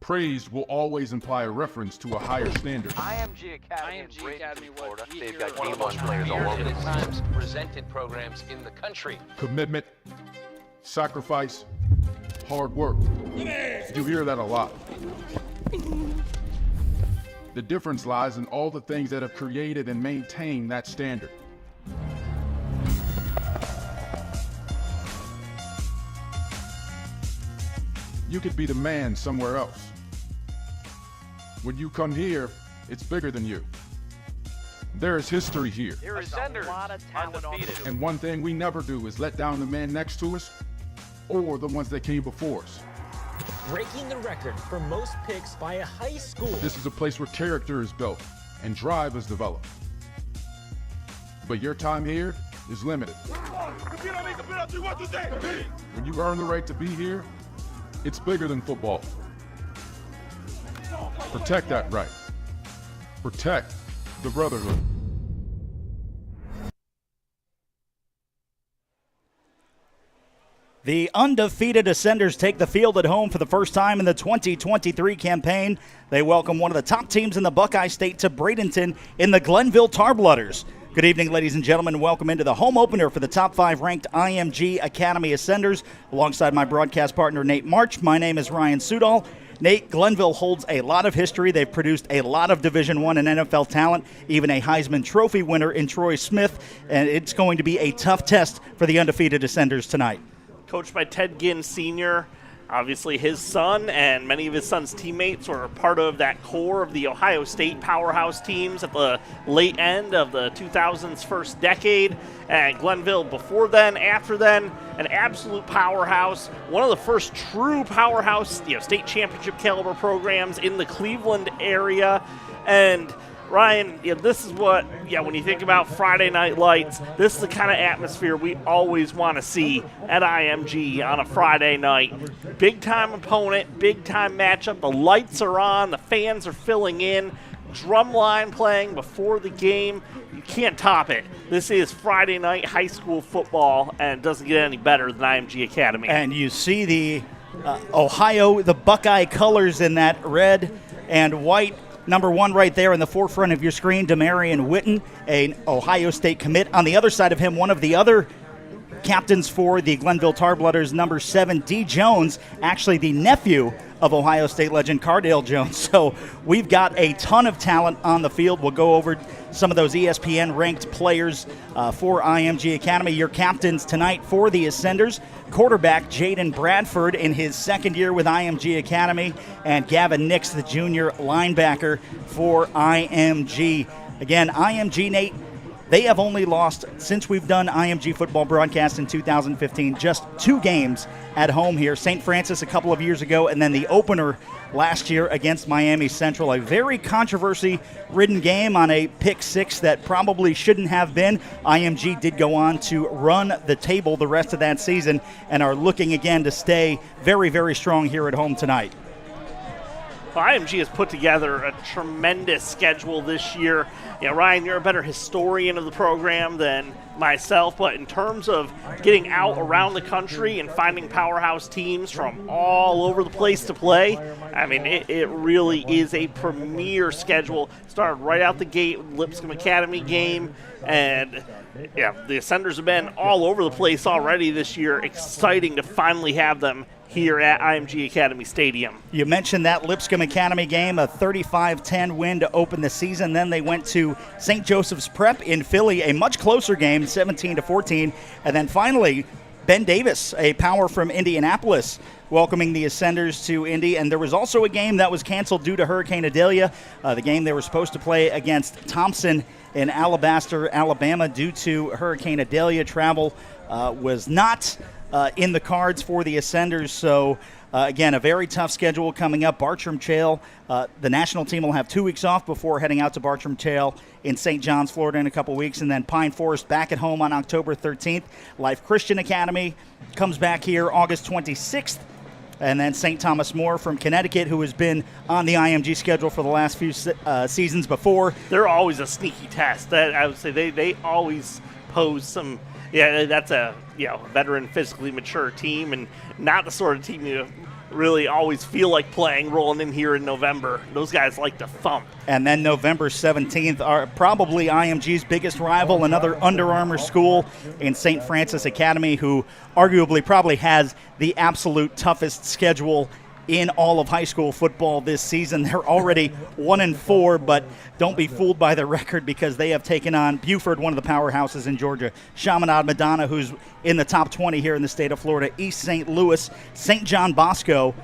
Praise will always imply a reference to a higher standard. IMG Academy in Bradenton, Florida. They've got Game One players all over the times presented programs in the country. Commitment, sacrifice, hard work. You hear that a lot. The difference lies in all the things that have created and maintained that standard. You could be the man somewhere else. When you come here, it's bigger than you. There is history here. There is a lot of talent undefeated. And one thing we never do is let down the man next to us or the ones that came before us. Breaking the record for most picks by a high school. This is a place where character is built and drive is developed. But your time here is limited. When you earn the right to be here, it's bigger than football. Protect that right. Protect the brotherhood. The undefeated Ascenders take the field at home for the first time in the 2023 campaign. They welcome one of the top teams in the Buckeye State to Bradenton in the Glenville Tarblooders. Good evening, ladies and gentlemen. Welcome into the home opener for the top 5 ranked IMG Academy Ascenders. Alongside my broadcast partner, Nate March, my name is Ryan Sudol. Nate, Glenville holds a lot of history. They've produced a lot of Division I and NFL talent, even a Heisman Trophy winner in Troy Smith, and it's going to be a tough test for the undefeated Ascenders tonight. Coached by Ted Ginn Sr., obviously his son and many of his son's teammates were part of that core of the Ohio State powerhouse teams at the late end of the 2000s first decade. And Glenville before then, after then, an absolute powerhouse. One of the first true powerhouse, state championship caliber programs in the Cleveland area. And Ryan, this is what, when you think about Friday Night Lights, this is the kind of atmosphere we always want to see at IMG on a Friday night. Big-time opponent, big-time matchup. The lights are on. The fans are filling in. Drumline playing before the game. You can't top it. This is Friday night high school football, and it doesn't get any better than IMG Academy. And you see the the Buckeye colors in that red and white. Number 1 right there in the forefront of your screen, Demarion Witten, an Ohio State commit. On the other side of him, one of the other captains for the Glenville Tarblooders, number 7, D. Jones, actually the nephew of Ohio State legend Cardale Jones. So we've got a ton of talent on the field. We'll go over some of those ESPN-ranked players for IMG Academy. Your captains tonight for the Ascenders, quarterback Jaden Bradford in his second year with IMG Academy, and Gavin Nix, the junior linebacker for IMG. Again, IMG, Nate, they have only lost, since we've done IMG football broadcast in 2015, just 2 games at home here. St. Francis a couple of years ago, and then the opener last year against Miami Central. A very controversy-ridden game on a pick 6 that probably shouldn't have been. IMG did go on to run the table the rest of that season and are looking again to stay very, very strong here at home tonight. Well, IMG has put together a tremendous schedule this year. Ryan, you're a better historian of the program than myself, but in terms of getting out around the country and finding powerhouse teams from all over the place to play, I mean, it really is a premier schedule. Started right out the gate with Lipscomb Academy game, and the Ascenders have been all over the place already this year. Exciting to finally have them here at IMG Academy Stadium. You mentioned that Lipscomb Academy game, a 35-10 win to open the season. Then they went to St. Joseph's Prep in Philly, a much closer game, 17-14. And then finally, Ben Davis, a power from Indianapolis, welcoming the Ascenders to Indy. And there was also a game that was canceled due to Hurricane Idalia, the game they were supposed to play against Thompson in Alabaster, Alabama, due to Hurricane Idalia. Travel was not in the cards for the Ascenders. So, again, a very tough schedule coming up. Bartram Trail, the national team will have 2 weeks off before heading out to Bartram Trail in St. John's, Florida in a couple weeks. And then Pine Forest back at home on October 13th. Life Christian Academy comes back here August 26th. And then St. Thomas More from Connecticut, who has been on the IMG schedule for the last few seasons before. They're always a sneaky test. I would say they always pose some. Yeah, that's a veteran, physically mature team, and not the sort of team you really always feel like playing rolling in here in November. Those guys like to thump. And then November 17th are probably IMG's biggest rival, another Under Armour school in St. Francis Academy, who arguably probably has the absolute toughest schedule in all of high school football this season. They're already 1-4, but don't be fooled by the record because they have taken on Buford, one of the powerhouses in Georgia, Chaminade Madonna, who's in the top 20 here in the state of Florida, East St. Louis, St. John Bosco,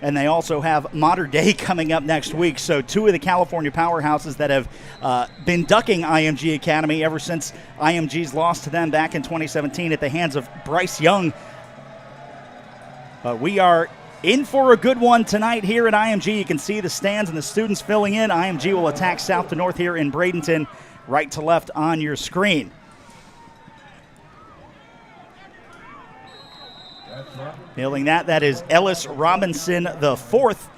and they also have Mater Dei coming up next week. So two of the California powerhouses that have been ducking IMG Academy ever since IMG's lost to them back in 2017 at the hands of Bryce Young. We are in for a good one tonight here at IMG. You can see the stands and the students filling in. IMG will attack south to north here in Bradenton, right to left on your screen. Hailing that is Ellis Robinson the fourth.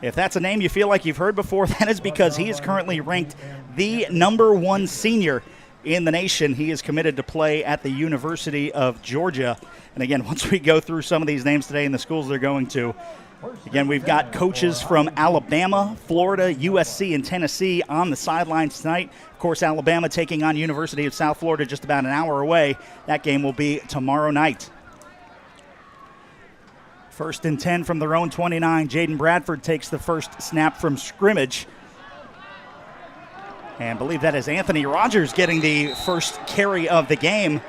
If that's a name you feel like you've heard before, that is because he is currently ranked the #1 senior in the nation. He is committed to play at the University of Georgia. And again, once we go through some of these names today and the schools they're going to, again, we've got coaches from Alabama, Florida, USC, and Tennessee on the sidelines tonight. Of course, Alabama taking on University of South Florida just about an hour away. That game will be tomorrow night. 1st and 10 from their own 29. Jaden Bradford takes the first snap from scrimmage. And I believe that is Anthony Rogers getting the first carry of the game.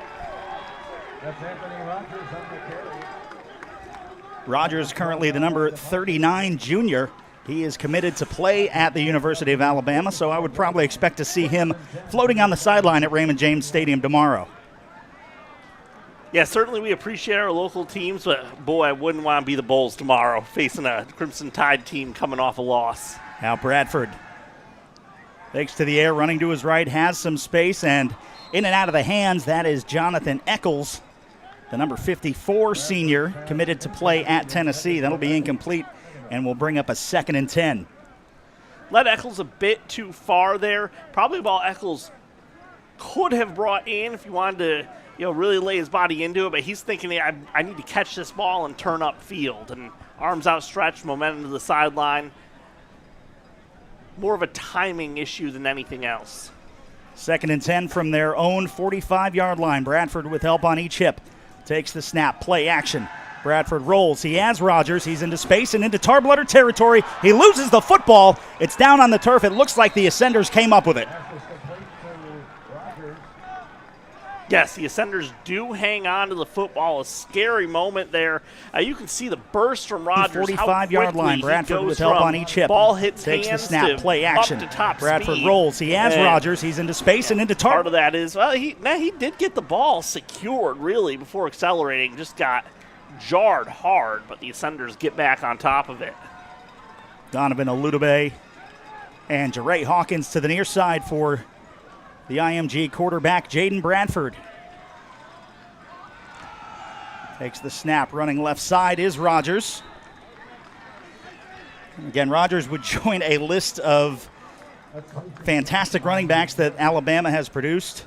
That's Anthony Rogers on the carry. Rogers currently the number 39 junior. He is committed to play at the University of Alabama, so I would probably expect to see him floating on the sideline at Raymond James Stadium tomorrow. Yeah, certainly we appreciate our local teams, but boy, I wouldn't want to be the Bulls tomorrow facing a Crimson Tide team coming off a loss. Now Bradford takes to the air, running to his right, has some space, and in and out of the hands, that is Jonathan Eccles, the number 54 senior, committed to play at Tennessee. That'll be incomplete and will bring up a 2nd and 10. Led Eccles a bit too far there. Probably a ball Eccles could have brought in if you wanted to, really lay his body into it, but he's thinking, I need to catch this ball and turn up field. And arms outstretched, momentum to the sideline. More of a timing issue than anything else. 2nd and 10 from their own 45-yard line. Bradford with help on each hip. Takes the snap, play action. Bradford rolls. He has Rogers. He's into space and into Tarblutter territory. He loses the football. It's down on the turf. It looks like the Ascenders came up with it. Yes, the Ascenders do hang on to the football. A scary moment there. You can see the burst from Rogers. 45-yard line. Bradford with help on each hip. Ball hits takes hands the snap, play action. Up to top Bradford speed. rolls. He has Rogers. He's into space and into Part of that is, he did get the ball secured, really, before accelerating. Just got jarred hard, but the Ascenders get back on top of it. Donovan Oludebe and Jeray Hawkins to the near side for the IMG quarterback, Jaden Bradford. Takes the snap, running left side is Rogers. Again, Rogers would join a list of fantastic running backs that Alabama has produced.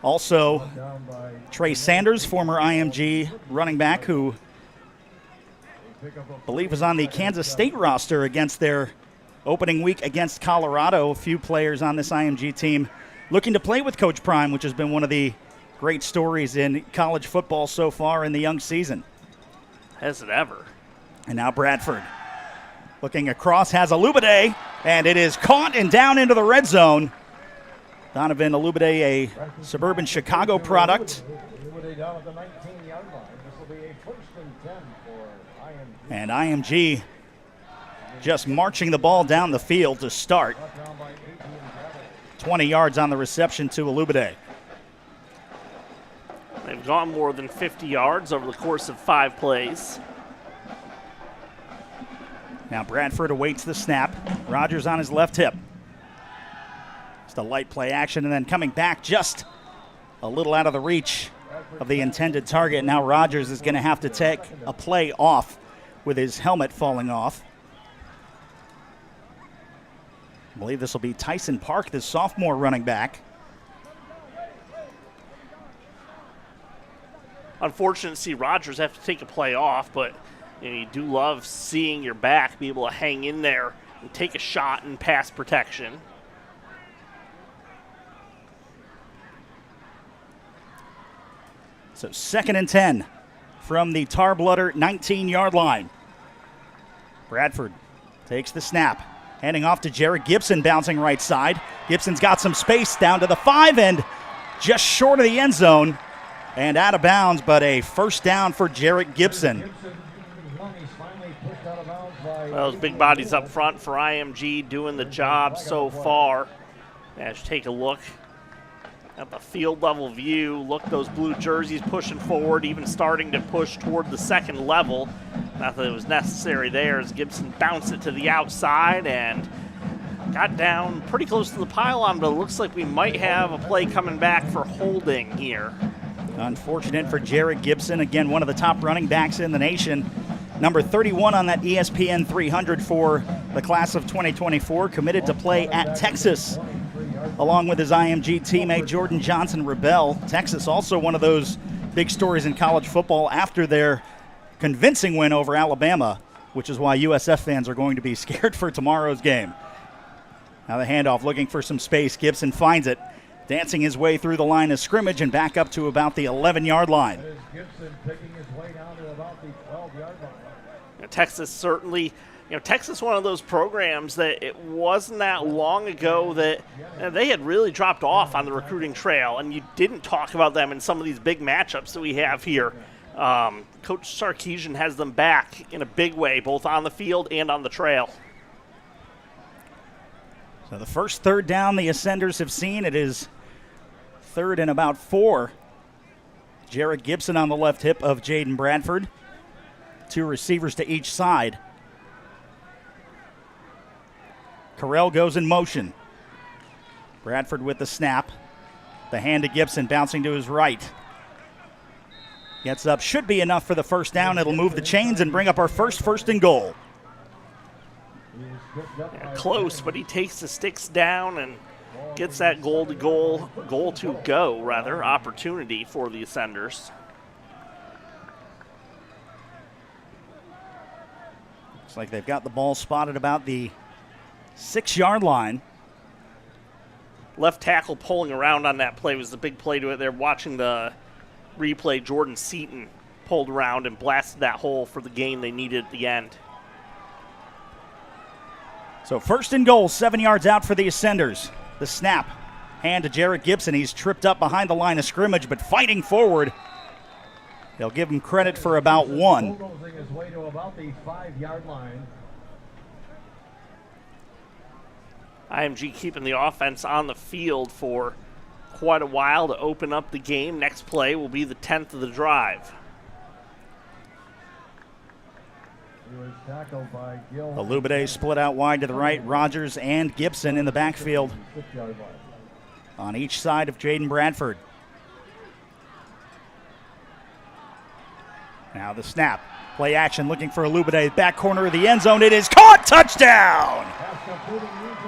Also, Trey Sanders, former IMG running back, who I believe was on the Kansas State roster against their opening week against Colorado. A few players on this IMG team looking to play with Coach Prime, which has been one of the great stories in college football so far in the young season. Has it ever? And now Bradford looking across, has Olubade, and it is caught and down into the red zone. Donovan Olubade, a suburban Chicago product. And IMG just marching the ball down the field to start. 20 yards on the reception to Olubade. They've gone more than 50 yards over the course of 5 plays. Now Bradford awaits the snap. Rogers on his left hip. Just a light play action, and then coming back just a little out of the reach of the intended target. Now Rogers is going to have to take a play off with his helmet falling off. I believe this will be Tyson Park, the sophomore running back. Unfortunate to see Rogers have to take a play off, but You do love seeing your back be able to hang in there and take a shot in pass protection. So 2nd and 10 from the Tar-Blooder 19-yard line. Bradford takes the snap, handing off to Jarrett Gibson, bouncing right side. Gibson's got some space down to the 5 and just short of the end zone and out of bounds, but a first down for Jarrett Gibson. Well, those big bodies up front for IMG doing the job so far. As you take a look at the field level view, look, those blue jerseys pushing forward, even starting to push toward the second level. Not that it was necessary there as Gibson bounced it to the outside and got down pretty close to the pylon, but it looks like we might have a play coming back for holding here. Unfortunate for Jarrett Gibson, again, one of the top running backs in the nation. Number 31 on that ESPN 300 for the class of 2024, committed to play at Texas, along with his IMG teammate Jordan Johnson-Rebel. Texas also one of those big stories in college football after their convincing win over Alabama, which is why USF fans are going to be scared for tomorrow's game. Now the handoff, looking for some space. Gibson finds it, dancing his way through the line of scrimmage and back up to about the 11-yard line. Gibson picking his way down to about the 12-yard line. Texas certainly, Texas one of those programs that it wasn't that long ago that they had really dropped off on the recruiting trail, and you didn't talk about them in some of these big matchups that we have here. Coach Sarkisian has them back in a big way, both on the field and on the trail. So the first third down the Ascenders have seen, it is 3rd and about 4. Jarrett Gibson on the left hip of Jaden Bradford. 2 receivers to each side. Carell goes in motion. Bradford with the snap. The hand to Gibson, bouncing to his right. Gets up, should be enough for the first down. It'll move the chains and bring up our first and goal. Yeah, close, but he takes the sticks down and gets that goal to go opportunity for the Ascenders. Looks like they've got the ball spotted about the 6-yard line. Left tackle pulling around on that play was the big play to it. They're watching the replay. Jordan Seaton pulled around and blasted that hole for the gain they needed at the end. So 1st and goal, 7 yards out for the Ascenders. The snap, hand to Jarrett Gibson. He's tripped up behind the line of scrimmage, but fighting forward. They'll give him credit for about 1. Bulldozing his way to about the 5-yard line. IMG keeping the offense on the field for quite a while to open up the game. Next play will be the 10th of the drive. He was tackled by Gil. Alubade split out wide to the right. Rogers and Gibson in the backfield 6-yard line. on each side of Jaden Bradford. Now the snap. Play action, looking for Alubade. Back corner of the end zone. It is caught. Touchdown!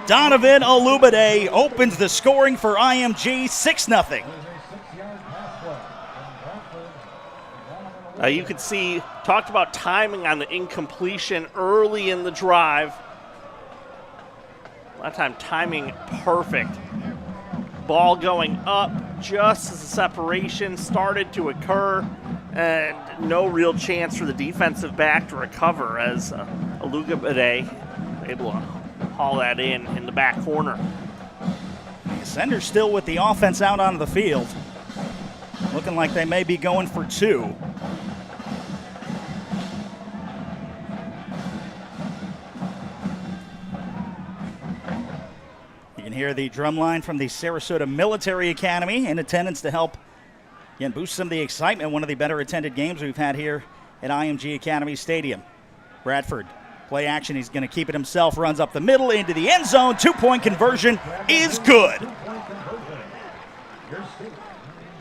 Donovan Alubade opens the scoring for IMG, 6-0. You could see, talked about timing on the incompletion early in the drive. A lot of time timing perfect. Ball going up just as the separation started to occur, and no real chance for the defensive back to recover as Alubade able to haul that in the back corner. Ascenders still with the offense out onto the field. Looking like they may be going for 2. You can hear the drum line from the Sarasota Military Academy in attendance to help again boost some of the excitement. One of the better attended games we've had here at IMG Academy Stadium. Bradford, play action, he's going to keep it himself, runs up the middle into the end zone. 2-point conversion is good.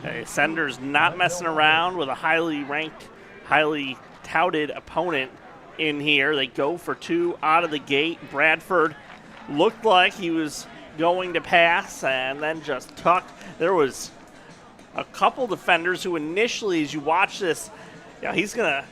Okay, Ascenders not messing around with a highly ranked, highly touted opponent in here. They go for 2 out of the gate. Bradford looked like he was going to pass and then just tucked. There was a couple defenders who initially, as you watch this, he's going to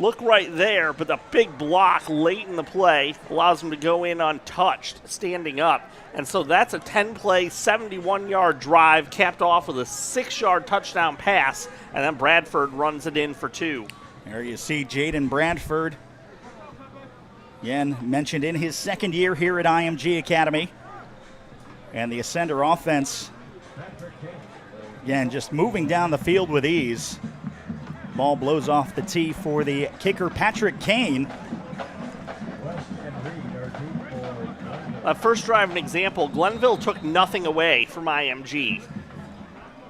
look right there, but the big block late in the play allows him to go in untouched, standing up. And so that's a 10-play, 71-yard drive capped off with a 6-yard touchdown pass, and then Bradford runs it in for 2. There you see Jaden Bradford, again, mentioned in his second year here at IMG Academy. And the Ascender offense, again, just moving down the field with ease. Ball blows off the tee for the kicker, Patrick Kane. First drive, an example, Glenville took nothing away from IMG.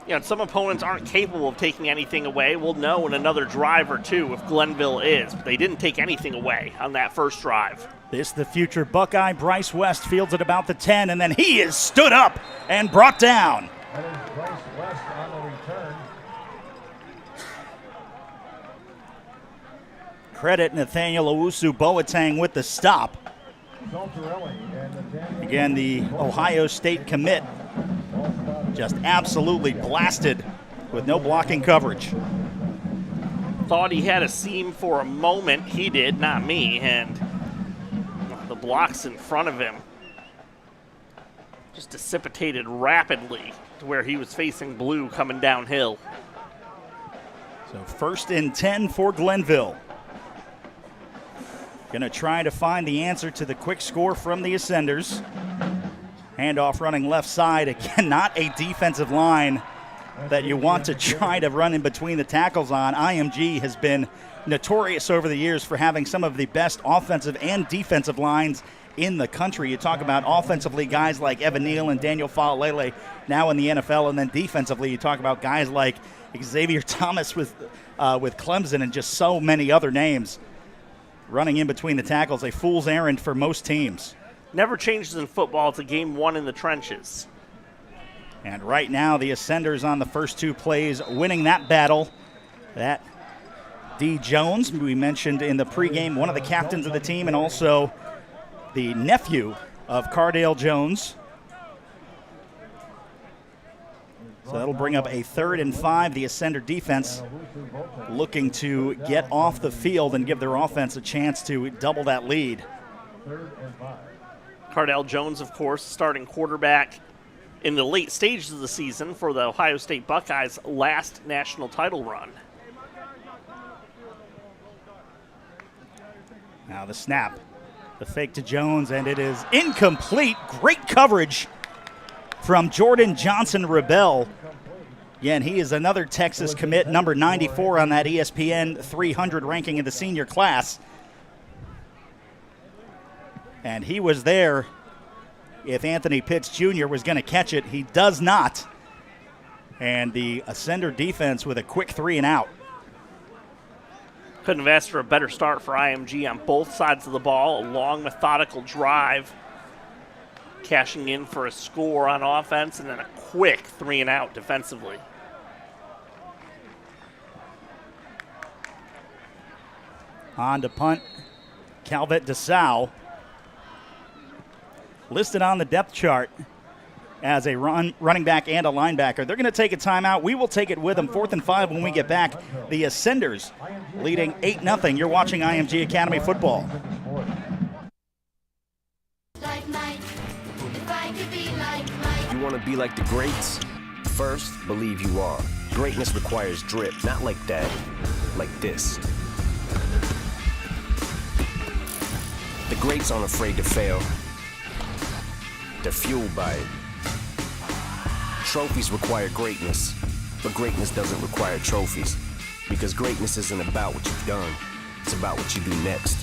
You know, some opponents aren't capable of taking anything away. We'll know in another drive or two if Glenville is, but they didn't take anything away on that first drive. This, the future Buckeye, Bryce West, fields at about the 10, and then he is stood up and brought down. That is Bryce West on the return. Credit Nathaniel Owusu Boateng with the stop. Again, the Ohio State commit just absolutely blasted with no blocking coverage. Thought he had a seam for a moment. He did, not me. And the blocks in front of him just dissipated rapidly to where he was facing blue coming downhill. So 1st and 10 for Glenville. Going to try to find the answer to the quick score from the Ascenders. Handoff running left side. Again, not a defensive line that you want to try to run in between the tackles on. IMG has been notorious over the years for having some of the best offensive and defensive lines in the country. You talk about offensively guys like Evan Neal and Daniel Fa'alele now in the NFL, and then defensively you talk about guys like Xavier Thomas with Clemson and just so many other names. Running in between the tackles, a fool's errand for most teams. Never changes in football. It's a game won in the trenches. And right now, the Ascenders on the first 2 plays winning that battle. That D. Jones, we mentioned in the pregame, one of the captains of the team, and also the nephew of Cardale Jones. So that'll bring up a 3rd and 5. The Ascender defense looking to get off the field and give their offense a chance to double that lead. Cardale Jones, of course, starting quarterback in the late stages of the season for the Ohio State Buckeyes' last national title run. Now the snap, the fake to Jones, and it is incomplete. Great coverage from Jordan Johnson-Rebel. Again, he is another Texas commit, number 94 on that ESPN 300 ranking in the senior class. And he was there if Anthony Pitts Jr. was going to catch it. He does not. And the Ascender defense with a quick 3 and out. Couldn't have asked for a better start for IMG on both sides of the ball. A long, methodical drive, cashing in for a score on offense, and then a quick 3 and out defensively. On to punt, Calvet DeSau. Listed on the depth chart as a running back and a linebacker. They're going to take a timeout. We will take it with them. 4th and 5 when we get back. The Ascenders leading 8-0. You're watching IMG Academy football. You want to be like the greats? First, believe you are. Greatness requires drip, not like that, like this. The greats aren't afraid to fail. They're fueled by it. Trophies require greatness, but greatness doesn't require trophies, because greatness isn't about what you've done, it's about what you do next.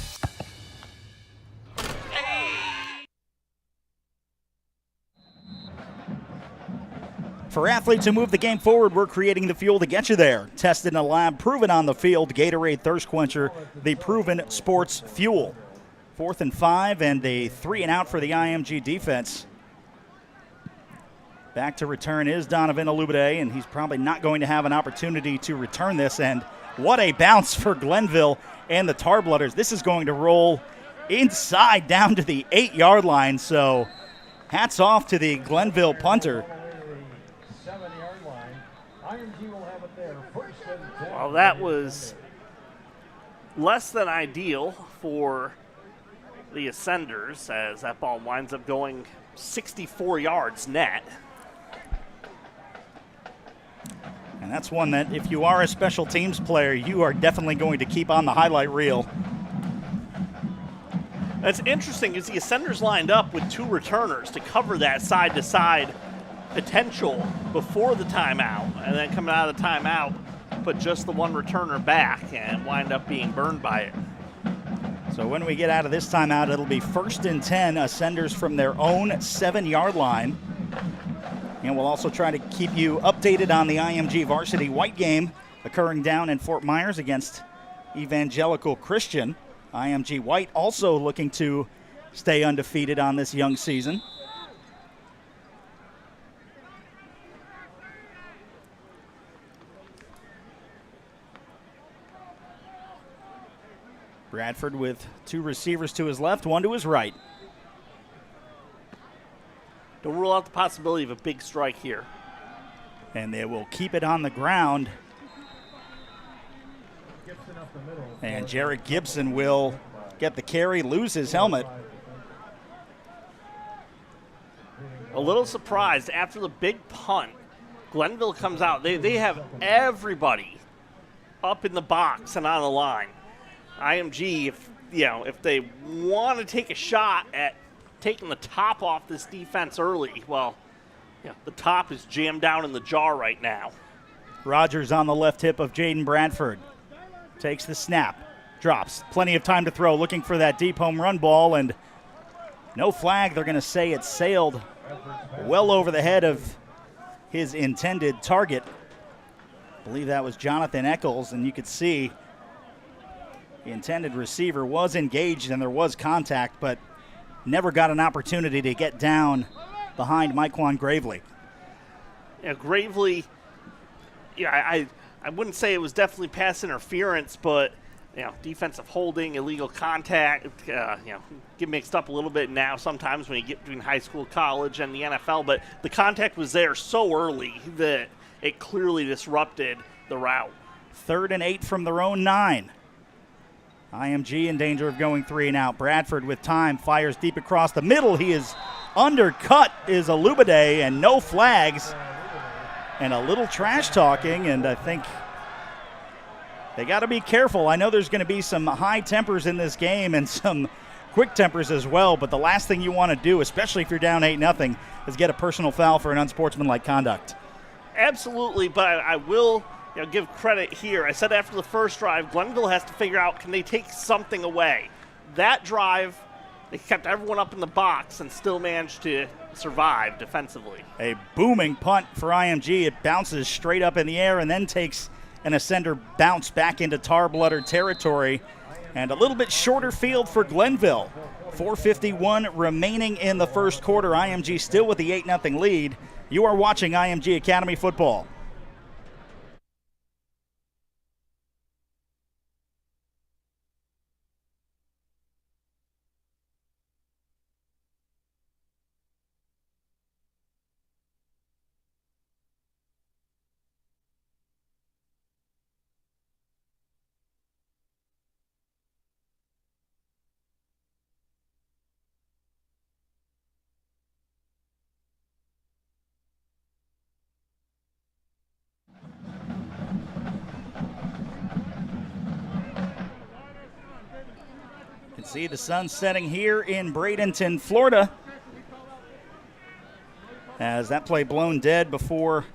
For athletes who move the game forward, we're creating the fuel to get you there. Tested in a lab, proven on the field. Gatorade Thirst Quencher, the proven sports fuel. 4th and 5 and a 3 and out for the IMG defense. Back to return is Donovan Alubade, and he's probably not going to have an opportunity to return this. And what a bounce for Glenville and the Tarblooders. This is going to roll inside down to the 8-yard line. So hats off to the Glenville punter. Well, that was less than ideal for the Ascenders as that ball winds up going 64 yards net. And that's one that if you are a special teams player, you are definitely going to keep on the highlight reel. That's interesting is the Ascenders lined up with 2 returners to cover that side-to-side potential before the timeout, and then coming out of the timeout, put just the 1 returner back and wind up being burned by it. So when we get out of this timeout, it'll be 1st and 10, Ascenders from their own 7-yard line. And we'll also try to keep you updated on the IMG varsity white game occurring down in Fort Myers against Evangelical Christian. IMG White also looking to stay undefeated on this young season. Bradford with 2 receivers to his left, 1 to his right. Don't rule out the possibility of a big strike here. And they will keep it on the ground. And Jarrett Gibson will get the carry, lose his helmet. A little surprised after the big punt. Glenville comes out. They have everybody up in the box and on the line. IMG, if they want to take a shot at taking the top off this defense early, well, the top is jammed down in the jar right now. Rogers on the left hip of Jaden Bradford. Takes the snap, drops. Plenty of time to throw, looking for that deep home run ball, and no flag. They're going to say it sailed well over the head of his intended target. I believe that was Jonathan Eccles, and you could see the intended receiver was engaged and there was contact, but never got an opportunity to get down behind Myquan Gravely. Yeah, Gravely, I wouldn't say it was definitely pass interference, but defensive holding, illegal contact, get mixed up a little bit now sometimes when you get between high school, college, and the NFL, but the contact was there so early that it clearly disrupted the route. 3rd and 8 from their own 9. IMG in danger of going 3 and out. Bradford with time, fires deep across the middle. He is undercut, is Alubade, and no flags. And a little trash talking, and I think they got to be careful. I know there's going to be some high tempers in this game and some quick tempers as well, but the last thing you want to do, especially if you're down 8-0, is get a personal foul for an unsportsmanlike conduct. Absolutely, but I will give credit here. I said after the first drive, Glenville has to figure out, can they take something away? That drive, they kept everyone up in the box and still managed to survive defensively. A booming punt for IMG. It bounces straight up in the air and then takes an Ascender bounce back into tar-blooder territory. And a little bit shorter field for Glenville. 4:51 remaining in the first quarter. IMG still with the 8-0 lead. You are watching IMG Academy football. See the sun setting here in Bradenton, Florida. As that play blown dead before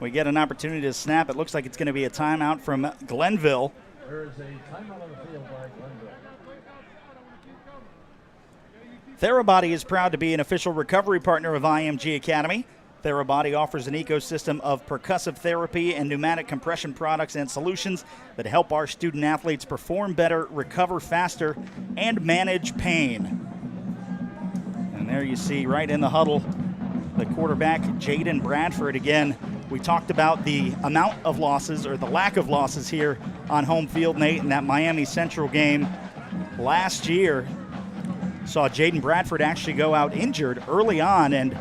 we get an opportunity to snap. It looks like it's going to be a timeout from Glenville. There is a timeout on the field by Glenville. Therabody is proud to be an official recovery partner of IMG Academy. Therabody offers an ecosystem of percussive therapy and pneumatic compression products and solutions that help our student athletes perform better, recover faster, and manage pain. And there you see right in the huddle the quarterback, Jaden Bradford. Again, we talked about the amount of losses or the lack of losses here on home field, Nate, in that Miami Central game last year. Saw Jaden Bradford actually go out injured early on, and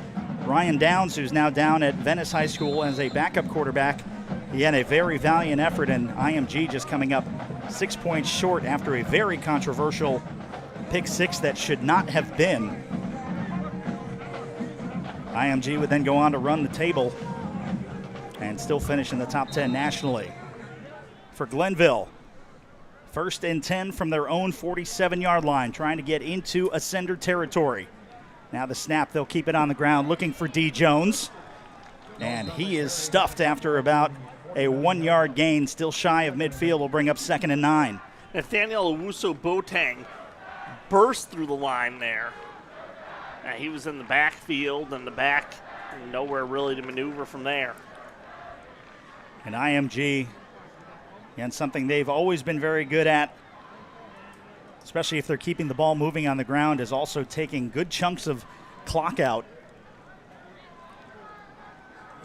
Ryan Downs, who's now down at Venice High School as a backup quarterback, he had a very valiant effort, and IMG just coming up 6 points short after a very controversial pick six that should not have been. IMG would then go on to run the table and still finish in the top 10 nationally. For Glenville, 1st and 10 from their own 47-yard line, trying to get into Ascender territory. Now the snap, they'll keep it on the ground, looking for D. Jones. And he is stuffed after about a 1-yard gain, still shy of midfield. Will bring up 2nd and 9. Nathaniel Owusu-Boateng burst through the line there. He was in the backfield, and the back, nowhere really to maneuver from there. And IMG, again, something they've always been very good at, especially if they're keeping the ball moving on the ground, is also taking good chunks of clock out.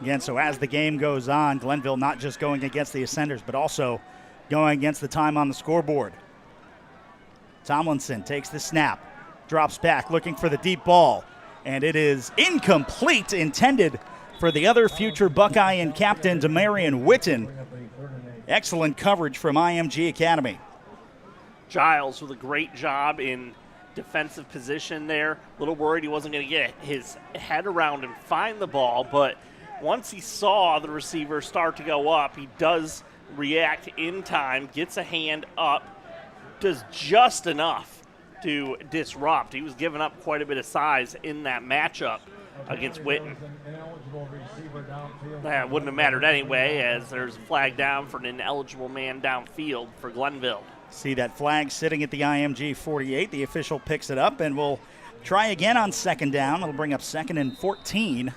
Again, so as the game goes on, Glenville not just going against the Ascenders, but also going against the time on the scoreboard. Tomlinson takes the snap, drops back, looking for the deep ball, and it is incomplete, intended for the other future Buckeye and captain, Demarion Witten. Excellent coverage from IMG Academy. Giles with a great job in defensive position there. A little worried he wasn't going to get his head around and find the ball, but once he saw the receiver start to go up, he does react in time, gets a hand up, does just enough to disrupt. He was giving up quite a bit of size in that matchup against Witten. That wouldn't have mattered anyway, as there's a flag down for an ineligible man downfield for Glenville. See that flag sitting at the IMG 48. The official picks it up, and we'll try again on 2nd down. It'll bring up 2nd and 14.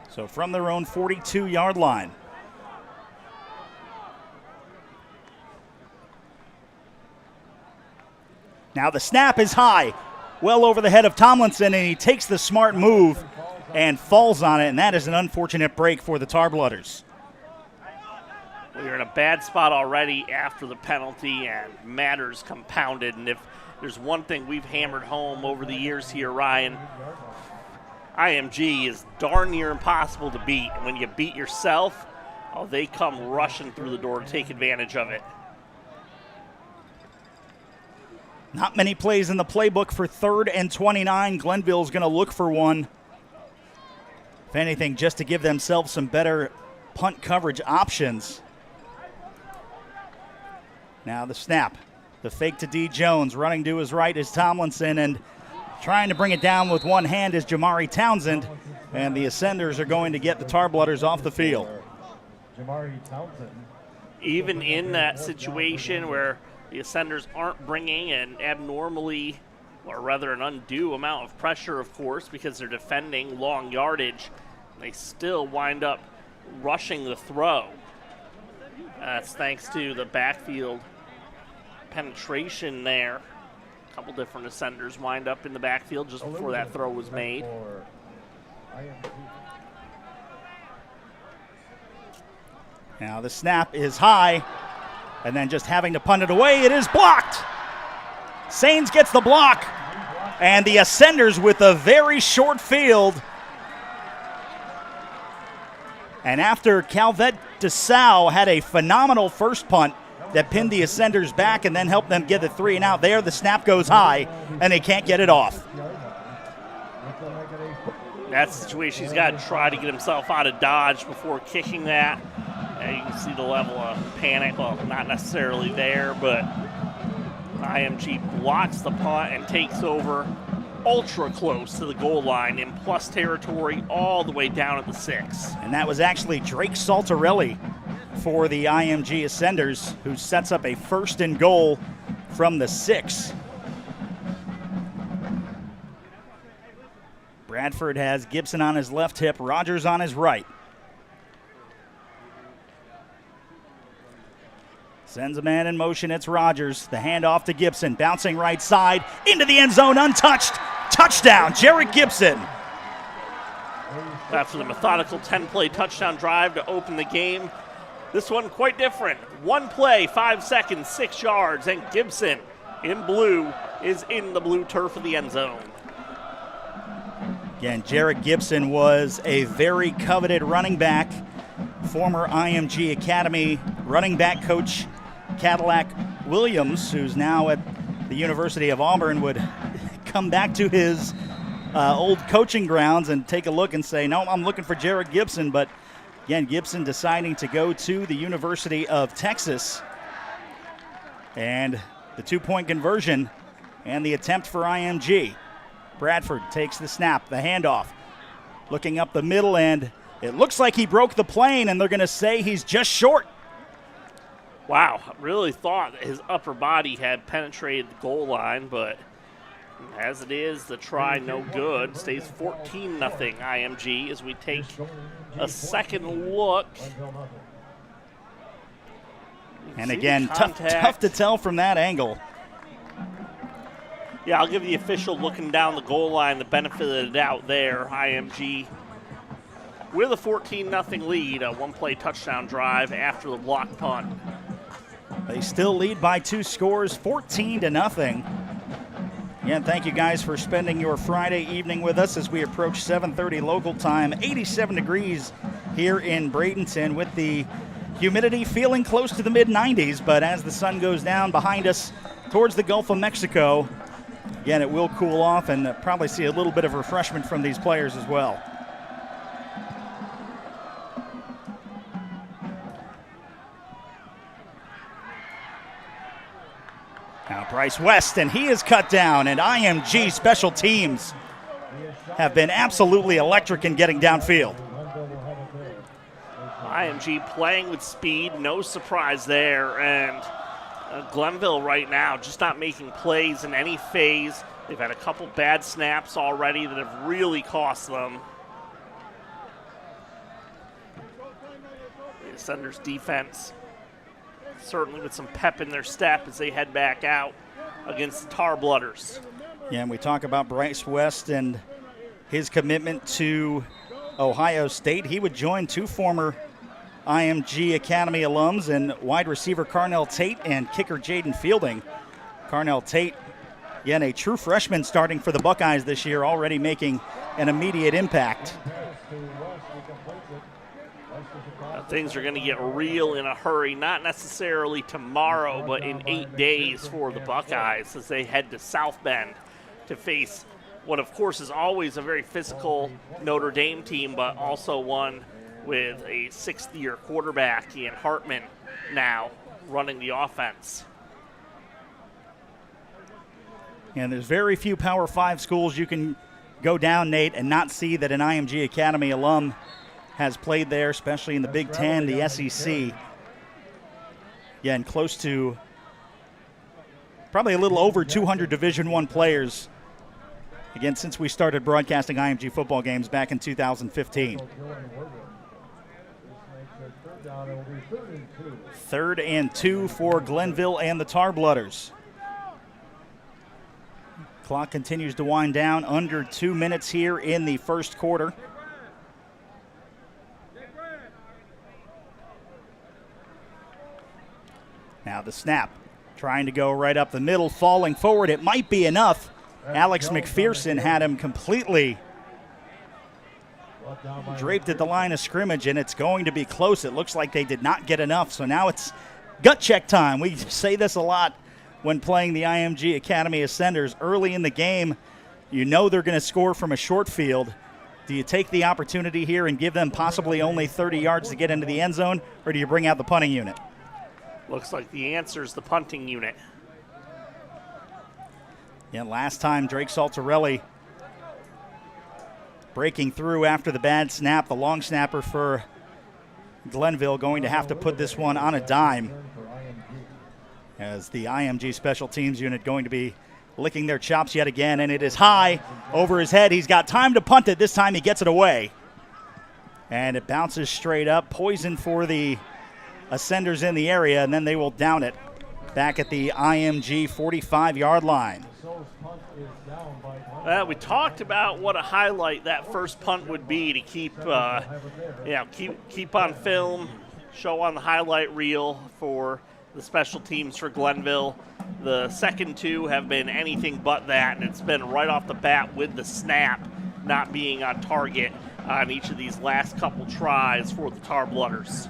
So from their own 42-yard line. Now the snap is high, well over the head of Tomlinson, and he takes the smart move and falls on it, and that is an unfortunate break for the Tarblooders. We're in a bad spot already after the penalty, and matters compounded. And if there's one thing we've hammered home over the years here, Ryan, IMG is darn near impossible to beat. When you beat yourself, oh, they come rushing through the door to take advantage of it. Not many plays in the playbook for 3rd and 29. Glenville's going to look for one. If anything, just to give themselves some better punt coverage options. Now the snap. The fake to D. Jones. Running to his right is Tomlinson, and trying to bring it down with one hand is Jamari Townsend. And the Ascenders are going to get the Tarblooders off the field. Even in that situation where the Ascenders aren't bringing an abnormally, or rather an undue amount of pressure, of course, because they're defending long yardage, they still wind up rushing the throw. That's thanks to the backfield penetration there. A couple different Ascenders wind up in the backfield just before that throw was made. Now the snap is high, and then just having to punt it away, it is blocked. Sains gets the block, and the Ascenders with a very short field. And after Calvet DeSau had a phenomenal first punt that pinned the Ascenders back and then helped them get the 3 and out there, the snap goes high, and they can't get it off. That's the situation. He's got to try to get himself out of dodge before kicking that. And you can see the level of panic. Well, not necessarily there, but IMG blocks the punt and takes over ultra close to the goal line in plus territory all the way down at the 6. And that was actually Drake Saltarelli for the IMG Ascenders, who sets up a 1st and goal from the 6. Bradford has Gibson on his left hip, Rogers on his right. Sends a man in motion, it's Rogers. The handoff to Gibson, bouncing right side, into the end zone, untouched. Touchdown, Jarrett Gibson. After the methodical 10-play touchdown drive to open the game, this one quite different. 1 play, 5 seconds, 6 yards, and Gibson in blue is in the blue turf of the end zone. Again, Jarrett Gibson was a very coveted running back. Former IMG Academy running back coach Cadillac Williams, who's now at the University of Auburn, would come back to his old coaching grounds and take a look and say, no, I'm looking for Jarrett Gibson. But again, Gibson deciding to go to the University of Texas. And the two-point conversion and the attempt for IMG. Bradford takes the snap, the handoff, looking up the middle, and it looks like he broke the plane, and they're going to say he's just short. Wow, really thought that his upper body had penetrated the goal line, but as it is, the try no good. Stays 14-0 IMG as we take a second look. And again, tough to tell from that angle. Yeah, I'll give the official looking down the goal line the benefit of the doubt there. IMG with a 14-0 lead, a one-play touchdown drive after the block punt. They still lead by 2 scores, 14-0. Again, thank you guys for spending your Friday evening with us as we approach 7:30 local time. 87 degrees here in Bradenton with the humidity feeling close to the mid-90s, but as the sun goes down behind us towards the Gulf of Mexico, again, it will cool off and probably see a little bit of refreshment from these players as well. Now Bryce West, and he is cut down, and IMG special teams have been absolutely electric in getting downfield. IMG playing with speed, no surprise there, and Glenville right now just not making plays in any phase. They've had a couple bad snaps already that have really cost them. The Ascenders defense certainly with some pep in their step as they head back out against the Tar Blooders. Yeah, and we talk about Bryce West and his commitment to Ohio State. He would join 2 former IMG Academy alums and wide receiver Carnell Tate and kicker Jaden Fielding. Carnell Tate, again, a true freshman starting for the Buckeyes this year, already making an immediate impact. Things are going to get real in a hurry, not necessarily tomorrow, but in 8 days for the Buckeyes as they head to South Bend to face what, of course, is always a very physical Notre Dame team, but also one with a 6th-year quarterback, Ian Hartman, now running the offense. And there's very few Power 5 schools you can go down, Nate, and not see that an IMG Academy alum has played there, especially in the Big Ten, the SEC. Yeah, and close to probably a little over 200 Division I players, again, since we started broadcasting IMG football games back in 2015. 3rd and 2 for Glenville and the Tar Blooders. Clock continues to wind down, under 2 minutes here in the first quarter. Now the snap, trying to go right up the middle, falling forward. It might be enough. Alex McPherson had him completely draped at the line of scrimmage, and it's going to be close. It looks like they did not get enough, so now it's gut check time. We say this a lot when playing the IMG Academy Ascenders. Early in the game, you know they're going to score from a short field. Do you take the opportunity here and give them possibly only 30 yards to get into the end zone, or do you bring out the punting unit? Looks like the answer is the punting unit. Yeah, last time Drake Saltarelli breaking through after the bad snap. The long snapper for Glenville going to have to put this one on a dime, as the IMG special teams unit going to be licking their chops yet again, and it is high over his head. He's got time to punt it. This time he gets it away, and it bounces straight up. Poison for the Ascenders in the area, and then they will down it back at the IMG 45-yard line. We talked about what a highlight that first punt would be to keep on film, show on the highlight reel for the special teams for Glenville. The second 2 have been anything but that, and it's been right off the bat with the snap. not being on target on each of these last couple tries for the Tar Blooders.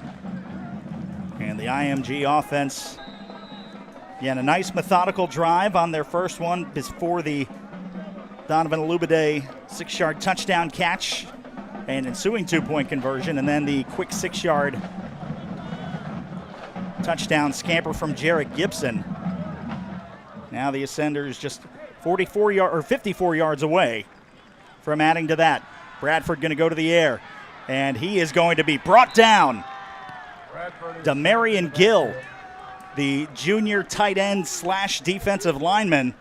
And the IMG offense, again, a nice methodical drive on their first one before the Donovan Alubade 6-yard touchdown catch and ensuing 2-point conversion, and then the quick 6-yard touchdown scamper from Jarrett Gibson. Now the Ascenders just 54 or 54 yards away from adding to that. Bradford going to go to the air, and he is going to be brought down. Demarion Gill, the junior tight end / defensive lineman,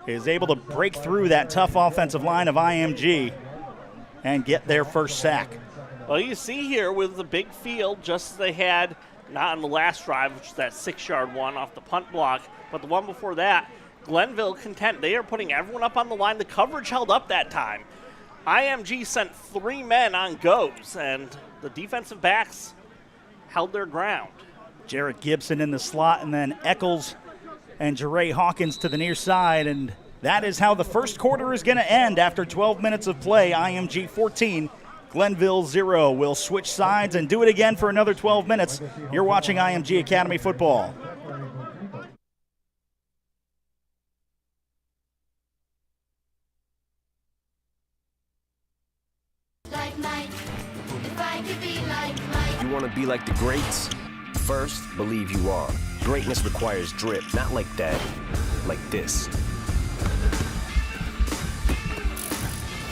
is able to break through that tough offensive line of IMG and get their first sack. Well, you see here with the big field, just as they had not on the last drive, which is that 6-yard one off the punt block, but the one before that, Glenville content. They are putting everyone up on the line. The coverage held up that time. IMG sent 3 men on goes, and the defensive backs held their ground. Jarrett Gibson in the slot, and then Eccles and Jeray Hawkins to the near side, and that is how the first quarter is going to end after 12 minutes of play. IMG 14, Glenville 0. We'll switch sides and do it again for another 12 minutes. You're watching IMG Academy Football. You want to be like the greats? First, believe you are. Greatness requires drip, not like that, like this.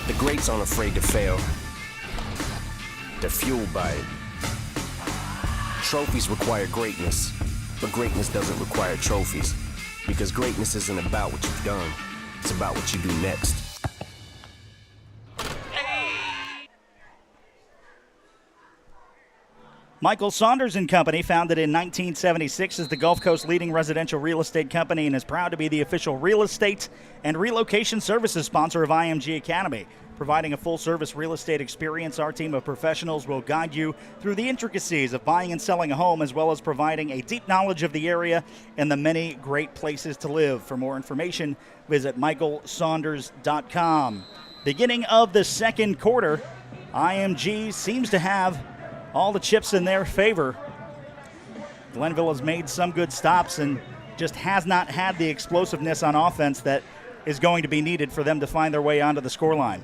The greats aren't afraid to fail. They're fueled by it. Trophies require greatness, but greatness doesn't require trophies, because greatness isn't about what you've done, it's about what you do next. Michael Saunders and Company, founded in 1976, is the Gulf Coast leading residential real estate company and is proud to be the official real estate and relocation services sponsor of IMG Academy. Providing a full-service real estate experience, our team of professionals will guide you through the intricacies of buying and selling a home, as well as providing a deep knowledge of the area and the many great places to live. For more information, visit michaelsaunders.com. Beginning of the second quarter, IMG seems to have all the chips in their favor. Glenville has made some good stops and just has not had the explosiveness on offense that is going to be needed for them to find their way onto the scoreline.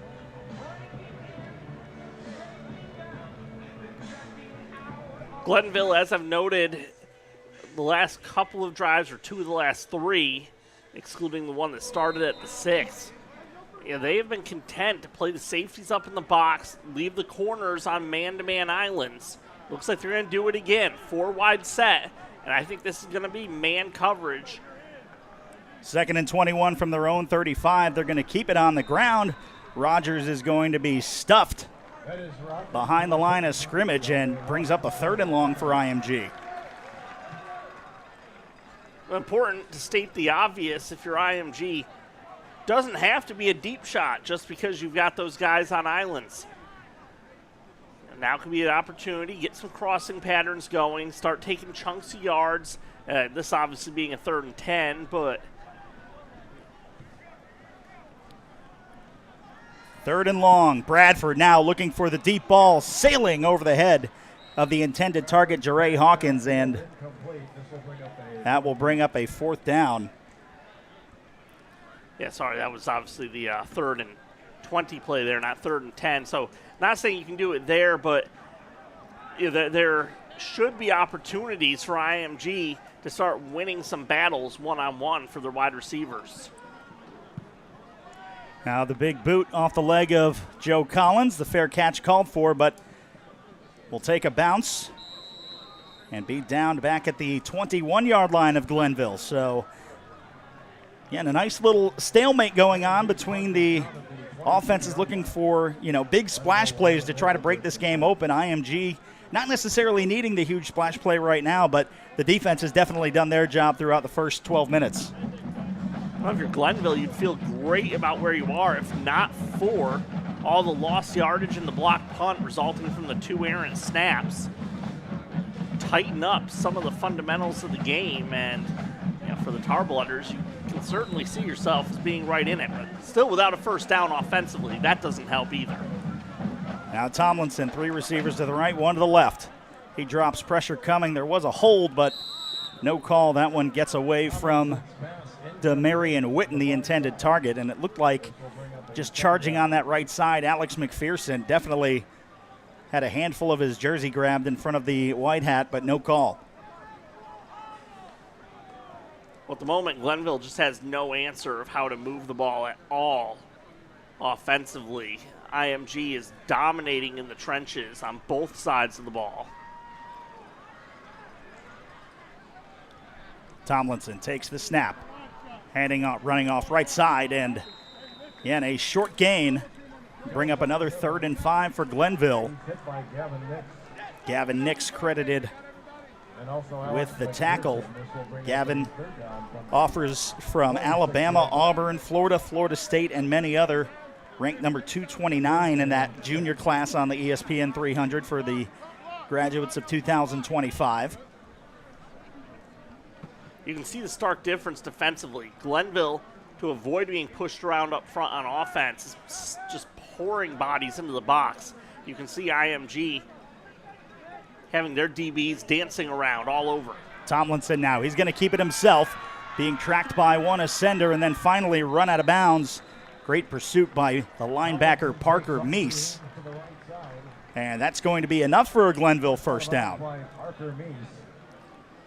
Glenville, as I've noted, the last couple of drives, or 2 of the last 3, excluding the one that started at the 6, they have been content to play the safeties up in the box, leave the corners on man-to-man islands. Looks like they're going to do it again. 4-wide set, and I think this is going to be man coverage. 2nd and 21 from their own 35. They're going to keep it on the ground. Rogers is going to be stuffed behind the line of scrimmage and brings up a 3rd and long for IMG. Important to state the obvious if you're IMG. Doesn't have to be a deep shot just because you've got those guys on islands. And now could be an opportunity, get some crossing patterns going, start taking chunks of yards. This obviously being a 3rd and 10, but 3rd and long. Bradford now looking for the deep ball, sailing over the head of the intended target, Jeray Hawkins, and that will bring up a 4th down. Yeah, sorry, that was obviously the 3rd and 20 play there, not 3rd and 10. So not saying you can do it there, but there should be opportunities for IMG to start winning some battles one-on-one for their wide receivers. Now the big boot off the leg of Joe Collins. The fair catch called for, but will take a bounce and be down back at the 21-yard line of Glenville. So, yeah, a nice little stalemate going on between the offenses looking for, big splash plays to try to break this game open. IMG not necessarily needing the huge splash play right now, but the defense has definitely done their job throughout the first 12 minutes. Well, if you're Glenville, you'd feel great about where you are if not for all the lost yardage and the blocked punt resulting from the 2 errant snaps. Tighten up some of the fundamentals of the game, and for the Tar Blooders, you can certainly see yourself as being right in it, but still without a first down offensively. That doesn't help either. Now Tomlinson, 3 receivers to the right, 1 to the left. He drops pressure coming. There was a hold, but no call. That one gets away from Demarion Witten, the intended target, and it looked like just charging on that right side, Alex McPherson definitely had a handful of his jersey grabbed in front of the white hat, but no call. Well, at the moment, Glenville just has no answer of how to move the ball at all offensively. IMG is dominating in the trenches on both sides of the ball. Tomlinson takes the snap, running off right side, and again, a short gain. Bring up another 3rd and 5 for Glenville. Gavin Nix credited with the tackle. Gavin offers from Alabama, Auburn, Florida, Florida State, and many other. Ranked number 229 in that junior class on the ESPN 300 for the graduates of 2025. You can see the stark difference defensively. Glenville, to avoid being pushed around up front on offense, is just pouring bodies into the box. You can see IMG having their DBs dancing around all over. Tomlinson now, he's going to keep it himself, being tracked by one ascender and then finally run out of bounds. Great pursuit by the linebacker Parker Meese. And that's going to be enough for a Glenville first down.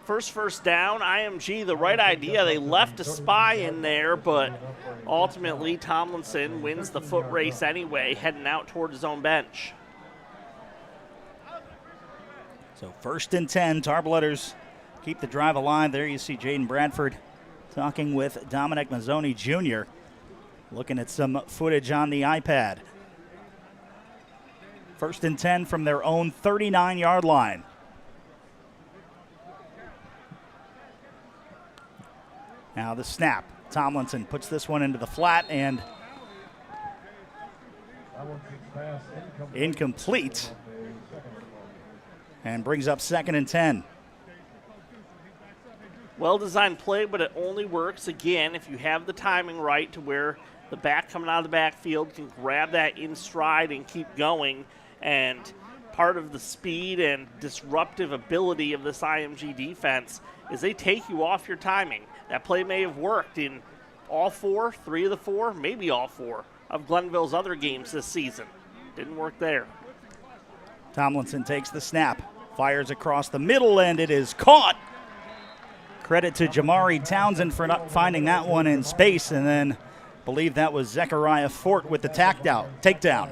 First down, IMG, the right idea. They left a spy in there, but ultimately Tomlinson wins the foot race anyway, heading out toward his own bench. So 1st and 10, Tarblooders keep the drive alive. There you see Jaden Bradford talking with Dominic Mazzoni Jr., looking at some footage on the iPad. 1st and 10 from their own 39-yard line. Now the snap. Tomlinson puts this one into the flat and incomplete. And brings up 2nd and 10. Well-designed play, but it only works, again, if you have the timing right to where the back coming out of the backfield can grab that in stride and keep going. And part of the speed and disruptive ability of this IMG defense is they take you off your timing. That play may have worked in all 3 of the 4, maybe all 4 of Glenville's other games this season. Didn't work there. Tomlinson takes the snap, fires across the middle, and it is caught. Credit to Jamari Townsend for not finding that one in space, and then I believe that was Zechariah Fort with the takedown.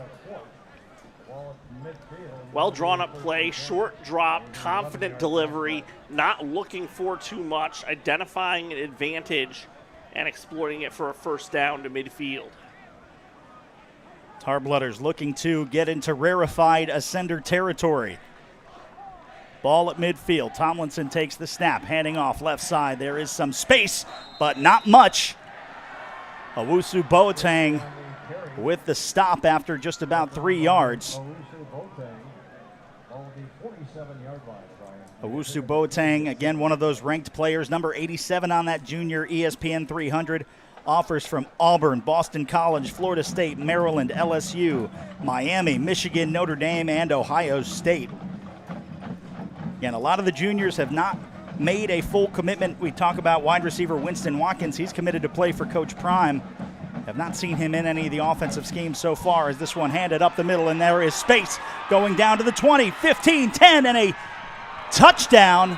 Well drawn up play, short drop, confident delivery, not looking for too much, identifying an advantage and exploiting it for a first down to midfield. Tarblooders looking to get into rarefied ascender territory. Ball at midfield. Tomlinson takes the snap, handing off left side. There is some space, but not much. Owusu Boateng with the stop after just about 3 yards. Owusu Boateng, again, one of those ranked players, number 87 on that junior ESPN 300. Offers from Auburn, Boston College, Florida State, Maryland, LSU, Miami, Michigan, Notre Dame, and Ohio State. Again, a lot of the juniors have not made a full commitment. We talk about wide receiver Winston Watkins. He's committed to play for Coach Prime. Have not seen him in any of the offensive schemes so far, as this one handed up the middle, and there is space going down to the 20, 15, 10, and a touchdown.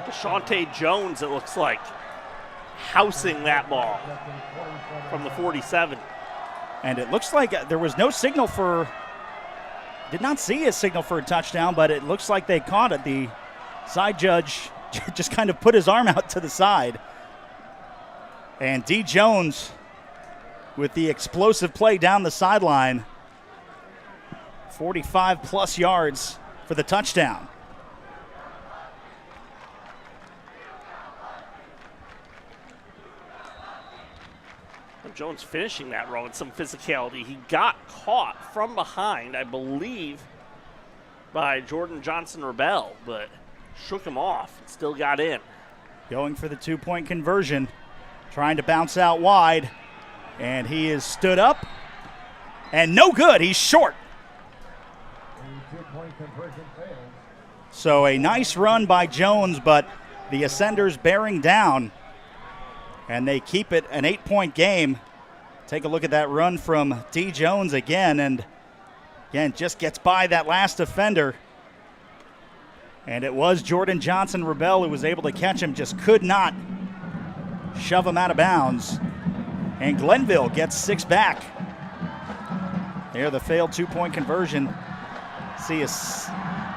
Deshaunte Jones, it looks like, housing that ball from the 47. And it looks like there was no signal for, did not see a signal for a touchdown, but it looks like they caught it. The side judge just kind of put his arm out to the side. And D. Jones with the explosive play down the sideline. 45-plus yards for the touchdown. Jones finishing that row with some physicality. He got caught from behind, I believe, by Jordan Johnson Rebel, but shook him off and still got in. Going for the two-point conversion, trying to bounce out wide, and he is stood up, and no good. He's short. The two-point conversion fails. So a nice run by Jones, but the Ascenders bearing down, and they keep it an 8-point game. Take a look at that run from D. Jones again, and again, just gets by that last defender. And it was Jordan Johnson Rebel who was able to catch him, just could not shove him out of bounds. And Glenville gets 6 back. There, the failed two-point conversion. See us,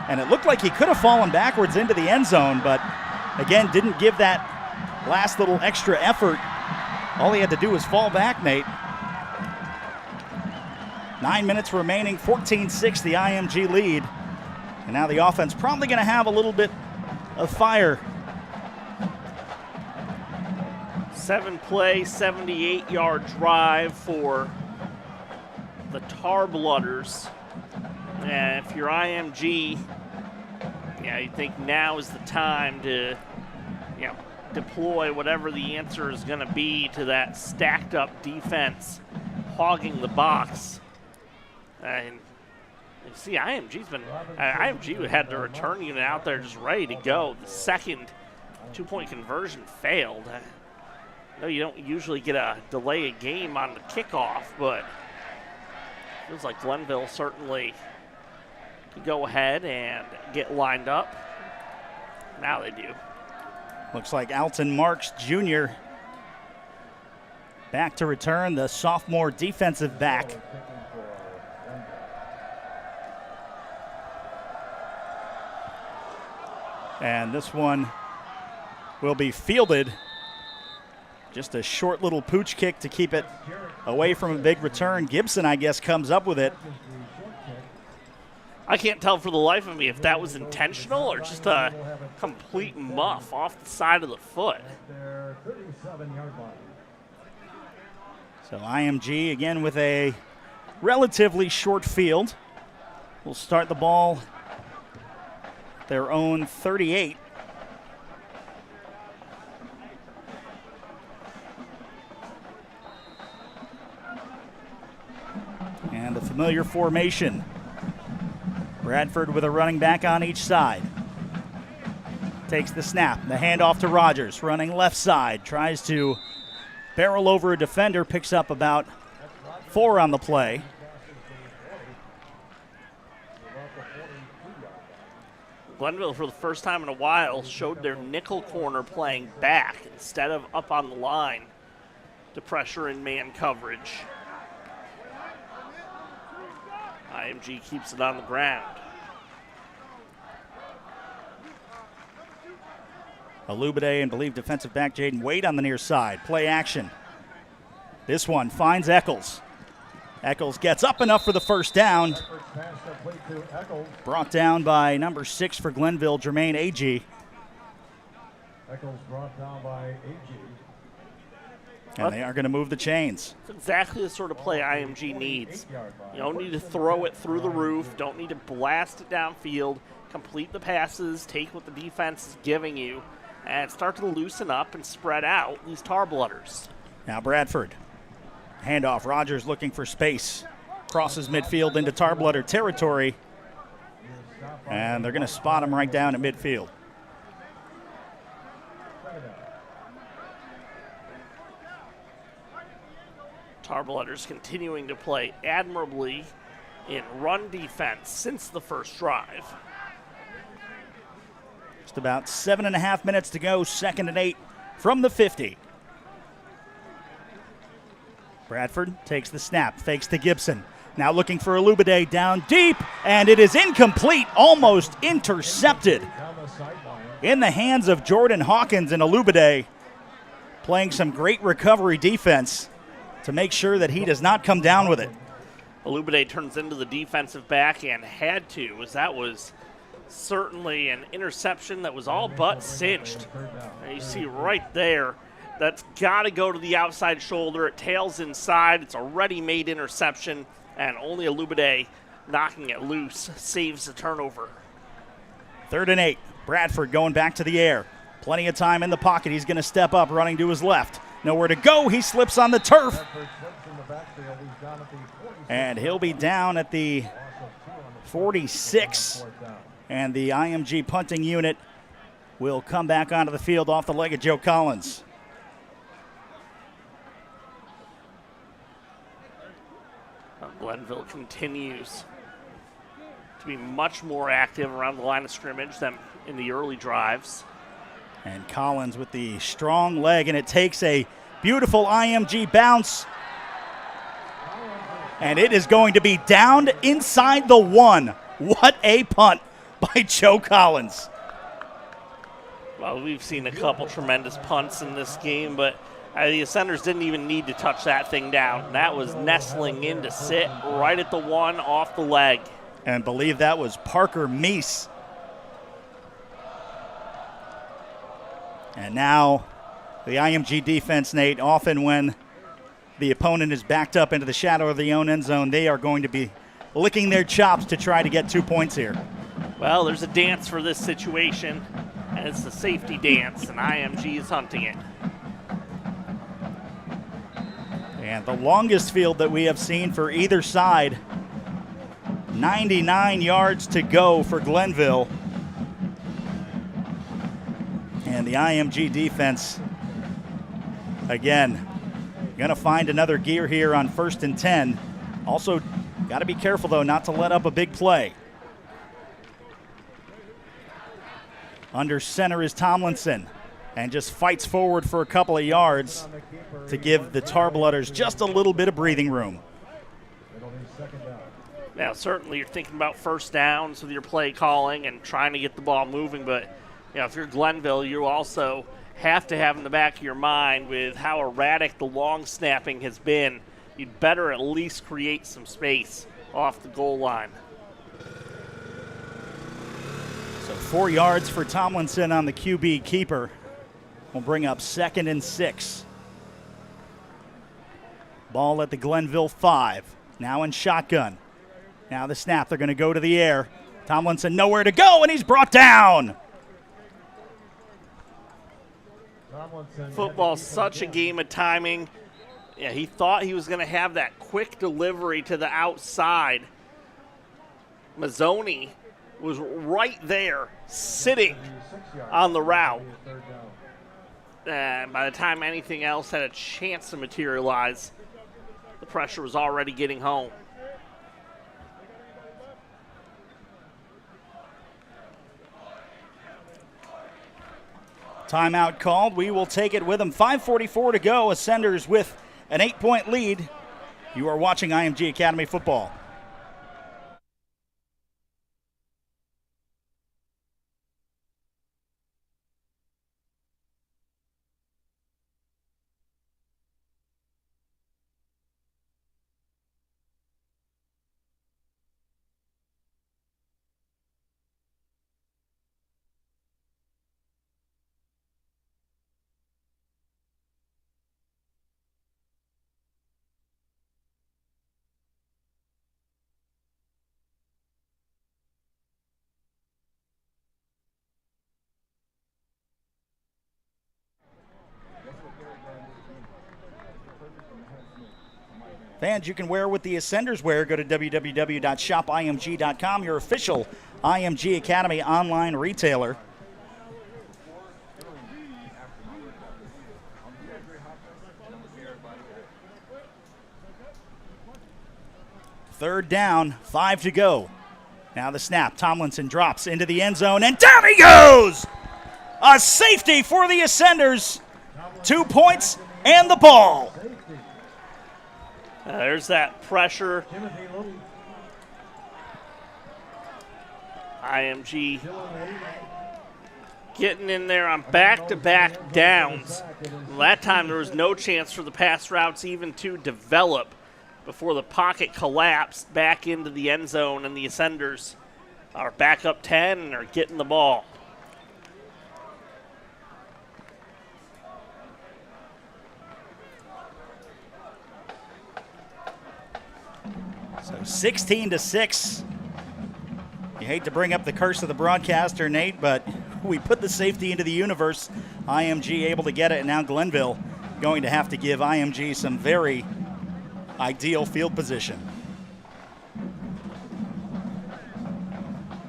and it looked like he could have fallen backwards into the end zone, but again, didn't give that last little extra effort. All he had to do was fall back, Nate. 9 minutes remaining, 14-6 the IMG lead. And now the offense probably going to have a little bit of fire. 7-play, 78-yard drive for the Tar Blooders. And if you're IMG, yeah, you think now is the time to, you know, deploy whatever the answer is going to be to that stacked up defense hogging the box. And you see, IMG had their return unit out there just ready to go. The second two-point conversion failed. I know you don't usually get a delay a game on the kickoff, but it feels like Glenville certainly could go ahead and get lined up. Now they do. Looks like Alton Marks Jr. back to return, the sophomore defensive back. And this one will be fielded. Just a short little pooch kick to keep it away from a big return. Gibson, I guess, comes up with it. I can't tell for the life of me if that was intentional or just a complete muff off the side of the foot. Their 37-yard line. So IMG again with a relatively short field. Will start the ball their own 38. And the familiar formation. Bradford with a running back on each side. Takes the snap, the handoff to Rogers, running left side, tries to barrel over a defender, picks up about 4 on the play. Glenville, for the first time in a while, showed their nickel corner playing back instead of up on the line to pressure in man coverage. IMG keeps it on the ground. Alubade and believe defensive back Jaden Wade on the near side. Play action. This one finds Eccles. Eccles gets up enough for the first down. Brought down by number 6 for Glenville, Jermaine Agee. Eccles brought down by AG. And they are going to move the chains. It's exactly the sort of play IMG needs. You don't need to throw it through the roof. Don't need to blast it downfield. Complete the passes. Take what the defense is giving you. And start to loosen up and spread out these Tar Blooders. Now Bradford. Handoff. Rogers looking for space. Crosses midfield into Tar Blooder territory. And they're going to spot him right down at midfield. Tar Blooders continuing to play admirably in run defense since the first drive. Just about 7.5 minutes to go, 2nd and 8 from the 50. Bradford takes the snap, fakes to Gibson. Now looking for Alubade down deep, and it is incomplete, almost intercepted in the hands of Jordan Hawkins, and Alubade playing some great recovery defense to make sure that he does not come down with it. Alubade turns into the defensive back and had to, as that was certainly an interception that was all but cinched. And you see right there, that's got to go to the outside shoulder. It tails inside. It's a ready-made interception, and only Alubade knocking it loose saves the turnover. 3rd and 8. Bradford going back to the air. Plenty of time in the pocket. He's going to step up, running to his left. Nowhere to go. He slips on the turf. And he'll be down at the 46. And the IMG punting unit will come back onto the field off the leg of Joe Collins. Glenville continues to be much more active around the line of scrimmage than in the early drives. And Collins with the strong leg, and it takes a beautiful IMG bounce. And it is going to be down inside the 1. What a punt by Joe Collins. Well, we've seen a couple tremendous punts in this game, but the Ascenders didn't even need to touch that thing down. That was nestling in to sit right at the 1 off the leg. And believe that was Parker Meese. And now the IMG defense, Nate, often when the opponent is backed up into the shadow of the own end zone, they are going to be licking their chops to try to get 2 points here. Well, there's a dance for this situation, and it's the safety dance, and IMG is hunting it. And the longest field that we have seen for either side, 99 yards to go for Glenville. And the IMG defense, again, going to find another gear here on 1st and 10. Also, got to be careful, though, not to let up a big play. Under center is Tomlinson, and just fights forward for a couple of yards to give the Tarblooders just a little bit of breathing room. Now, certainly you're thinking about first downs with your play calling and trying to get the ball moving, but if you're Glenville, you also have to have in the back of your mind with how erratic the long snapping has been, you'd better at least create some space off the goal line. So 4 yards for Tomlinson on the QB keeper. Will bring up 2nd and 6. Ball at the Glenville 5. Now in shotgun. Now the snap. They're going to go to the air. Tomlinson nowhere to go, and he's brought down. Football's such a game of timing. Yeah, he thought he was going to have that quick delivery to the outside. Mazzoni was right there, sitting on the route. And by the time anything else had a chance to materialize, the pressure was already getting home. Timeout called. We will take it with them. 5:44 to go. Ascenders with an 8-point lead. You are watching IMG Academy football. Fans, you can wear what the Ascenders wear. Go to www.shopimg.com, your official IMG Academy online retailer. Third down, 5 to go. Now the snap. Tomlinson drops into the end zone, and down he goes! A safety for the Ascenders. 2 points and the ball. There's that pressure. IMG getting in there on back-to-back downs. That time there was no chance for the pass routes even to develop before the pocket collapsed back into the end zone, and the Ascenders are back up 10 and are getting the ball. So 16-6 You hate to bring up the curse of the broadcaster, Nate, but we put the safety into the universe. IMG able to get it, and now Glenville going to have to give IMG some very ideal field position.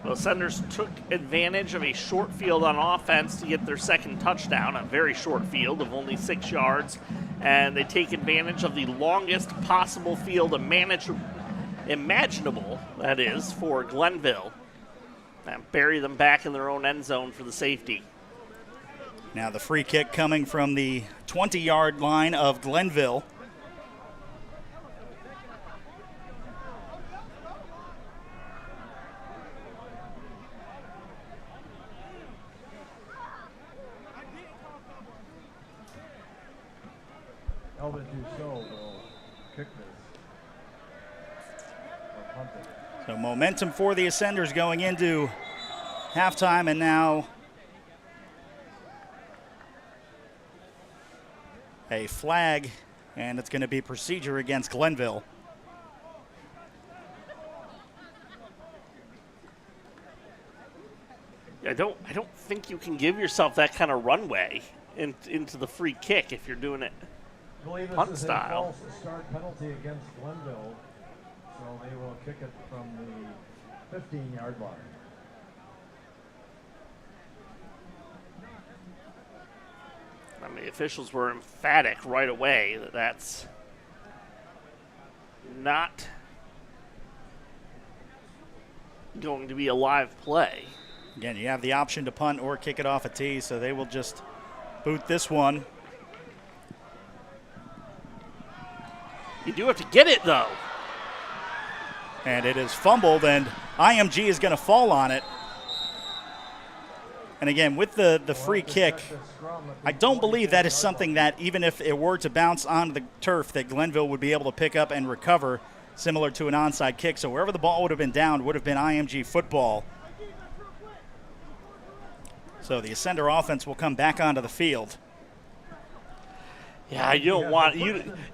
Well, Senders took advantage of a short field on offense to get their second touchdown, a very short field of only 6 yards, and they take advantage of the longest possible field imaginable, that is, for Glenville, and bury them back in their own end zone for the safety. Now the free kick coming from the 20-yard line of Glenville. will kick this. So momentum for the Ascenders going into halftime, and now a flag, and it's going to be procedure against Glenville. I don't think you can give yourself that kind of runway into the free kick if you're doing it punt style. False start penalty against Glenville, so they will kick it from the 15-yard line. I mean, the officials were emphatic right away that that's not going to be a live play. Again, you have the option to punt or kick it off a tee, so they will just boot this one. You do have to get it, though. And it is fumbled, and IMG is going to fall on it. And again, with the free kick, I don't believe that is something that, even if it were to bounce onto the turf, that Glenville would be able to pick up and recover, similar to an onside kick. So wherever the ball would have been down would have been IMG football. So the Ascender offense will come back onto the field. Yeah, you don't want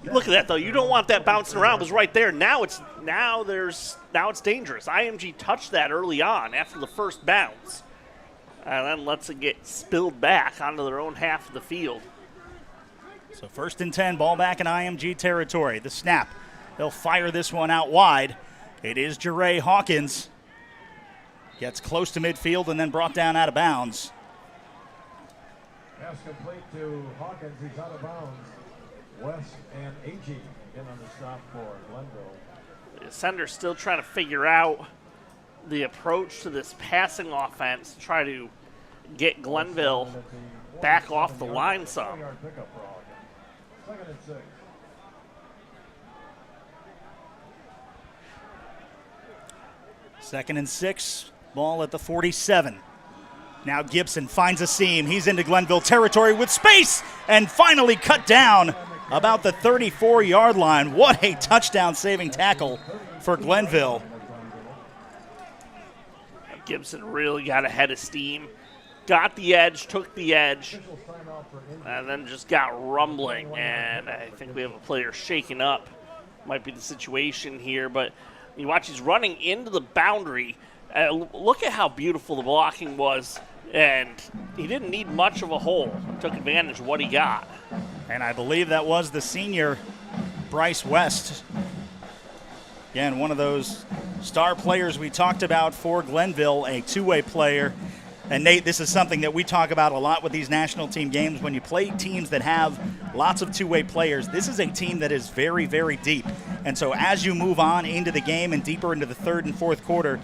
look at that though. You don't want that bouncing around. It was right there. Now it's dangerous. IMG touched that early on after the first bounce, and then lets it get spilled back onto their own half of the field. So 1st and 10, ball back in IMG territory. The snap, they'll fire this one out wide. It is Jeray Hawkins. Gets close to midfield and then brought down out of bounds. Pass complete to Hawkins. He's out of bounds. West and AG in on the stop for Glenville. The Ascender still trying to figure out the approach to this passing offense to try to get Glenville back off the line some. 2nd and 6. Second and 6, ball at the 47. Now Gibson finds a seam. He's into Glenville territory with space and finally cut down about the 34-yard line. What a touchdown-saving tackle for Glenville. Gibson really got ahead of steam. Got the edge, took the edge, and then just got rumbling. And I think we have a player shaking up. Might be the situation here, but you watch, he's running into the boundary. Look at how beautiful the blocking was. And he didn't need much of a hole. Took advantage of what he got. And I believe that was the senior Bryce West. Again, one of those star players we talked about for Glenville, a two-way player. And Nate, this is something that we talk about a lot with these national team games. When you play teams that have lots of two-way players, this is a team that is very, very deep. And so as you move on into the game and deeper into the 3rd and 4th quarter,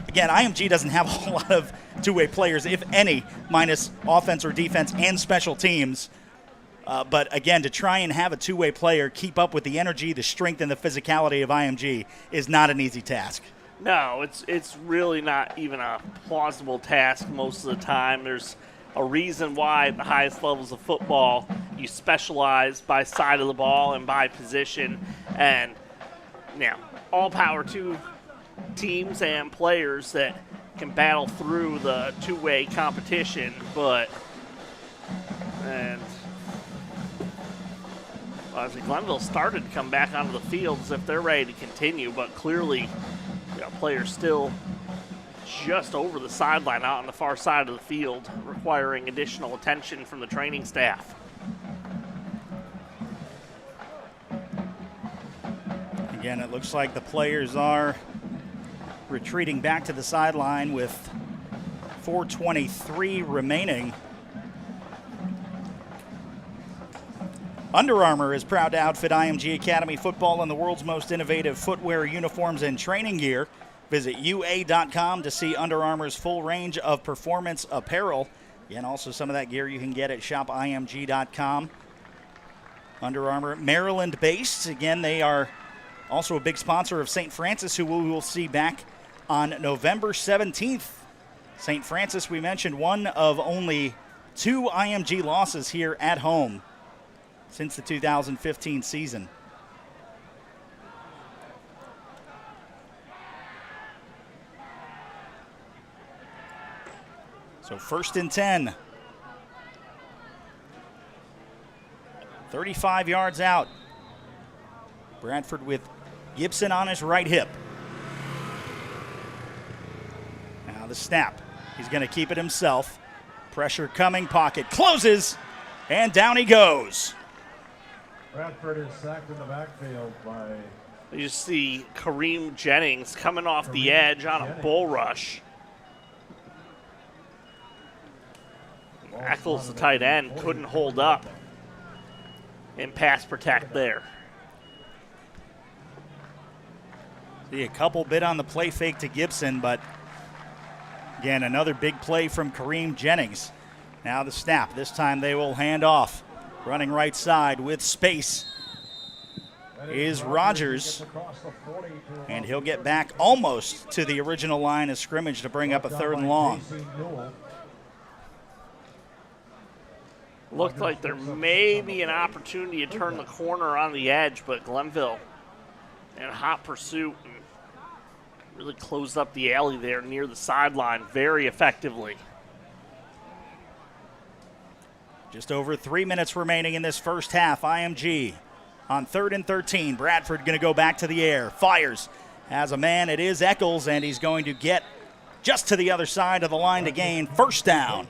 again, IMG doesn't have a whole lot of two-way players, if any, minus offense or defense and special teams. But again, to try and have a two-way player keep up with the energy, the strength, and the physicality of IMG is not an easy task. No, it's really not even a plausible task most of the time. There's a reason why at the highest levels of football you specialize by side of the ball and by position. And now, all power to teams and players that can battle through the two-way competition, but I think Glenville started to come back onto the field as if they're ready to continue, but clearly, players still just over the sideline out on the far side of the field, requiring additional attention from the training staff. Again, it looks like the players are retreating back to the sideline with 4:23 remaining. Under Armour is proud to outfit IMG Academy football in the world's most innovative footwear, uniforms, and training gear. Visit UA.com to see Under Armour's full range of performance apparel. And also some of that gear you can get at shopimg.com. Under Armour, Maryland-based. Again, they are also a big sponsor of St. Francis, who we will see back on November 17th. St. Francis, we mentioned, one of only 2 IMG losses here at home since the 2015 season. So 1st and 10. 35 yards out. Bradford with Gibson on his right hip. Now the snap. He's going to keep it himself. Pressure coming, pocket closes, and down he goes. Bradford is sacked in the backfield by... You see Kareem Jennings coming off the edge on a bull rush. Eccles, the tight end, couldn't hold up and pass protect there. See a couple bit on the play fake to Gibson, but again, another big play from Kareem Jennings. Now the snap. This time they will hand off. Running right side with space is Rogers. And he'll get back almost to the original line of scrimmage to bring up a 3rd and long. Looked like there may be an opportunity to turn the corner on the edge, but Glenville in hot pursuit and really closed up the alley there near the sideline very effectively. Just over 3 minutes remaining in this first half. IMG on 3rd and 13. Bradford going to go back to the air. Fires. Has a man. It is Eccles, and he's going to get just to the other side of the line to gain 1st down.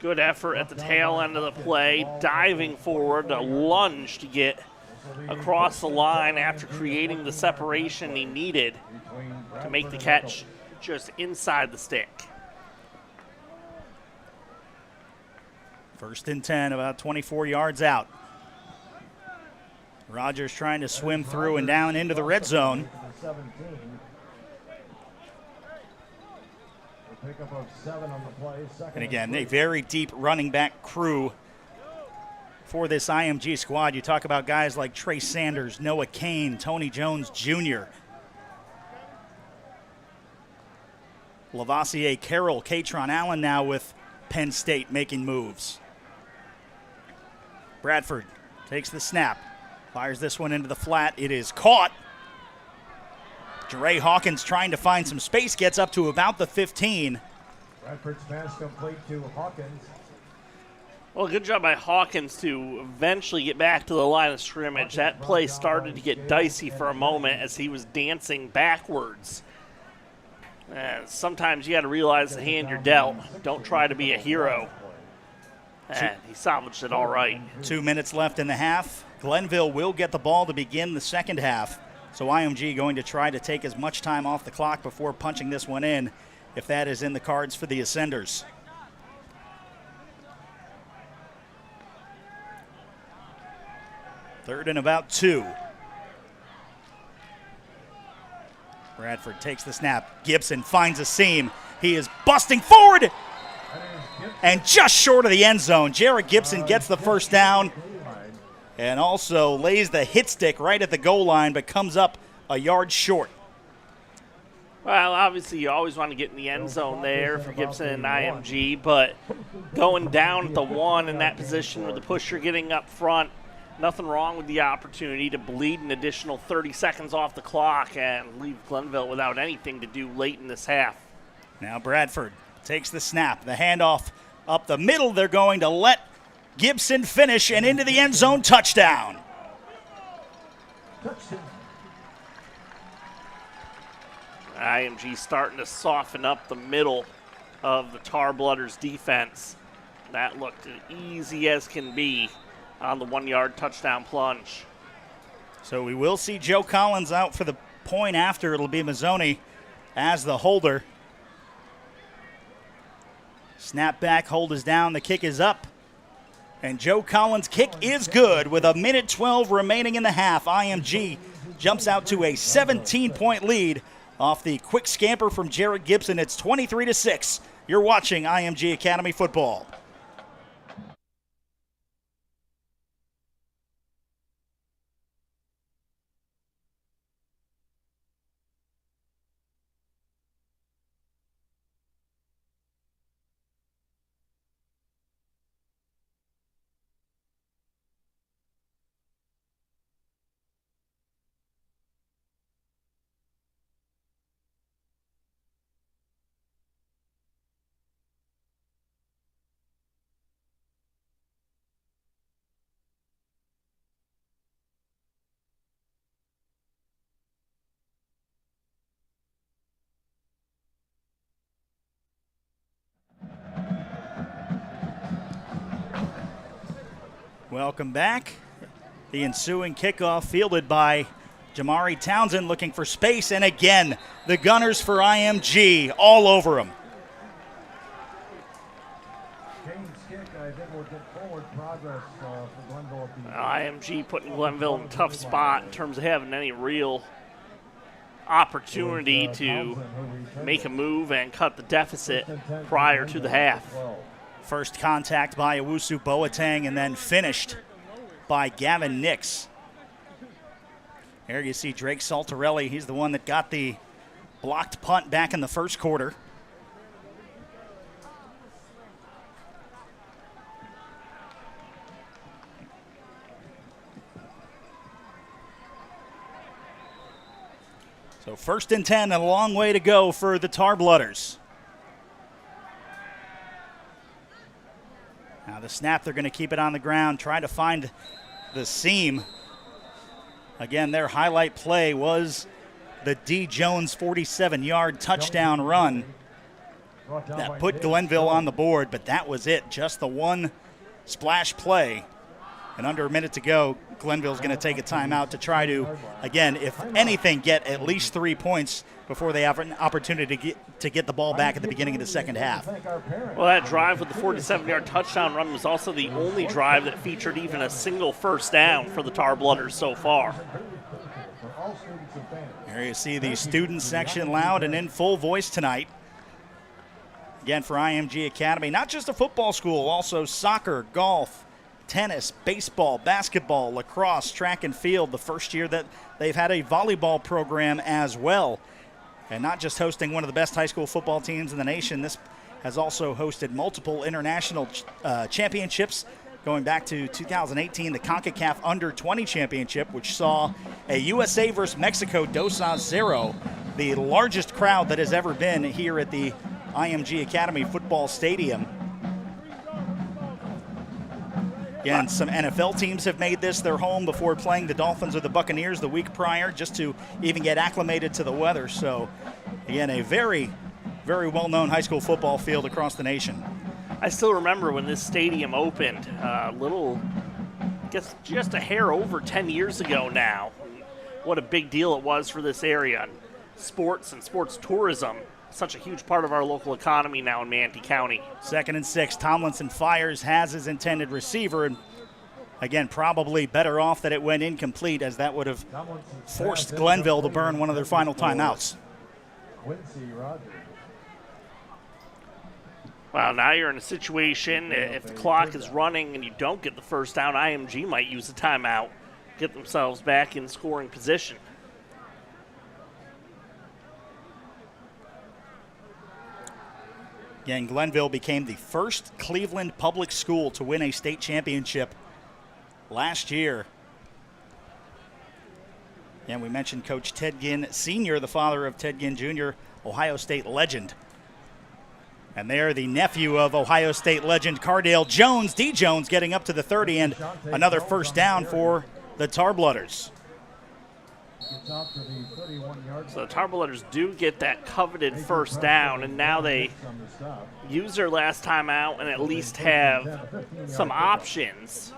Good effort at the tail end of the play, diving forward, a lunge to get across the line after creating the separation he needed to make the catch just inside the stick. 1st and 10, about 24 yards out. Rogers trying to swim through and down into the red zone. And again, a very deep running back crew for this IMG squad. You talk about guys like Trey Sanders, Noah Kane, Tony Jones Jr., Lavoisier Carroll, Katron Allen now with Penn State making moves. Bradford takes the snap, fires this one into the flat. It is caught. Jeray Hawkins trying to find some space, gets up to about the 15. Bradford's pass complete to Hawkins. Well, good job by Hawkins to eventually get back to the line of scrimmage. That play started to get dicey for a moment as he was dancing backwards. Sometimes you got to realize the hand you're dealt. Don't try to be a hero. And he salvaged it all right. 2 minutes left in the half. Glenville will get the ball to begin the second half. So IMG going to try to take as much time off the clock before punching this one in, if that is in the cards for the Ascenders. Third and about 2. Bradford takes the snap. Gibson finds a seam. He is busting forward and just short of the end zone. Jared Gibson gets the 1st down and also lays the hit stick right at the goal line, but comes up a yard short. Well, obviously you always want to get in the end zone there for Gibson and IMG, but going down at the 1 in that position with the pusher getting up front, nothing wrong with the opportunity to bleed an additional 30 seconds off the clock and leave Glenville without anything to do late in this half. Now Bradford takes the snap, the handoff up the middle. They're going to let Gibson finish and into the end zone, touchdown. IMG starting to soften up the middle of the Tar Blooders defense. That looked as easy as can be on the 1-yard touchdown plunge. So we will see Joe Collins out for the point after. It'll be Mazzoni as the holder. Snap back, hold is down, the kick is up. And Joe Collins' kick is good with 1:12 remaining in the half. IMG jumps out to a 17-point lead off the quick scamper from Jarrett Gibson. It's 23-6. You're watching IMG Academy football. Welcome back. The ensuing kickoff fielded by Jamari Townsend looking for space, and again, the Gunners for IMG all over him. IMG putting Glenville in a tough spot in terms of having any real opportunity to make a move and cut the deficit prior to the half. First contact by Owusu Boateng and then finished by Gavin Nix. There you see Drake Saltarelli. He's the one that got the blocked punt back in the first quarter. So 1st and 10, and a long way to go for the Tar Blooders. Now the snap, they're going to keep it on the ground, try to find the seam. Again, their highlight play was the D. Jones 47-yard touchdown run that put Glenville on the board, but that was it, just the one splash play. And under a minute to go, Glenville's going to take a timeout to try to, again, if anything, get at least 3 points before they have an opportunity to get the ball back at the beginning of the second half. Well, that drive with the 47-yard touchdown run was also the only drive that featured even a single first down for the Tar Blooders so far. There you see the student section loud and in full voice tonight. Again, for IMG Academy, not just a football school, also soccer, golf, tennis, baseball, basketball, lacrosse, track and field. The first year that they've had a volleyball program as well. And not just hosting one of the best high school football teams in the nation, this has also hosted multiple international championships going back to 2018, the CONCACAF Under-20 Championship, which saw a USA versus Mexico 2-0, the largest crowd that has ever been here at the IMG Academy Football Stadium. Again, some NFL teams have made this their home before playing the Dolphins or the Buccaneers the week prior, just to even get acclimated to the weather. So, again, a very, very well-known high school football field across the nation. I still remember when this stadium opened, I guess just a hair over 10 years ago now. What a big deal it was for this area. Sports and sports tourism, such a huge part of our local economy now in Manatee County. 2nd and 6, Tomlinson fires, has his intended receiver, and again, probably better off that it went incomplete, as that would have forced Glenville to burn one of their final timeouts. Well, now you're in a situation, if the clock is running and you don't get the first down, IMG might use a timeout, get themselves back in scoring position. Again, Glenville became the first Cleveland public school to win a state championship last year. And we mentioned Coach Ted Ginn Sr., the father of Ted Ginn Jr., Ohio State legend. And there, the nephew of Ohio State legend Cardale Jones, D. Jones, getting up to the 30, and another first down for the Tar Blooders. Gets out to the 31-yard. So the Tarbletters do get that coveted first down, and now they use their last time out and at least have some options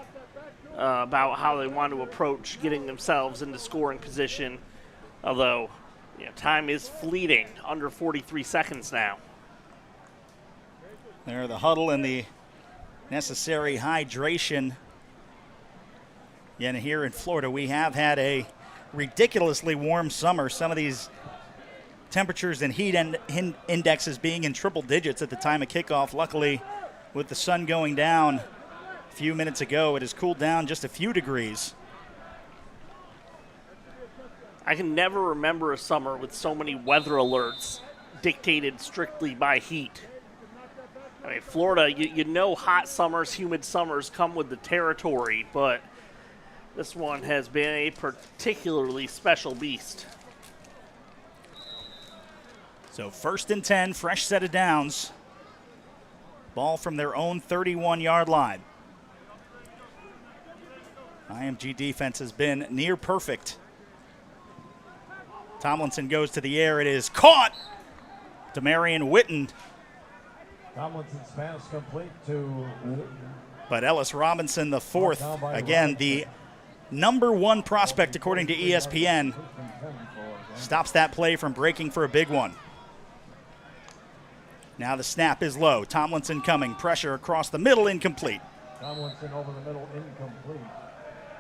about how they want to approach getting themselves into scoring position. Although, time is fleeting, under 43 seconds now. There, the huddle and the necessary hydration. Again, here in Florida, we have had a ridiculously warm summer. Some of these temperatures and heat indexes being in triple digits at the time of kickoff. Luckily, with the sun going down a few minutes ago, it has cooled down just a few degrees. I can never remember a summer with so many weather alerts dictated strictly by heat. I mean, Florida, you know hot summers, humid summers come with the territory, but this one has been a particularly special beast. So 1st and 10, fresh set of downs. Ball from their own 31-yard line. IMG defense has been near perfect. Tomlinson goes to the air. It is caught. Demarion Witten. Tomlinson's pass complete to. But Ellis Robinson, the fourth, again, the #1 prospect according to ESPN, stops that play from breaking for a big one. Now the snap is low. Tomlinson coming. Pressure across the middle, incomplete. Tomlinson over the middle, incomplete.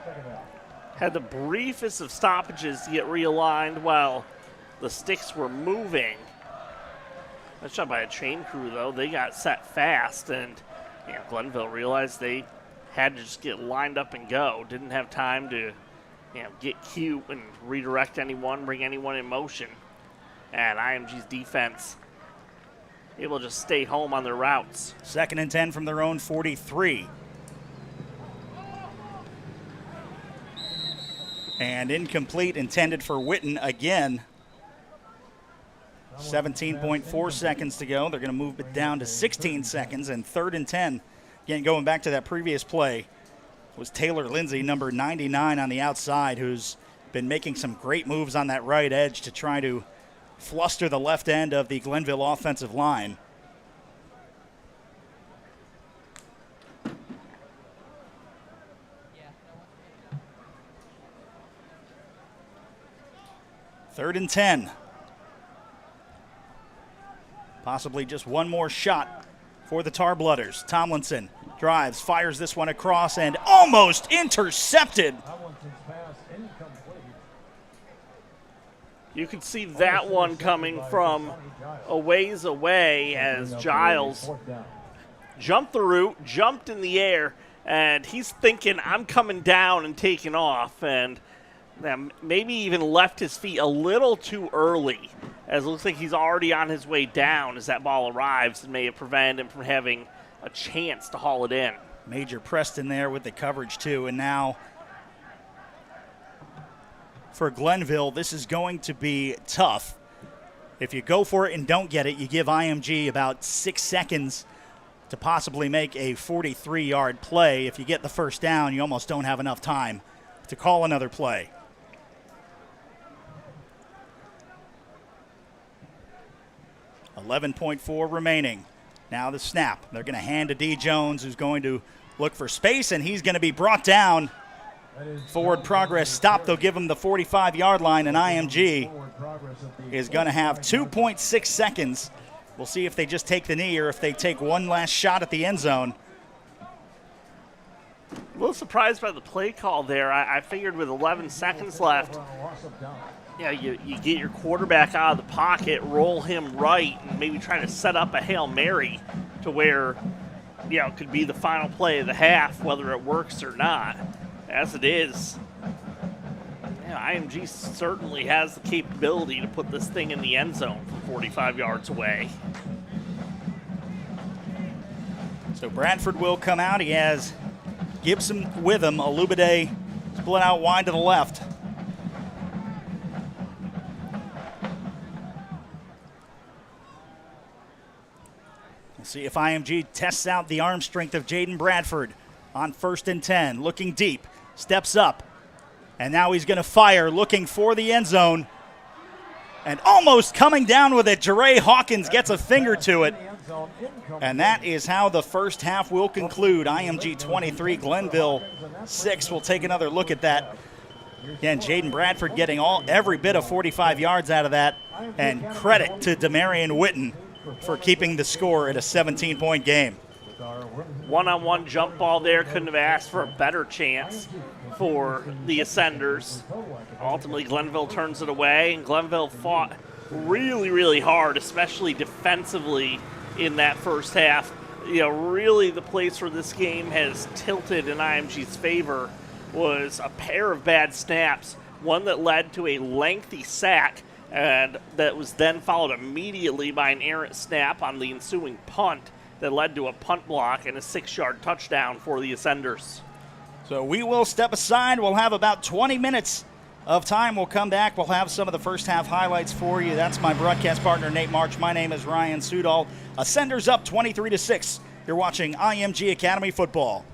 Second down. Had the briefest of stoppages to get realigned while the sticks were moving. That shot by a chain crew, though. They got set fast, and Glenville realized they had to just get lined up and go. Didn't have time to get cute and redirect anyone, bring anyone in motion. And IMG's defense able to just stay home on their routes. 2nd and 10 from their own 43. And incomplete, intended for Witten again. 17.4 seconds to go. They're going to move it down to 16 seconds, and 3rd and 10. Again, going back to that previous play, was Taylor Lindsay, number 99 on the outside, who's been making some great moves on that right edge to try to fluster the left end of the Glenville offensive line. Third and 10. Possibly just one more shot for the Tarblooders. Tomlinson drives, fires this one across, and almost intercepted. Tomlinson's pass incomplete. You could see that one coming from a ways away as Giles jumped the route, jumped in the air, and he's thinking, I'm coming down and taking off, and maybe even left his feet a little too early, as it looks like he's already on his way down as that ball arrives and may have prevented him from having a chance to haul it in. Major Preston there with the coverage too, and now for Glenville, this is going to be tough. If you go for it and don't get it, you give IMG about 6 seconds to possibly make a 43-yard play. If you get the first down, you almost don't have enough time to call another play. .4 remaining. Now the snap. They're going to hand to D. Jones, who's going to look for space, and he's going to be brought down. Forward progress stopped. They'll give him the 45-yard line, and IMG is going to have 2.6 seconds. We'll see if they just take the knee or if they take one last shot at the end zone. A little surprised by the play call there. I figured with 11 seconds left, you get your quarterback out of the pocket, roll him right, and maybe try to set up a Hail Mary to where, it could be the final play of the half, whether it works or not. As it is, IMG certainly has the capability to put this thing in the end zone from 45 yards away. So Bradford will come out. He has Gibson with him. Alubade split out wide to the left. We'll see if IMG tests out the arm strength of Jaden Bradford on 1st and 10. Looking deep. Steps up. And now he's going to fire, looking for the end zone. And almost coming down with it, Jeray Hawkins gets a finger to it. And that is how the first half will conclude. IMG 23, Glenville 6. We'll take another look at that. Again, Jaden Bradford getting every bit of 45 yards out of that. And credit to Demarion Witten for keeping the score at a 17-point game. One-on-one jump ball there. Couldn't have asked for a better chance for the Ascenders. Ultimately, Glenville turns it away, and Glenville fought really, really hard, especially defensively in that first half. You know, really the place where this game has tilted in IMG's favor was a pair of bad snaps, one that led to a lengthy sack, and that was then followed immediately by an errant snap on the ensuing punt that led to a punt block and a 6-yard touchdown for the Ascenders. So we will step aside. We'll have about 20 minutes of time. We'll come back. We'll have some of the first half highlights for you. That's my broadcast partner, Nate March. My name is Ryan Sudol. Ascenders up 23-6. You're watching IMG Academy Football.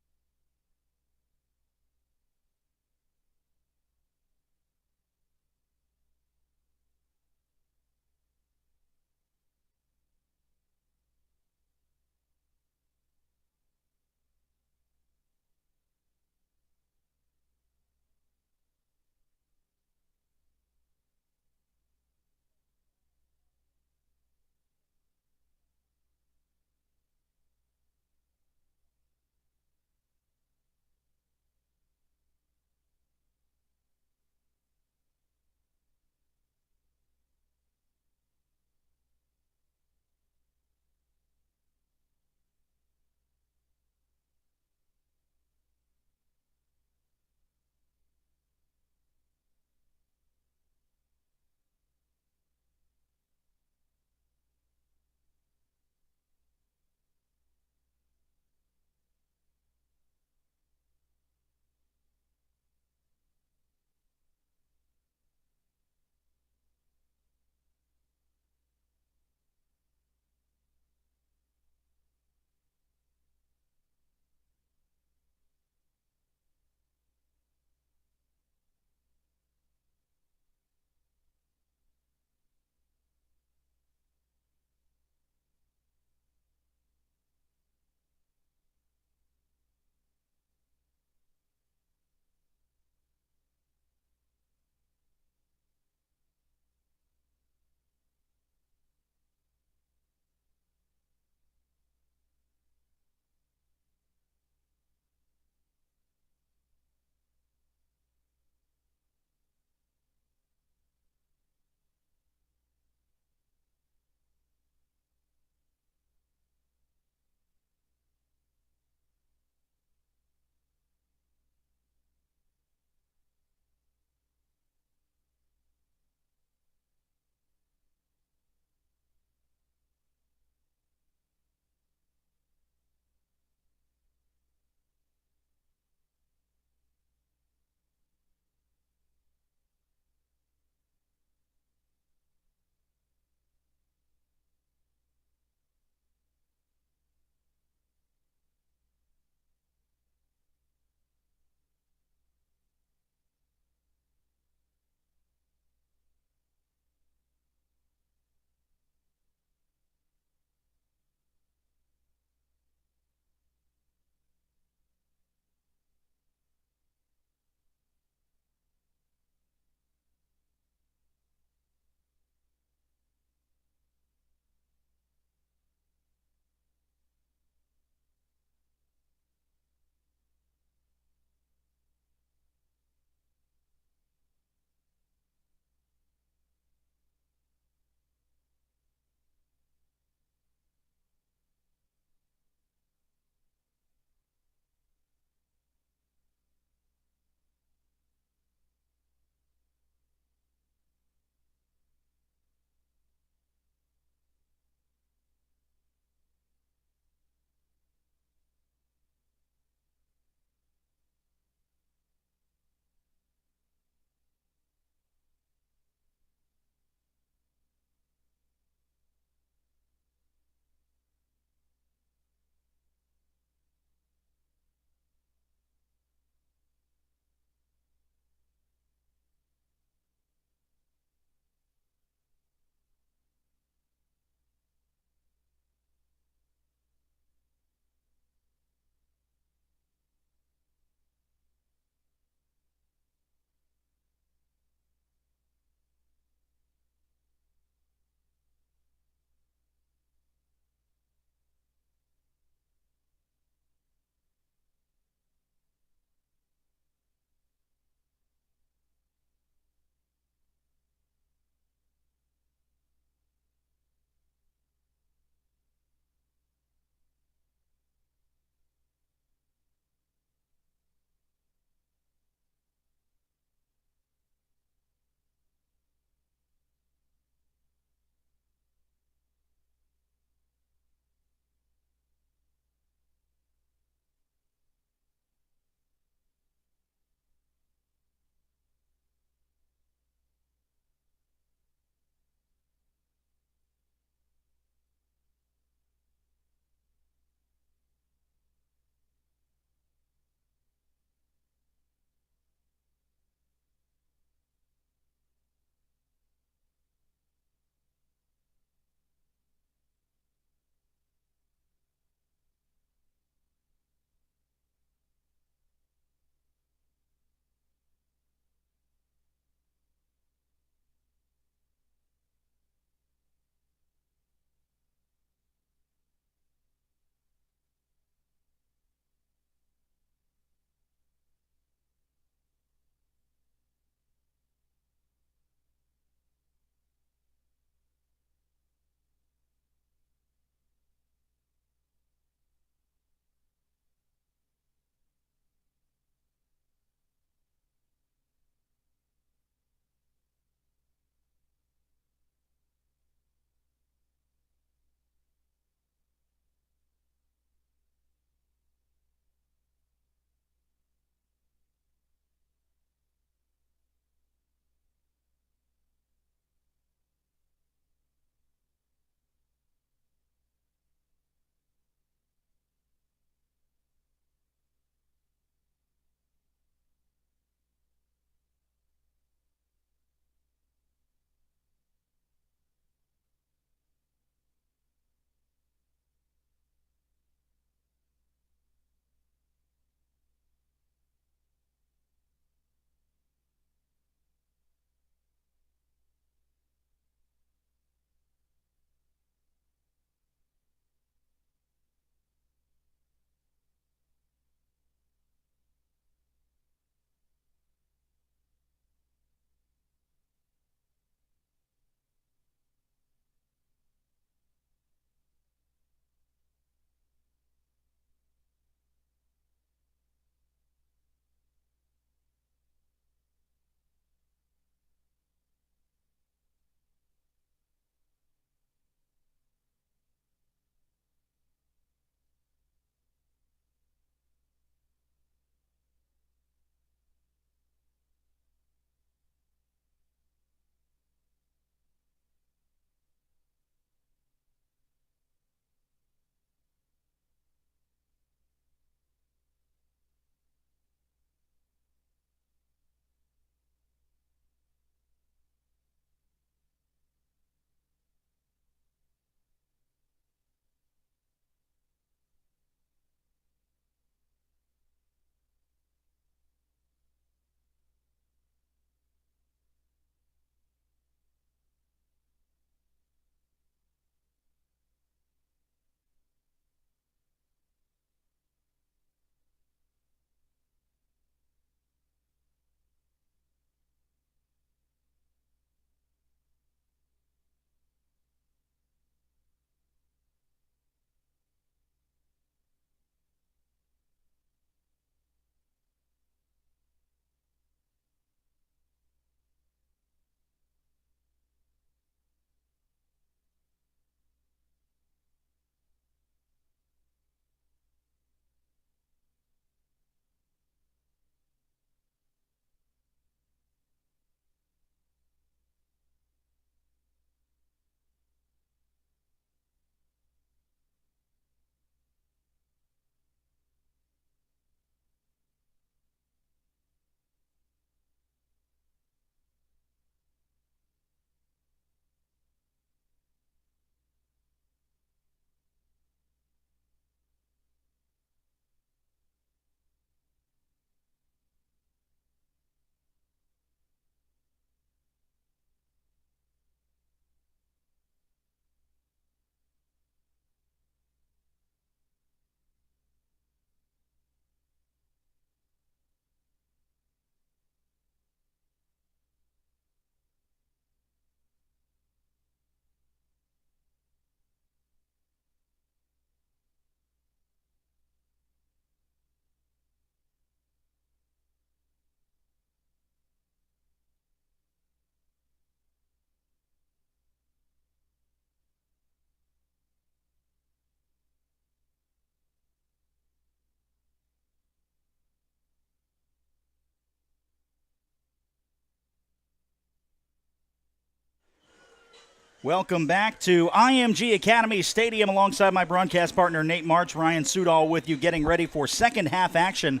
Welcome back to IMG Academy Stadium alongside my broadcast partner Nate March. Ryan Sudol with you, getting ready for second half action.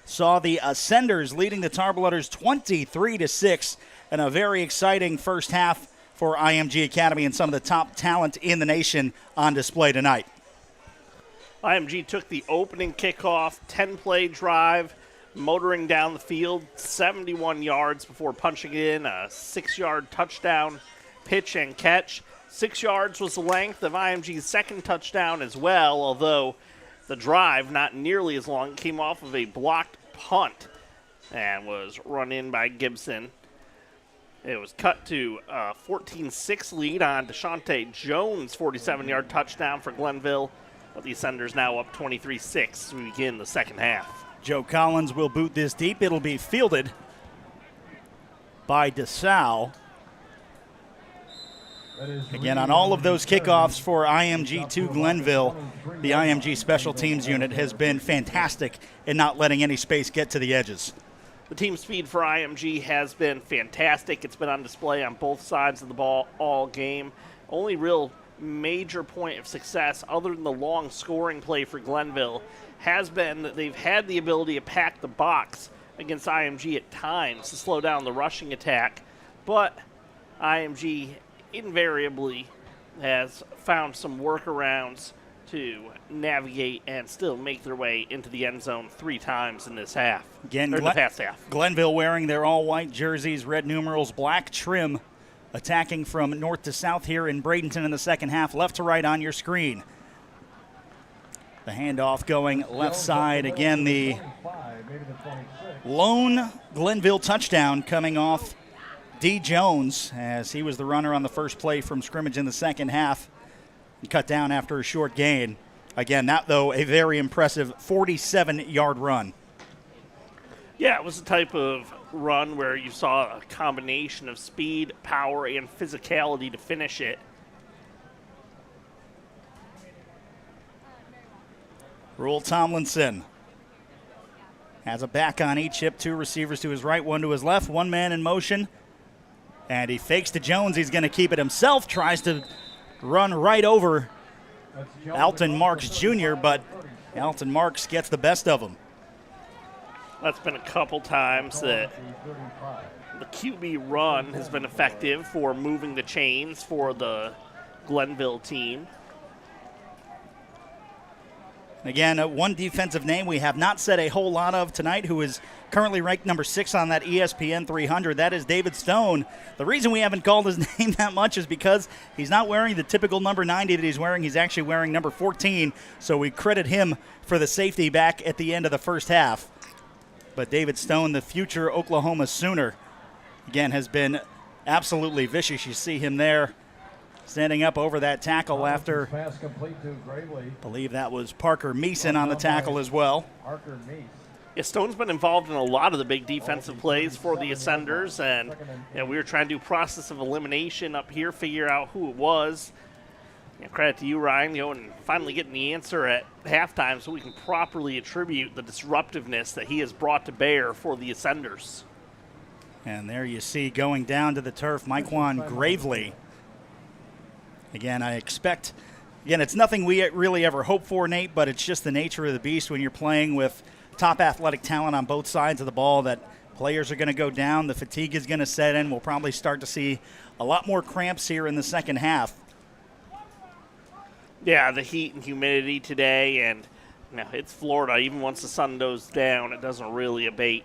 Saw the Ascenders leading the Tarblooders 23-6 and a very exciting first half for IMG Academy and some of the top talent in the nation on display tonight. IMG took the opening kickoff, 10-play drive, motoring down the field 71 yards before punching in a 6-yard touchdown pitch and catch. 6 yards was the length of IMG's second touchdown as well, although the drive, not nearly as long, came off of a blocked punt and was run in by Gibson. It was cut to a 14-6 lead on Deshaunte Jones' 47-yard touchdown for Glenville, but the Ascenders now up 23-6 as we begin the second half. Joe Collins will boot this deep. It'll be fielded by DeSalle. Again, on all of those kickoffs for IMG to Glenville, the IMG special teams unit has been fantastic in not letting any space get to the edges. The team speed for IMG has been fantastic. It's been on display on both sides of the ball all game. Only real major point of success, other than the long scoring play for Glenville, has been that they've had the ability to pack the box against IMG at times to slow down the rushing attack, but IMG invariably has found some workarounds to navigate and still make their way into the end zone 3 times in this half. Again, or the past half. Glenville wearing their all-white jerseys, red numerals, black trim, attacking from north to south here in Bradenton in the second half, left to right on your screen. The handoff going left side. Again, the lone Glenville touchdown coming off D. Jones, as he was the runner on the first play from scrimmage in the second half, and cut down after a short gain. Again, that, though, a very impressive 47-yard run. Yeah, it was the type of run where you saw a combination of speed, power, and physicality to finish it. Rule Tomlinson has a back on each hip, 2 receivers to his right, 1 to his left, 1 man in motion. And he fakes to Jones. He's going to keep it himself, tries to run right over Alton Marks Jr., but Alton Marks gets the best of him. That's been a couple times that the QB run has been effective for moving the chains for the Glenville team. Again, one defensive name we have not said a whole lot of tonight, who is currently ranked number 6 on that ESPN 300. That is David Stone. The reason we haven't called his name that much is because he's not wearing the typical number 90 that he's wearing. He's actually wearing number 14, so we credit him for the safety back at the end of the first half. But David Stone, the future Oklahoma Sooner, again, has been absolutely vicious. You see him there standing up over that tackle after, I believe that was Parker Meeson on the tackle as well. Yeah, Stone's been involved in a lot of the big defensive plays for the Ascenders, and we were trying to do process of elimination up here, figure out who it was. Credit to you, Ryan, and finally getting the answer at halftime so we can properly attribute the disruptiveness that he has brought to bear for the Ascenders. And there you see, going down to the turf, Myquan Gravely. Again, I expect, it's nothing we really ever hope for, Nate, but it's just the nature of the beast when you're playing with top athletic talent on both sides of the ball, that players are going to go down, the fatigue is going to set in. We'll probably start to see a lot more cramps here in the second half. Yeah, the heat and humidity today, and it's Florida. Even once the sun goes down, it doesn't really abate.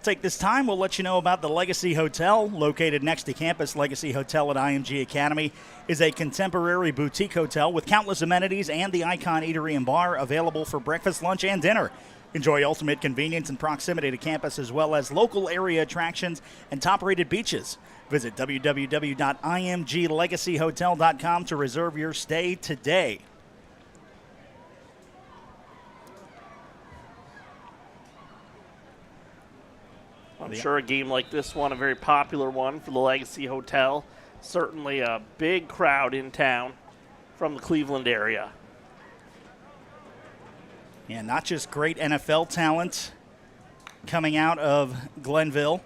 Take this time, we'll let you know about the Legacy Hotel, located next to campus. Legacy Hotel at IMG Academy is a contemporary boutique hotel with countless amenities and the Icon Eatery and Bar available for breakfast, lunch, and dinner. Enjoy ultimate convenience and proximity to campus, as well as local area attractions and top-rated beaches. Visit www.imglegacyhotel.com to reserve your stay today. I'm sure a game like this one, a very popular one for the Legacy Hotel. Certainly a big crowd in town from the Cleveland area. And not just great NFL talent coming out of Glenville.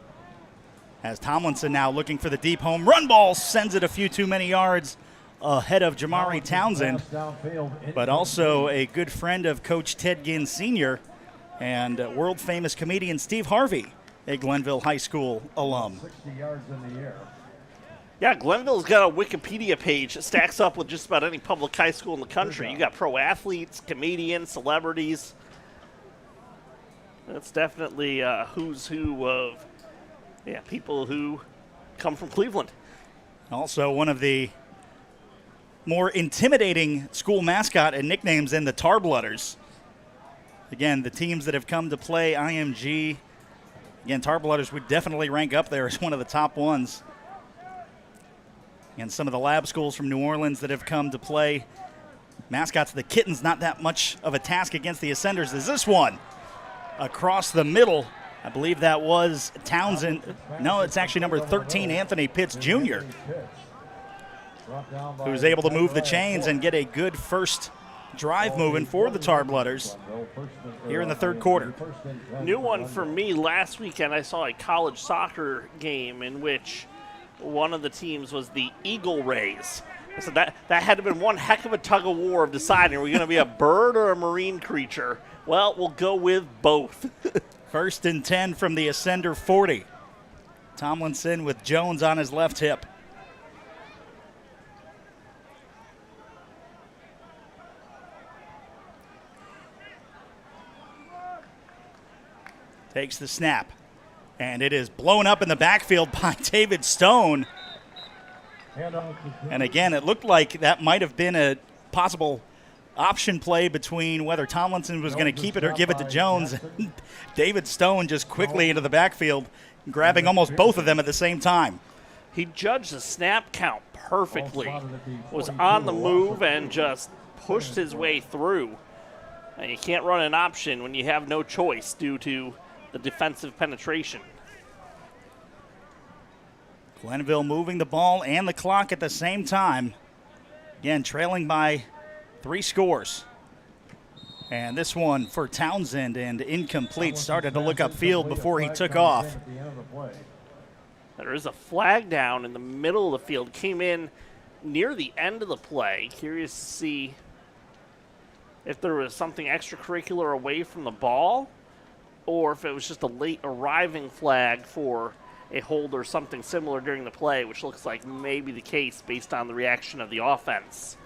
As Tomlinson now looking for the deep home run ball, sends it a few too many yards ahead of Jamari Townsend, but also a good friend of Coach Ted Ginn Sr. and world-famous comedian Steve Harvey, a Glenville High School alum. 60 yards in the air. Yeah, Glenville's got a Wikipedia page that stacks up with just about any public high school in the country. You got pro athletes, comedians, celebrities. That's definitely who's who of people who come from Cleveland. Also one of the more intimidating school mascot and nicknames in the Tar Blooders. Again, the teams that have come to play IMG, again, Tar Blooders would definitely rank up there as one of the top ones. And some of the lab schools from New Orleans that have come to play. Mascots of the Kittens, not that much of a task against the Ascenders as this one. Across the middle, I believe that was Townsend. No, it's actually number 13, Anthony Pitts Jr., who's able to move the chains and get a good first drive moving for the Tar Blooders here in the third quarter. New one for me, last weekend I saw a college soccer game in which one of the teams was the Eagle Rays. So that had to have been one heck of a tug of war of deciding, are we going to be a bird or a marine creature? Well, we'll go with both. First and 10 from the Ascender 40. Tomlinson with Jones on his left hip. Takes the snap. And it is blown up in the backfield by David Stone. And again, it looked like that might have been a possible option play between whether Tomlinson was going to keep it or give it to Jones. David Stone just quickly into the backfield, grabbing almost both of them at the same time. He judged the snap count perfectly, was on the move and just pushed his way through. And you can't run an option when you have no choice due to the defensive penetration. Glenville moving the ball and the clock at the same time. Again, trailing by 3 scores. And this one for Townsend and incomplete. Started to look upfield before he took off. There is a flag down in the middle of the field. Came in near the end of the play. Curious to see if there was something extracurricular away from the ball or if it was just a late arriving flag for a hold or something similar during the play, which looks like maybe the case based on the reaction of the offense.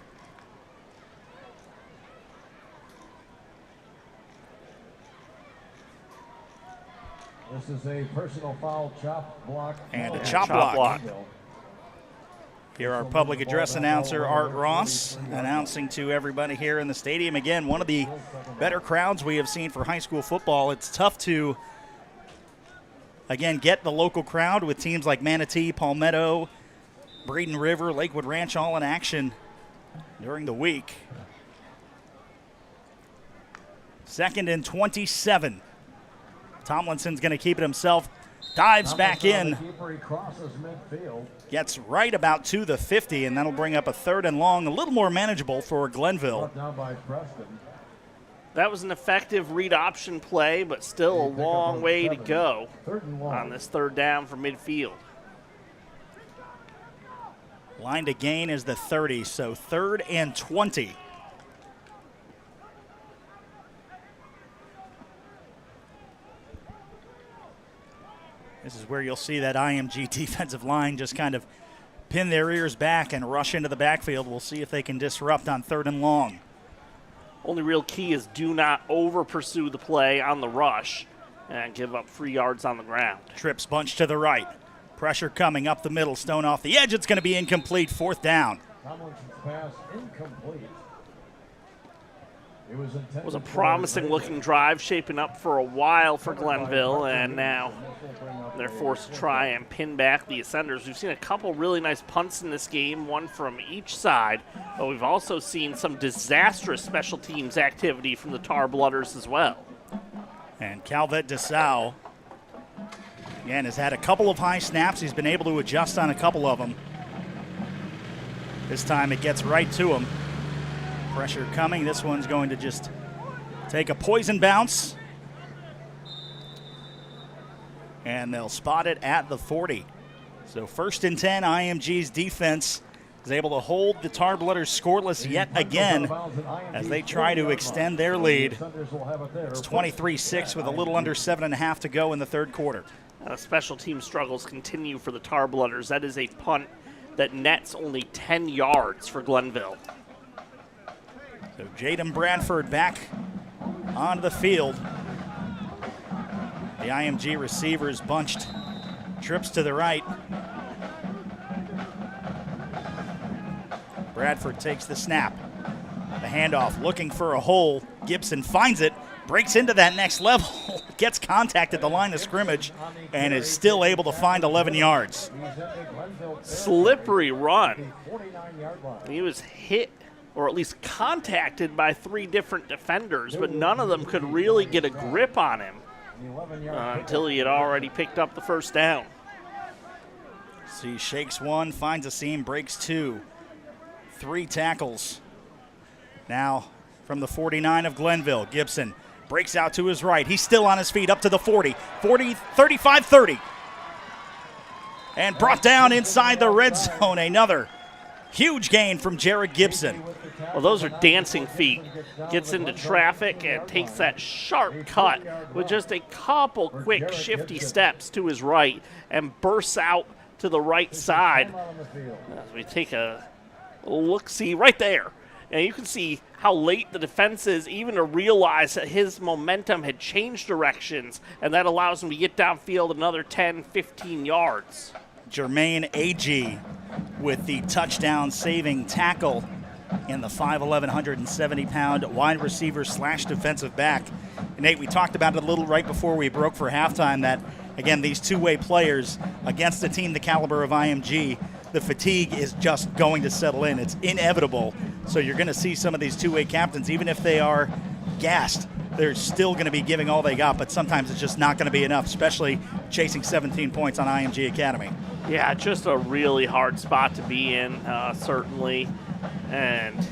This is a personal foul, chop block. And a chop block. Here our public address announcer, Art Ross, announcing to everybody here in the stadium. Again, one of the better crowds we have seen for high school football. It's tough to, again, get the local crowd with teams like Manatee, Palmetto, Braden River, Lakewood Ranch all in action during the week. 2nd and 27. Tomlinson's going to keep it himself. Dives back in. Gets right about to the 50, and that'll bring up a 3rd and long, a little more manageable for Glenville. That was an effective read option play, but still a long way to go on this 3rd down from midfield. Line to gain is the 30, so 3rd and 20. This is where you'll see that IMG defensive line just kind of pin their ears back and rush into the backfield. We'll see if they can disrupt on 3rd and long. Only real key is do not over-pursue the play on the rush and give up 3 yards on the ground. Trips bunch to the right. Pressure coming up the middle. Stone off the edge. It's going to be incomplete. 4th down. Tomlinson's pass incomplete. It was a promising looking drive shaping up for a while for Glenville, and now they're forced to try and pin back the Ascenders. We've seen a couple really nice punts in this game, one from each side, but we've also seen some disastrous special teams activity from the Tar Blooders as well. And Calvet DeSau, again, has had a couple of high snaps. He's been able to adjust on a couple of them. This time it gets right to him. Pressure coming. This one's going to just take a poison bounce. and they'll spot it at the 40. So 1st and 10, IMG's defense is able to hold the Tar Blooders scoreless yet again as they try to extend their lead. It's 23-6 with a little under 7.5 to go in the third quarter. Special team struggles continue for the Tar Blooders. That is a punt that nets only 10 yards for Glenville. So Jaden Bradford back onto the field. The IMG receivers bunched, trips to the right. Bradford takes the snap. The handoff, looking for a hole. Gibson finds it, breaks into that next level, gets contact at the line of scrimmage, and is still able to find 11 yards. Slippery run. He was hit, or at least contacted by 3 different defenders, but none of them could really get a grip on him until he had already picked up the first down. So he shakes one, finds a seam, breaks 2. 3 tackles. Now from the 49 of Glenville, Gibson breaks out to his right. He's still on his feet up to the 40, 35-30. And brought down inside the red zone. Another huge gain from Jared Gibson. Well, those are dancing feet. Gets into traffic and takes that sharp cut with just a couple quick shifty steps to his right and bursts out to the right side. As we take a look-see right there. And you can see how late the defense is even to realize that his momentum had changed directions, and that allows him to get downfield another 10, 15 yards. Jermaine Agee with the touchdown-saving tackle in the 5'11", 170-pound wide receiver / defensive back. And Nate, we talked about it a little right before we broke for halftime that, again, these two-way players against a team the caliber of IMG, the fatigue is just going to settle in. It's inevitable. So you're going to see some of these two-way captains, even if they are gassed, they're still going to be giving all they got, but sometimes it's just not going to be enough, especially chasing 17 points on IMG Academy. Yeah, just a really hard spot to be in, certainly. And,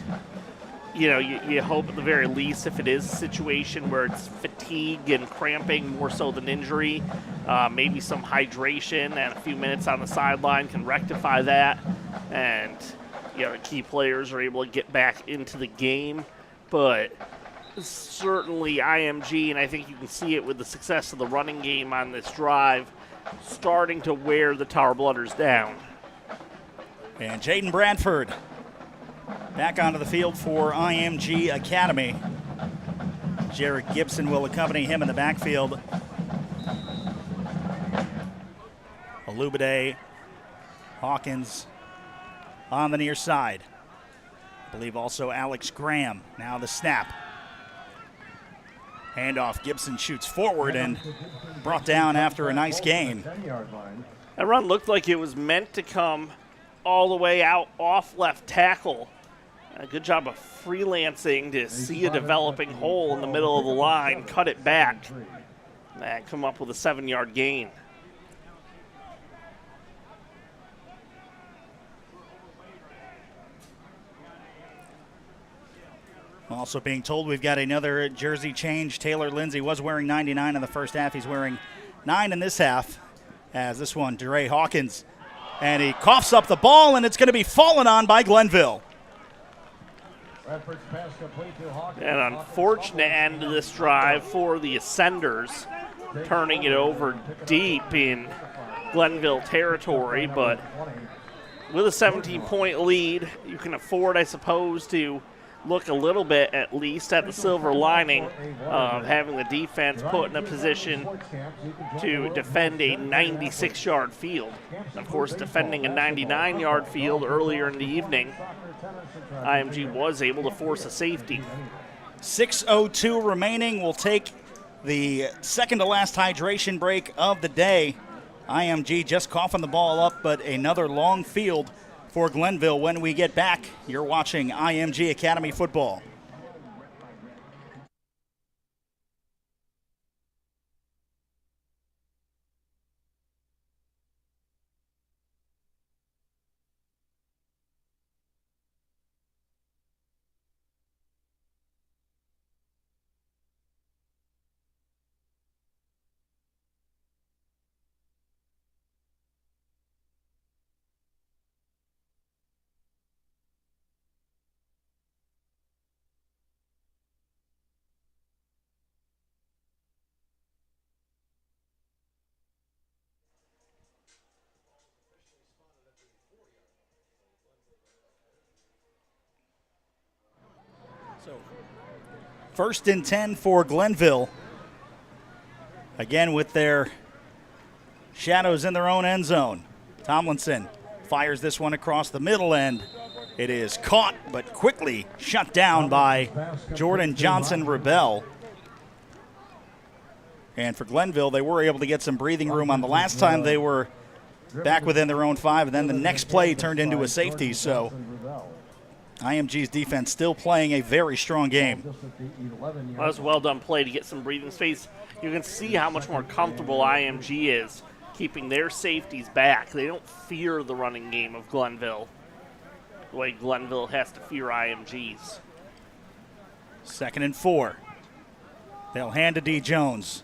you know, you hope at the very least if it is a situation where it's fatigue and cramping more so than injury, maybe some hydration and a few minutes on the sideline can rectify that. And, you know, the key players are able to get back into the game. But certainly IMG, and I think you can see it with the success of the running game on this drive, starting to wear the Tar Blooders down. And Jaden Bradford back onto the field for IMG Academy. Jared Gibson will accompany him in the backfield. Olubade, Hawkins on the near side. I believe also Alex Graham. Now the snap. Handoff, Gibson shoots forward and brought down after a nice gain. That run looked like it was meant to come all the way out off left tackle. A good job of freelancing to see a developing hole in the middle of the line, cut it back, and come up with a 7-yard gain. Also being told we've got another jersey change. Taylor Lindsay was wearing 99 in the first half. He's wearing 9 in this half. As this one, DeRay Hawkins. And he coughs up the ball, and it's going to be fallen on by Glenville. An unfortunate end to this drive for the Ascenders, turning it over deep in Glenville territory. But with a 17-point lead, you can afford, I suppose, to look a little bit at least at the silver lining of having the defense put in a position to defend a 96-yard field. Of course, defending a 99-yard field earlier in the evening, IMG was able to force a safety. 6:02 remaining. We'll take the second to last hydration break of the day. IMG just coughing the ball up, but another long field for Glenville. When we get back, you're watching IMG Academy football. First and 10 for Glenville. Again with their shadows in their own end zone. Tomlinson fires this one across the middle end. It is caught but quickly shut down by Jordan Johnson-Rebel. And for Glenville, they were able to get some breathing room on the last time they were back within their own 5, and then the next play turned into a safety. So IMG's defense still playing a very strong game. That was a well-done play to get some breathing space. You can see how much more comfortable IMG is keeping their safeties back. They don't fear the running game of Glenville the way Glenville has to fear IMG's. 2nd and 4. They'll hand to D. Jones.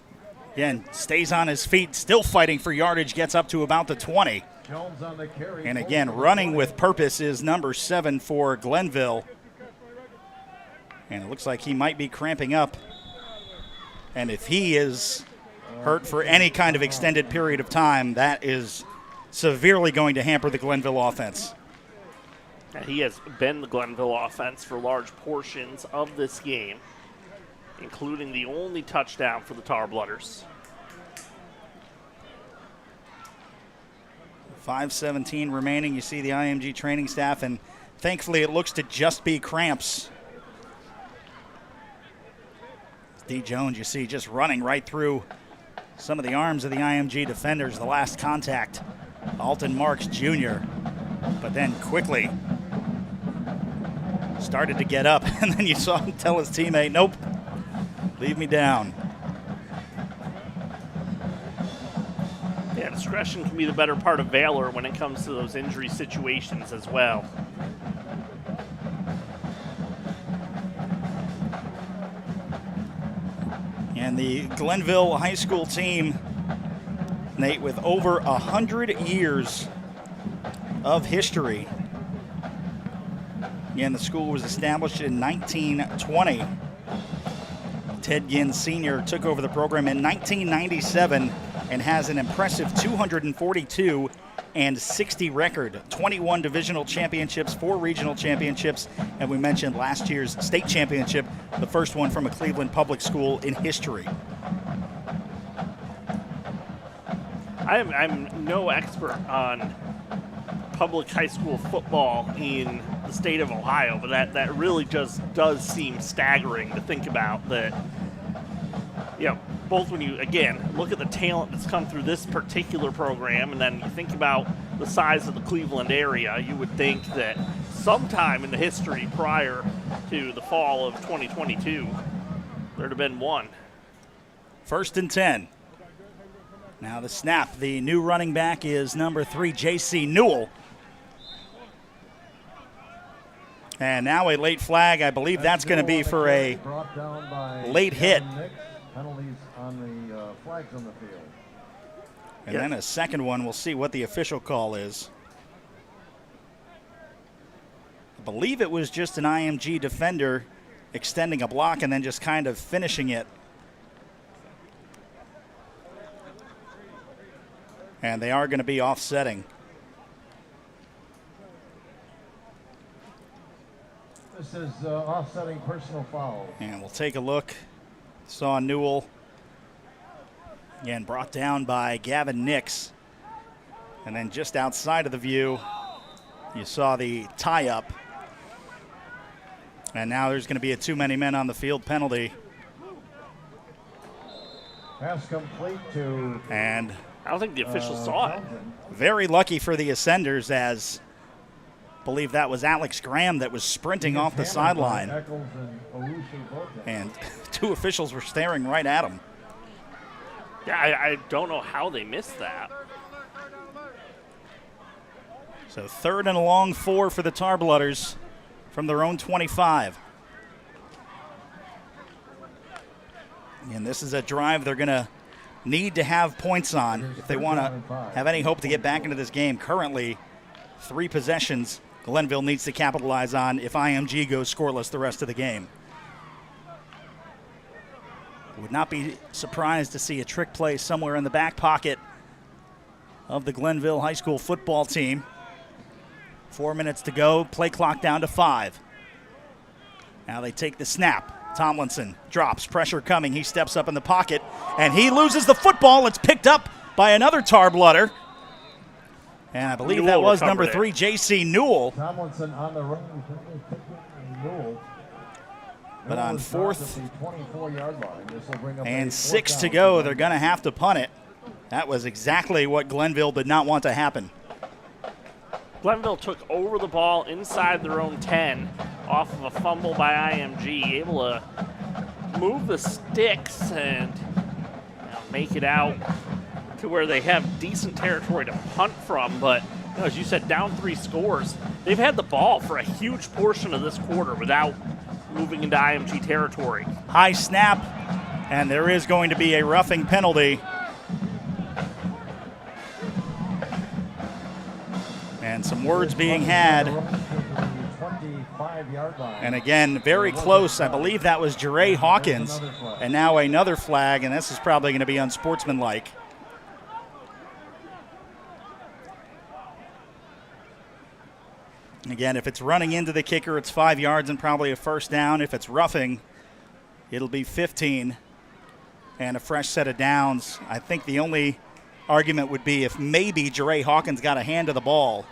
Again, stays on his feet, still fighting for yardage, gets up to about the 20. And again, running with purpose is number 7 for Glenville. And it looks like he might be cramping up. And if he is hurt for any kind of extended period of time, that is severely going to hamper the Glenville offense. And he has been the Glenville offense for large portions of this game, including the only touchdown for the Tar Blooders. 5:17 remaining. You see the IMG training staff, and thankfully it looks to just be cramps. D. Jones, you see, just running right through some of the arms of the IMG defenders. The last contact, Alton Marks Jr., but then quickly started to get up, and then you saw him tell his teammate, nope, leave me down. Yeah, discretion can be the better part of valor when it comes to those injury situations as well. And the Glenville High School team, Nate, with over 100 years of history. Again, the school was established in 1920. Ted Ginn Sr. took over the program in 1997 and has an impressive 242 and 60 record, 21 divisional championships, 4 regional championships, and we mentioned last year's state championship, the first one from a Cleveland public school in history. I'm no expert on public high school football in the state of Ohio, but that really just does seem staggering to think about. That, you know, both when you, again, look at the talent that's come through this particular program, and then you think about the size of the Cleveland area, you would think that sometime in the history prior to the fall of 2022, there'd have been one. 1st and 10. Now the snap. The new running back is number 3, J.C. Newell. And now a late flag. I believe that's going to be for a late hit. Penalties on the flags on the field. And then a second one. We'll see what the official call is. I believe it was just an IMG defender extending a block and then just kind of finishing it. And they are going to be offsetting. This is offsetting personal foul. And we'll take a look. Saw Newell, again, brought down by Gavin Nix. And then just outside of the view, you saw the tie-up. And now there's going to be a too many men on the field penalty. Pass complete to... And I don't think the officials saw it. Very lucky for the Ascenders, as I believe that was Alex Graham that was sprinting off the sideline. And 2 officials were staring right at him. Yeah, I don't know how they missed that. So 3rd and a long 4 for the Tar Blooders from their own 25. And this is a drive they're going to need to have points on if they want to have any hope to get back into this game. Currently, 3 possessions Glenville needs to capitalize on if IMG goes scoreless the rest of the game. Would not be surprised to see a trick play somewhere in the back pocket of the Glenville High School football team. 4 minutes to go, play clock down to 5. Now they take the snap. Tomlinson drops, pressure coming. He steps up in the pocket, and he loses the football. It's picked up by another tar blooder. And I believe that was number 3, J.C. Newell. Tomlinson on the run. Newell. But on 4th 24-yard line, this will bring up and 6 to go, they're going to have to punt it. That was exactly what Glenville did not want to happen. Glenville took over the ball inside their own 10 off of a fumble by IMG, able to move the sticks and make it out to where they have decent territory to punt from. But as you said, down 3 scores. They've had the ball for a huge portion of this quarter without moving into IMG territory. High snap, and there is going to be a roughing penalty. And some words being had. And again, very close. I believe that was Jeray Hawkins. And now another flag, and this is probably going to be unsportsmanlike. Again, if it's running into the kicker, it's 5 yards and probably a first down. If it's roughing, it'll be 15 and a fresh set of downs. I think the only argument would be if maybe Jeray Hawkins got a hand to the ball.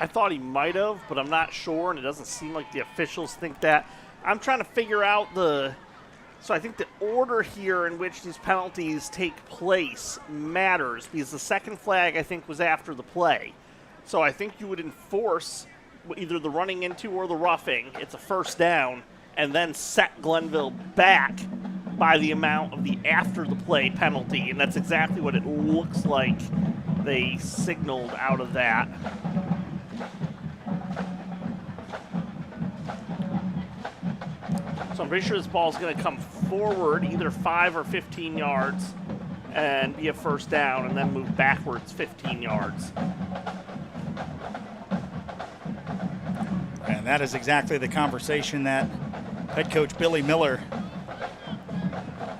I thought he might have, but I'm not sure, and it doesn't seem like the officials think that. I'm trying to figure out so I think the order here in which these penalties take place matters, because the second flag, I think, was after the play. So I think you would enforce either the running into or the roughing. It's a first down, and then set Glenville back by the amount of the after the play penalty, and that's exactly what it looks like they signaled out of that. So I'm pretty sure this ball is going to come forward either 5 or 15 yards and be a first down, and then move backwards 15 yards. And that is exactly the conversation that head coach Billy Miller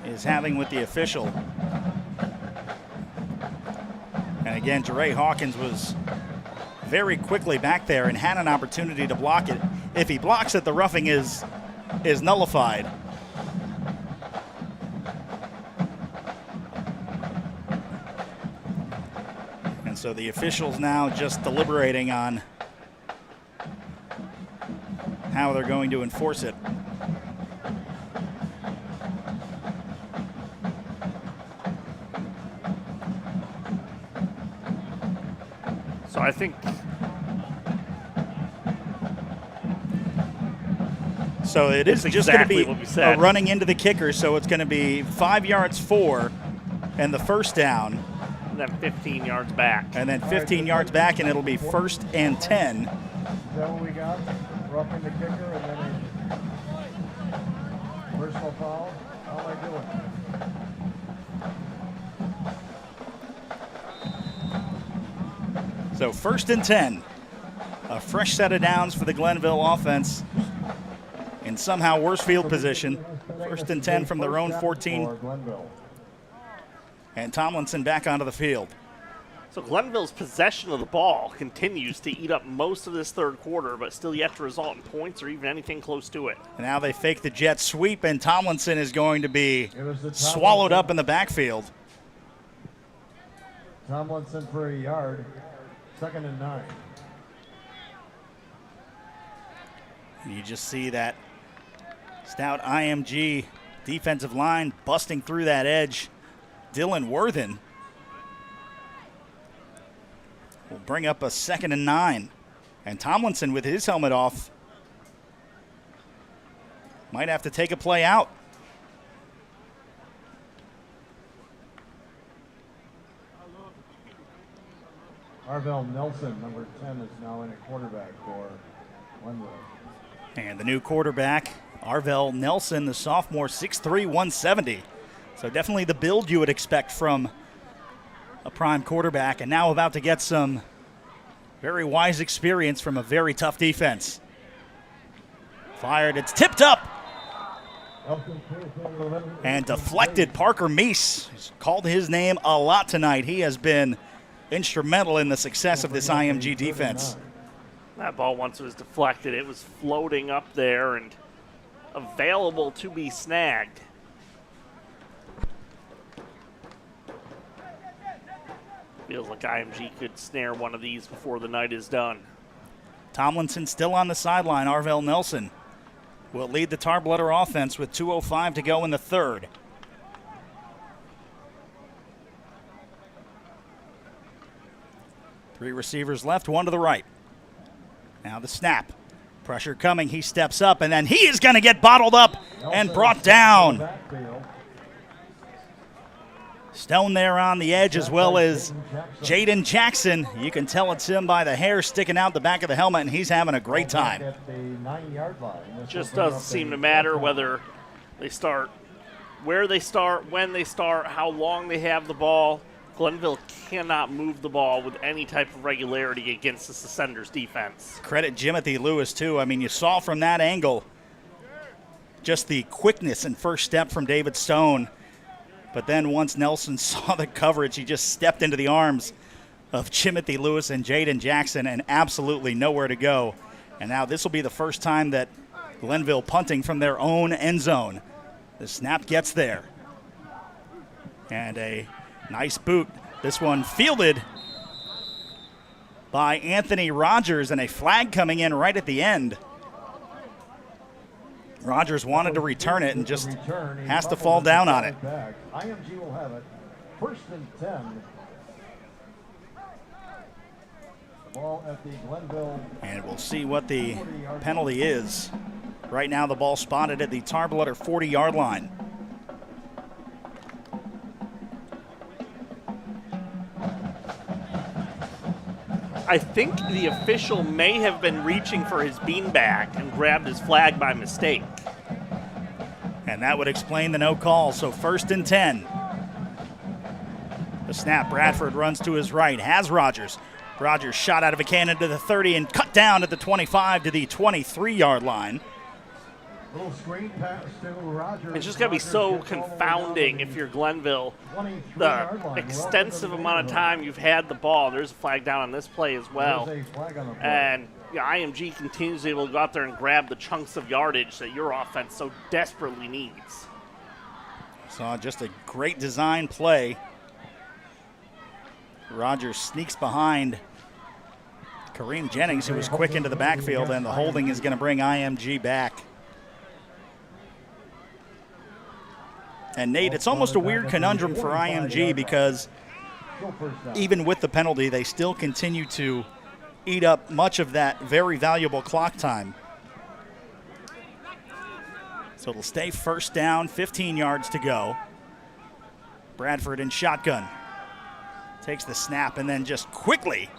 is having with the official. And again, Jeray Hawkins was very quickly back there and had an opportunity to block it. If he blocks it, the roughing is nullified. And so the officials now just deliberating on how they're going to enforce it. So I think so it is just exactly going to be running into the kicker, so it's going to be 5 yards for and the first down. And then 15 yards back. And then 15 yards back, and it'll be 1st and 10. Is that what we got? Roughing the kicker and then a personal foul? How am I doing? So 1st and 10. A fresh set of downs for the Glenville offense. In somehow worse field position. 1st and 10 from their own 14. And Tomlinson back onto the field. So Glenville's possession of the ball continues to eat up most of this third quarter, but still yet to result in points or even anything close to it. And now they fake the jet sweep, and Tomlinson is going to be swallowed up in the backfield. Tomlinson for a yard. 2nd and 9. You just see that stout IMG defensive line busting through that edge. Dylan Worthen will bring up a 2nd and 9. And Tomlinson, with his helmet off, might have to take a play out. Arvell Nelson, number 10, is now in at quarterback for Glenville. And the new quarterback, Arvell Nelson, the sophomore, 6'3", 170. So definitely the build you would expect from a prime quarterback, and now about to get some very wise experience from a very tough defense. Fired, it's tipped up and deflected. Parker Meese has called his name a lot tonight. He has been instrumental in the success of this IMG defense. That ball, once it was deflected, it was floating up there and available to be snagged. Feels like IMG could snare one of these before the night is done. Tomlinson still on the sideline. Arvell Nelson will lead the Tarbloodler offense with 2:05 to go in the third. Three receivers left, one to the right. Now the snap. Pressure coming, he steps up, and then he is going to get bottled up and brought down. Stone there on the edge, as well as Jaden Jackson. You can tell it's him by the hair sticking out the back of the helmet, and he's having a great time. Just doesn't seem to matter whether they start, where they start, when they start, how long they have the ball. Glenville cannot move the ball with any type of regularity against the Ascenders defense. Credit Jimothy Lewis, too. I mean, you saw from that angle just the quickness and first step from David Stone. But then once Nelson saw the coverage, he just stepped into the arms of Jimothy Lewis and Jaden Jackson and absolutely nowhere to go. And now this will be the first time that Glenville punting from their own end zone. The snap gets there. And a nice boot. This one fielded by Anthony Rogers, and a flag coming in right at the end. Rogers wanted to return it and just has to fall down on it. IMG will have it. 1st and 10. The ball at the Glenville. And we'll see what the penalty is. Right now the ball spotted at the Tarbloodler 40-yard line. I think the official may have been reaching for his beanbag and grabbed his flag by mistake. And that would explain the no call. So 1st and 10. The snap, Bradford runs to his right, has Rogers. Rogers shot out of a cannon to the 30 and cut down at the 25 to the 23-yard line. Little screen pass to Rogers. It's just going to be so confounding if you're Glenville. The extensive amount of time you've had the ball. There's a flag down on this play as well. And IMG continues to be able to go out there and grab the chunks of yardage that your offense so desperately needs. Saw just a great design play. Rogers sneaks behind Kareem Jennings, who was quick into the backfield, and the holding is going to bring IMG back. And Nate, it's almost a weird conundrum for IMG because even with the penalty, they still continue to eat up much of that very valuable clock time. So it'll stay 1st down, 15 yards to go. Bradford in shotgun. Takes the snap and then just quickly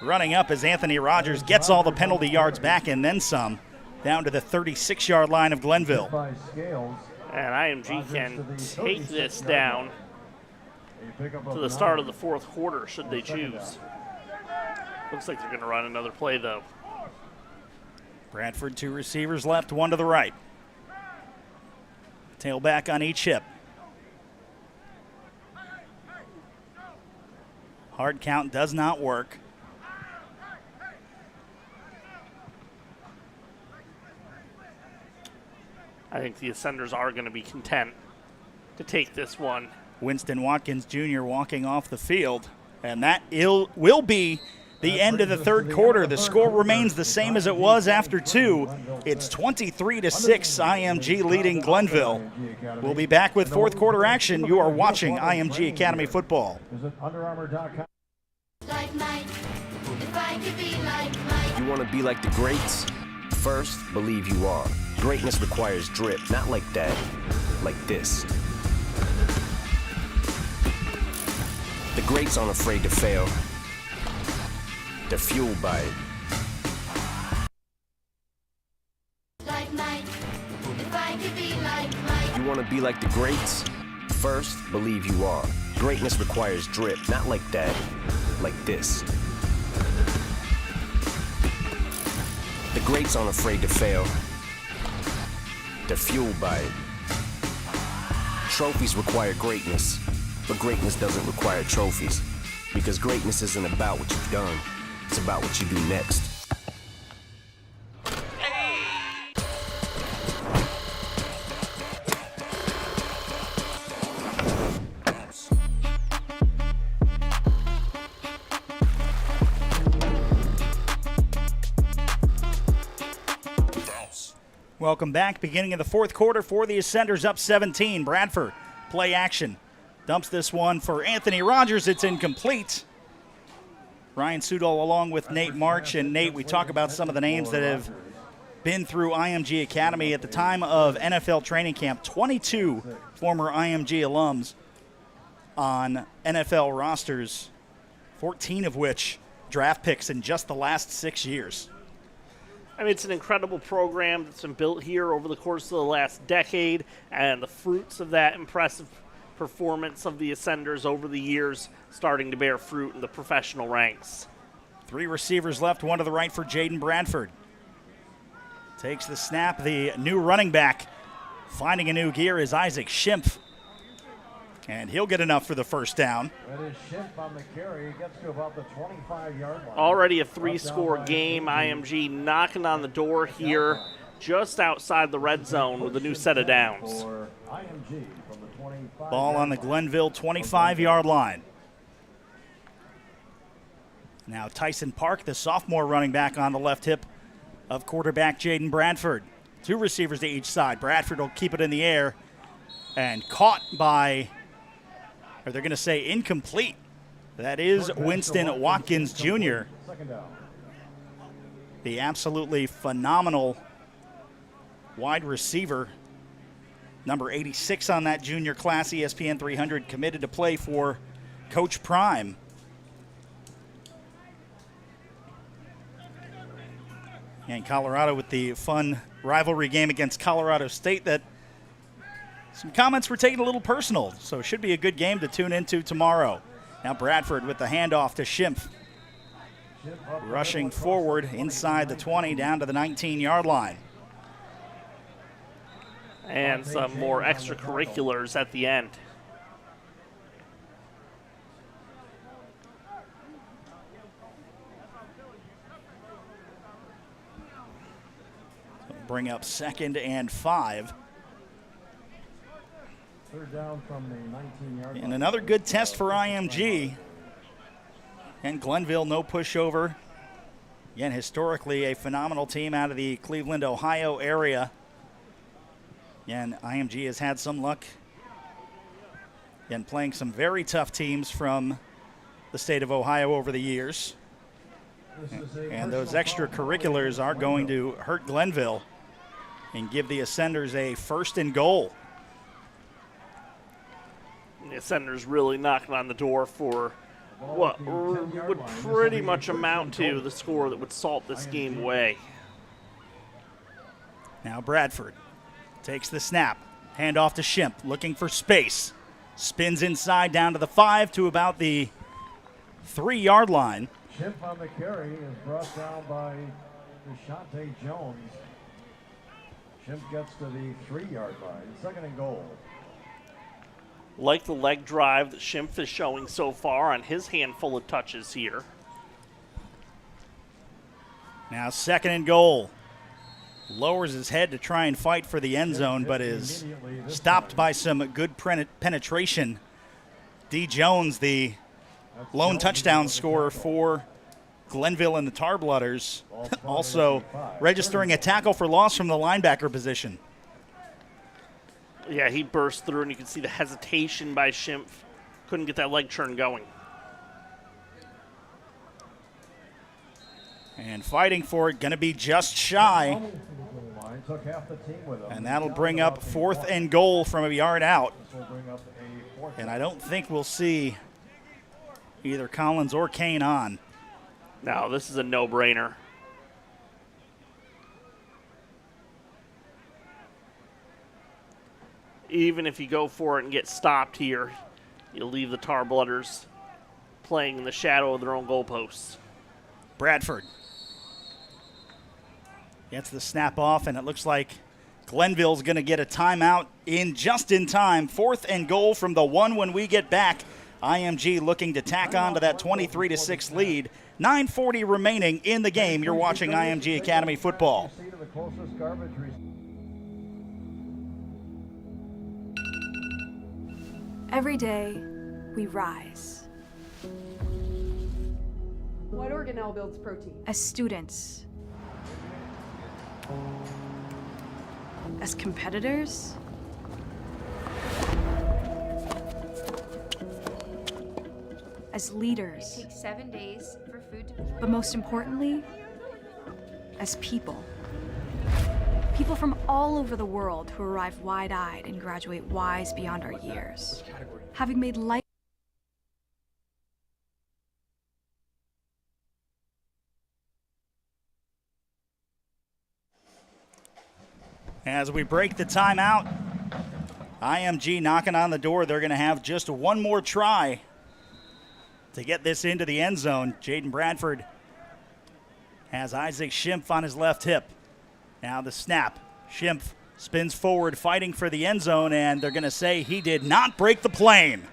running up as Anthony Rogers gets all the penalty yards back and then some, down to the 36-yard line of Glenville. And IMG can take this down to the start of the 4th quarter should they choose. Looks like they're going to run another play, though. Bradford, 2 receivers left, 1 to the right. Tailback on each hip. Hard count does not work. I think the Ascenders are going to be content to take this one. Winston Watkins Jr. walking off the field, and that will be the end of the 3rd quarter. The score remains the same as it was after 2. It's 23-6, IMG leading Glenville. We'll be back with 4th quarter action. You are watching IMG Academy Football. You want to be like the greats? First, believe you are. Greatness requires drip, not like that, like this. The greats aren't afraid to fail. They're fueled by it. You want to be like the greats? First, believe you are. Greatness requires drip, not like that, like this. The greats aren't afraid to fail. They're fueled by it. Trophies require greatness, but greatness doesn't require trophies. Because greatness isn't about what you've done, it's about what you do next. Welcome back. Beginning of the fourth quarter for the Ascenders, up 17. Bradford, play action. Dumps this one for Anthony Rogers. It's incomplete. Ryan Sudol along with Nate March. And Nate, we talk about some of the names that have been through IMG Academy at the time of NFL training camp. 22 former IMG alums on NFL rosters, 14 of which draft picks in just the last 6 years. I mean, it's an incredible program that's been built here over the course of the last decade, and the fruits of that impressive performance of the Ascenders over the years starting to bear fruit in the professional ranks. 3 receivers left, one to the right for Jaden Bradford. Takes the snap, the new running back finding a new gear is Isaac Schimpf. And he'll get enough for the first down. That is Schimpf on the carry. He gets to about the 25-yard line. Already a 3-score game. IMG knocking on the door here just outside the red zone with a new set of downs. Ball on the Glenville 25-yard line. Now Tyson Park, the sophomore running back on the left hip of quarterback Jaden Bradford. 2 receivers to each side. Bradford will keep it in the air and caught by, or they're going to say incomplete. That is Winston Watkins Jr., the absolutely phenomenal wide receiver. Number 86 on that junior class, ESPN 300, committed to play for Coach Prime. And Colorado with the fun rivalry game against Colorado State that some comments were taken a little personal, so it should be a good game to tune into tomorrow. Now Bradford with the handoff to Schimpf. Rushing forward inside the 20 down to the 19-yard line. And some more extracurriculars at the end. Bring up 2nd and 5. Third down from the 19-yard line. And another good test for IMG. And Glenville, no pushover. Again, historically a phenomenal team out of the Cleveland, Ohio area. And IMG has had some luck in playing some very tough teams from the state of Ohio over the years. And those extracurriculars are going to hurt Glenville and give the Ascenders a 1st and goal. The Ascenders really knocking on the door for what would pretty much amount to the score that would salt this game away. Now Bradford takes the snap. Hand off to Schimpf, looking for space. Spins inside down to the 5 to about the 3-yard line. Schimpf on the carry is brought down by Deshante Jones. Schimpf gets to the 3-yard line. 2nd and goal. Like the leg drive that Schimpf is showing so far on his handful of touches here. Now 2nd and goal. Lowers his head to try and fight for the end zone, but is stopped by some good penetration. D. Jones, the lone touchdown scorer for Glenville and the Tarblooders, also registering a tackle for loss from the linebacker position. Yeah, he burst through, and you can see the hesitation by Schimpf. Couldn't get that leg turn going. And fighting for it, going to be just shy. And that'll bring up 4th and goal from a yard out. And I don't think we'll see either Collins or Kane on. No, this is a no-brainer. Even if you go for it and get stopped here, you'll leave the Tarblooders playing in the shadow of their own goalposts. Bradford gets the snap off, and it looks like Glenville's going to get a timeout in just in time. 4th and goal from the 1 when we get back. IMG looking to tack on to that 23-6 lead. 9:40 remaining in the game. You're watching IMG Academy football. Every day, we rise. What organelle builds protein? As students. As competitors. As leaders. It takes 7 days for food to... But most importantly, as people. People from all over the world who arrive wide-eyed and graduate wise beyond our years. Having made life As we break the timeout, IMG knocking on the door. They're going to have just one more try to get this into the end zone. Jaden Bradford has Isaac Schimpf on his left hip. Now the snap. Schimpf spins forward, fighting for the end zone, and they're going to say he did not break the plane.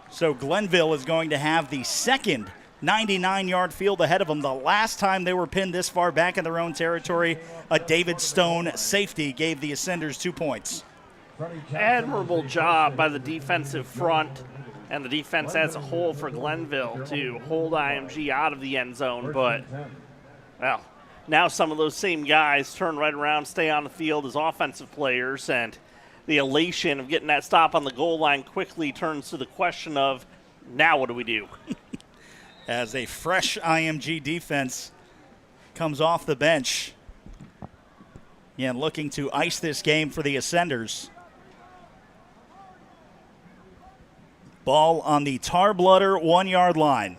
So Glenville is going to have the second 99-yard field ahead of them. The last time they were pinned this far back in their own territory, a David Stone safety gave the Ascenders 2 points. Admirable job by the defensive front and the defense as a whole for Glenville to hold IMG out of the end zone. But, well, now some of those same guys turn right around, stay on the field as offensive players, and the elation of getting that stop on the goal line quickly turns to the question of, now what do we do? As a fresh IMG defense comes off the bench. Again, looking to ice this game for the Ascenders. Ball on the Tarbloodder 1-yard line.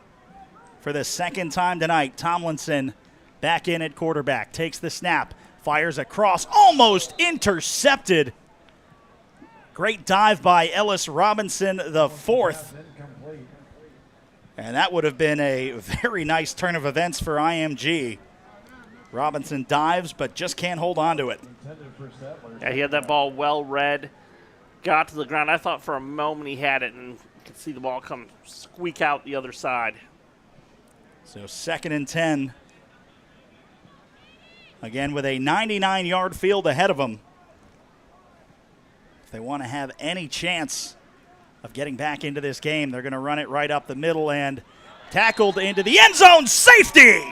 For the second time tonight, Tomlinson back in at quarterback. Takes the snap, fires across, almost intercepted. Great dive by Ellis Robinson, the fourth. And that would have been a very nice turn of events for IMG. Robinson dives, but just can't hold on to it. Yeah, he had that ball well read, got to the ground. I thought for a moment he had it, and could see the ball come squeak out the other side. So 2nd and 10. Again, with a 99-yard field ahead of them. If they want to have any chance of getting back into this game, they're going to run it right up the middle and tackled into the end zone. Safety!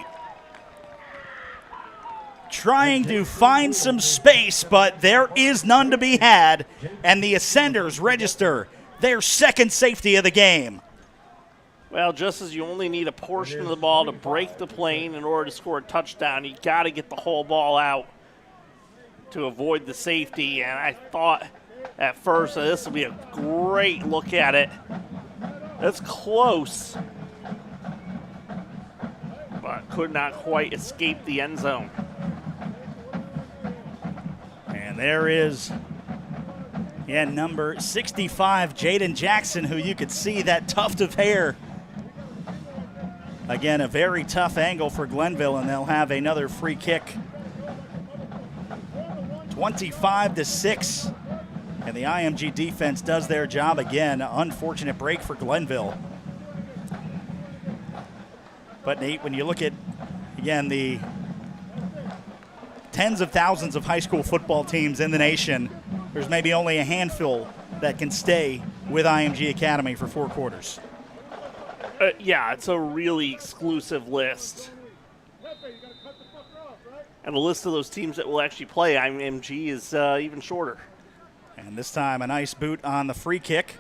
Trying to find some space, but there is none to be had, and the Ascenders register their second safety of the game. Well, just as you only need a portion of the ball to break the plane in order to score a touchdown, you got to get the whole ball out to avoid the safety, and I thought at first this will be a great look at it. It's close, but could not quite escape the end zone. And there is, number 65, Jaden Jackson, who you could see that tuft of hair. Again, a very tough angle for Glenville, and they'll have another free kick. 25-6, and the IMG defense does their job again. Unfortunate break for Glenville. But Nate, when you look at, again, the tens of thousands of high school football teams in the nation, there's maybe only a handful that can stay with IMG Academy for 4 quarters. Yeah, it's a really exclusive list. And the list of those teams that will actually play IMG is even shorter. And this time a nice boot on the free kick,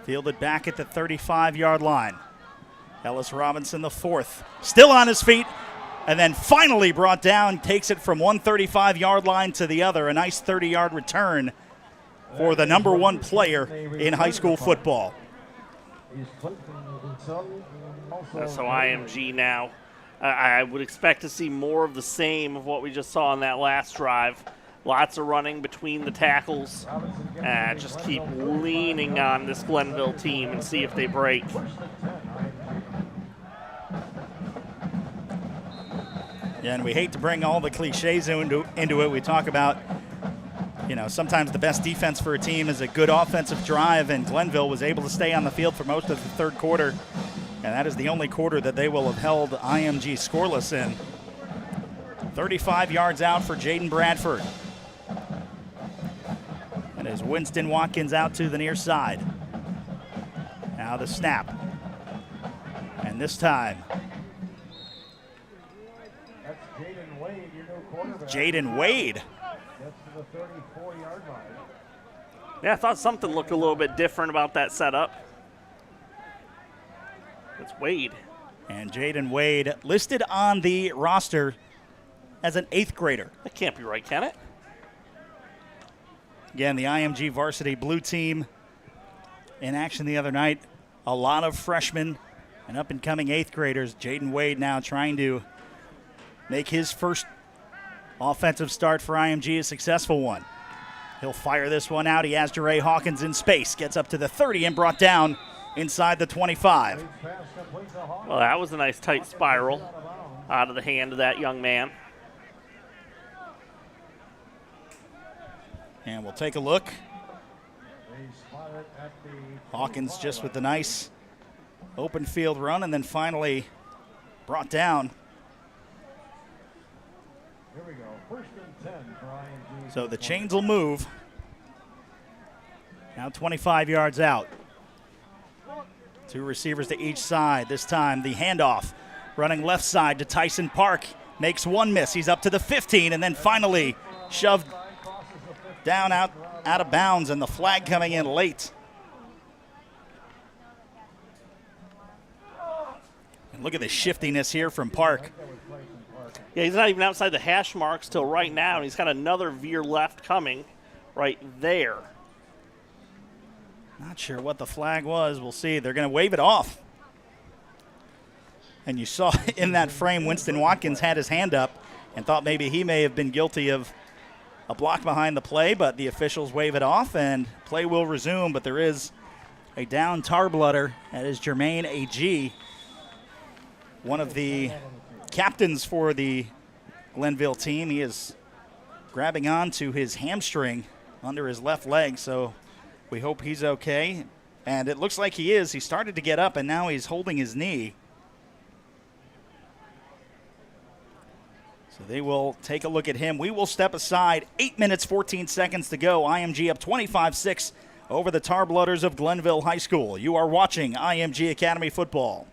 fielded back at the 35-yard line. Ellis Robinson, the fourth, still on his feet, and then finally brought down, takes it from one 35-yard line to the other. A nice 30-yard return for the number 1 player in high school football. So IMG now, I would expect to see more of the same of what we just saw in that last drive. Lots of running between the tackles. Just keep leaning on this Glenville team and see if they break. Yeah, and we hate to bring all the cliches into it. We talk about You know, sometimes the best defense for a team is a good offensive drive, and Glenville was able to stay on the field for most of the third quarter, and that is the only quarter that they will have held IMG scoreless in. 35 yards out for Jaden Bradford. And as Winston Watkins out to the near side. Now the snap. And this time, That's Jaden Wade, your new quarterback. Jaden Wade. Gets to the 34-yard line. Yeah, I thought something looked a little bit different about that setup. It's Wade. And Jaden Wade listed on the roster as an 8th grader. That can't be right, can it? Again, the IMG varsity blue team in action the other night. A lot of freshmen and up-and-coming 8th graders. Jaden Wade now trying to make his first offensive start for IMG a successful one. He'll fire this one out. He has Jeray Hawkins in space. Gets up to the 30 and brought down inside the 25. Well, that was a nice tight spiral out of the hand of that young man. And we'll take a look. Hawkins just with the nice open field run and then finally brought down. Here we go. 1st and 10 for IMG. So the chains will move. Now 25 yards out. 2 receivers to each side. This time the handoff. Running left side to Tyson Park. Makes one miss. He's up to the 15 and then finally shoved down out of bounds, and the flag coming in late. And look at the shiftiness here from Park. Yeah, he's not even outside the hash marks till right now, and he's got another veer left coming right there. Not sure what the flag was. We'll see. They're going to wave it off. And you saw in that frame, Winston Watkins had his hand up and thought maybe he may have been guilty of a block behind the play, but the officials wave it off and play will resume. But there is a down Tarbloodder. That is Jermaine A.G., one of the captains for the Glenville team. He is grabbing on to his hamstring under his left leg, so we hope he's okay. And it looks like he is. He started to get up, and now he's holding his knee. So they will take a look at him. We will step aside. 8 minutes, 14 seconds to go. IMG up 25-6 over the Tarblooders of Glenville High School. You are watching IMG Academy Football.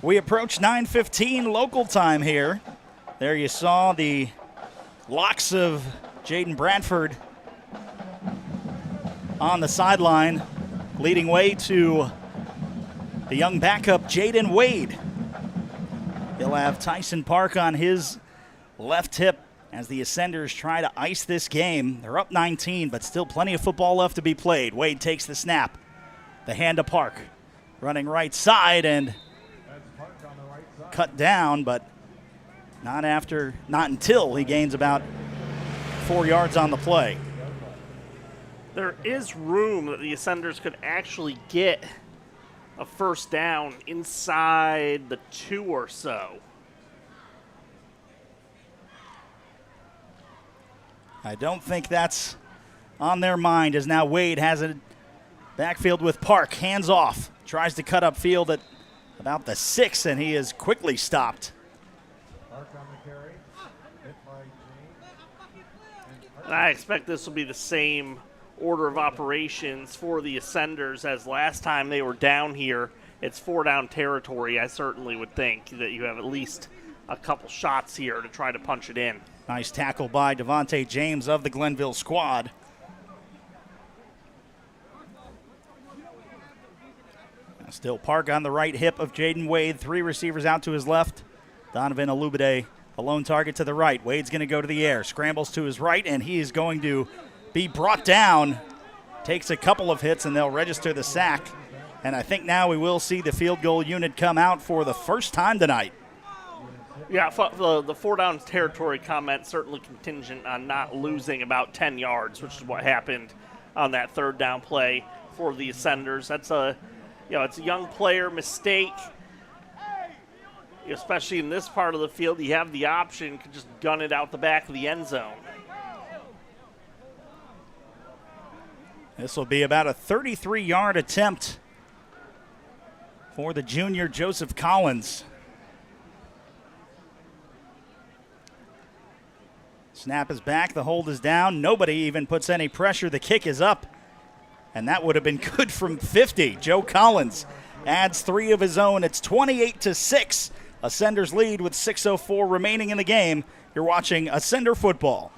We approach 9:15 local time here. There you saw the locks of Jaden Bradford on the sideline, leading way to the young backup, Jaden Wade. He'll have Tyson Park on his left hip as the Ascenders try to ice this game. They're up 19, but still plenty of football left to be played. Wade takes the snap. The hand to Park. Running right side and cut down, but not until he gains about 4 yards on the play. There is room that the Ascenders could actually get a first down inside the 2 or so. I don't think that's on their mind, as now Wade has a backfield with Park. Hands off. Tries to cut upfield at about the 6, and he is quickly stopped. And I expect this will be the same order of operations for the Ascenders as last time they were down here. It's 4-down territory. I certainly would think that you have at least a couple shots here to try to punch it in. Nice tackle by Devontae James of the Glenville squad. Still Park on the right hip of Jaden Wade. 3 receivers out to his left. Donovan Alubade, a lone target to the right. Wade's going to go to the air. Scrambles to his right, and he is going to be brought down. Takes a couple of hits, and they'll register the sack. And I think now we will see the field goal unit come out for the first time tonight. Yeah, the 4 down territory comment certainly contingent on not losing about 10 yards, which is what happened on that 3rd down play for the Ascenders. That's it's a young player mistake, especially in this part of the field. You have the option to just gun it out the back of the end zone. This will be about a 33-yard attempt for the junior Joseph Collins. Snap is back, the hold is down. Nobody even puts any pressure. The kick is up, and that would have been good from 50. Joe Collins adds 3 of his own. It's 28-6. Ascenders lead with 6:04 remaining in the game. You're watching Ascender football.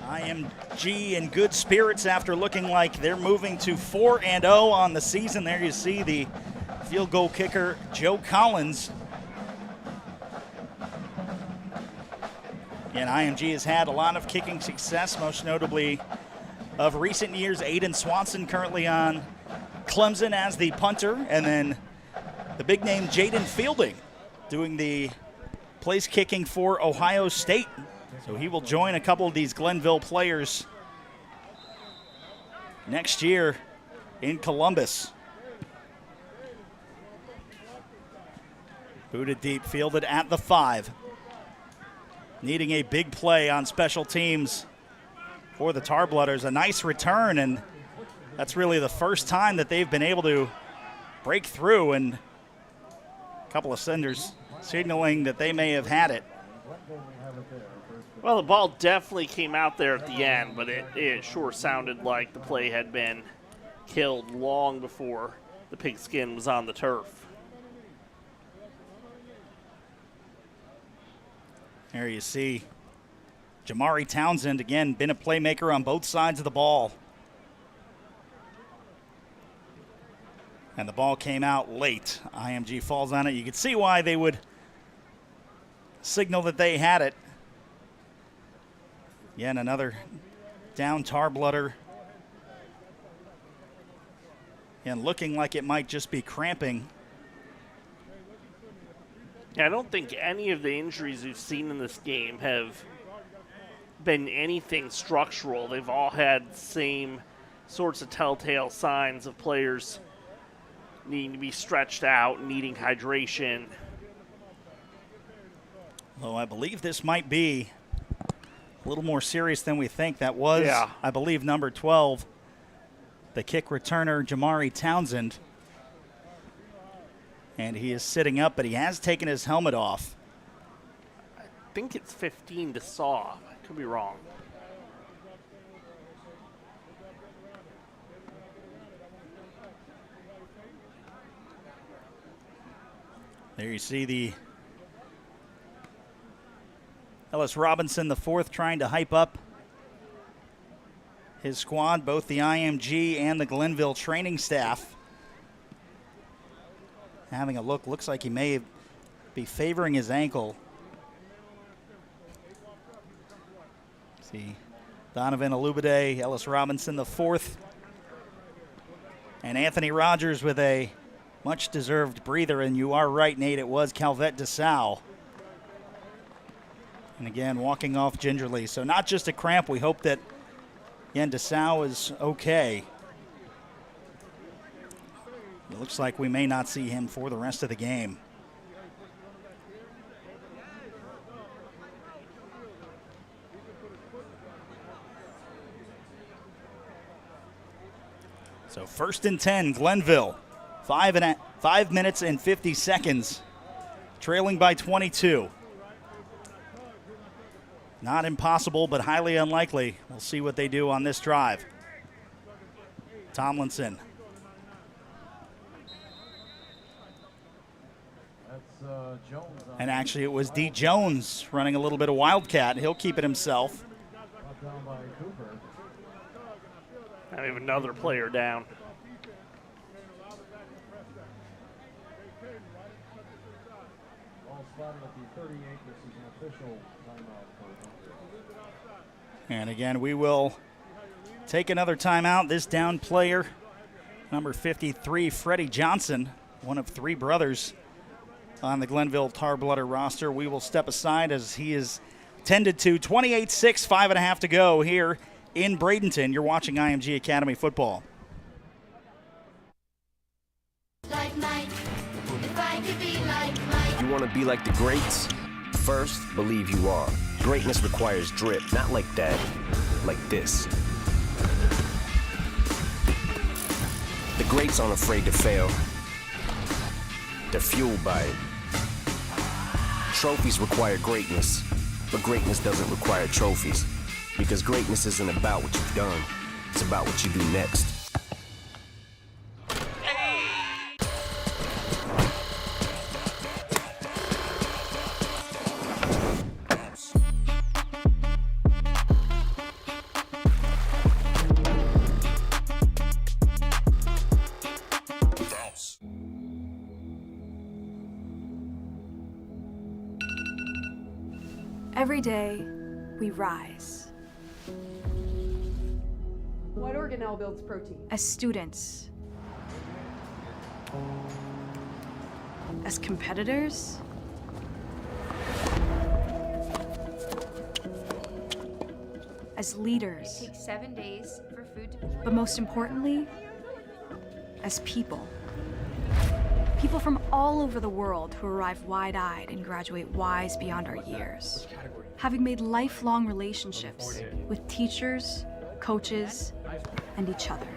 IMG in good spirits after looking like they're moving to 4-0 on the season. There you see the field goal kicker, Joe Collins. And IMG has had a lot of kicking success, most notably of recent years. Aiden Swanson currently on Clemson as the punter, and then the big name Jaden Fielding doing the place kicking for Ohio State. So he will join a couple of these Glenville players next year in Columbus. Booted deep, fielded at the 5. Needing a big play on special teams for the Tarblooders. A nice return, and that's really the first time that they've been able to break through, and a couple of senders signaling that they may have had it. Well, the ball definitely came out there at the end, but it sure sounded like the play had been killed long before the pigskin was on the turf. There you see Jamari Townsend, again, been a playmaker on both sides of the ball. And the ball came out late. IMG falls on it. You can see why they would signal that they had it. Again, another down Tarblooder. And looking like it might just be cramping. Yeah, I don't think any of the injuries we've seen in this game have been anything structural. They've all had the same sorts of telltale signs of players needing to be stretched out, needing hydration. Well, I believe this might be a little more serious than we think. That was, yeah, I believe, number 12, the kick returner, Jamari Townsend. And he is sitting up, but he has taken his helmet off. I think it's 15 to saw. I could be wrong. There you see the Ellis Robinson, the 4th, trying to hype up his squad, both the IMG and the Glenville training staff. Having a look, looks like he may be favoring his ankle. See Donovan Alubade, Ellis Robinson, the 4th, and Anthony Rogers with a much-deserved breather. And you are right, Nate, it was Calvette DeSalle. And again, walking off gingerly. So not just a cramp. We hope that Again, DeSau is okay. It looks like we may not see him for the rest of the game. So 1st and 10, Glenville. 5 minutes and 50 seconds. Trailing by 22. Not impossible, but highly unlikely. We'll see what they do on this drive. Tomlinson. Jones. And actually it was D. Jones running a little bit of Wildcat. He'll keep it himself. Down by Cooper. I have another player down. Ball spotted at the 38. This is an official timeout for And again, we will take another timeout. This down player, number 53, Freddie Johnson, one of 3 brothers on the Glenville Tar-Blooder roster. We will step aside as he is tended to. 28-6, 5.5 to go here in Bradenton. You're watching IMG Academy football. Like Mike, if I could be like Mike. You want to be like the greats? First, believe you are. Greatness requires drip, not like that, like this. The greats aren't afraid to fail. They're fueled by it. Trophies require greatness, but greatness doesn't require trophies. Because greatness isn't about what you've done, it's about what you do next. Every day, we rise. What organelle builds protein? As students. As competitors. As leaders. It takes 7 days for food to... But most importantly, as people. People from all over the world who arrive wide-eyed and graduate wise beyond our years. Having made lifelong relationships with teachers, coaches, and each other.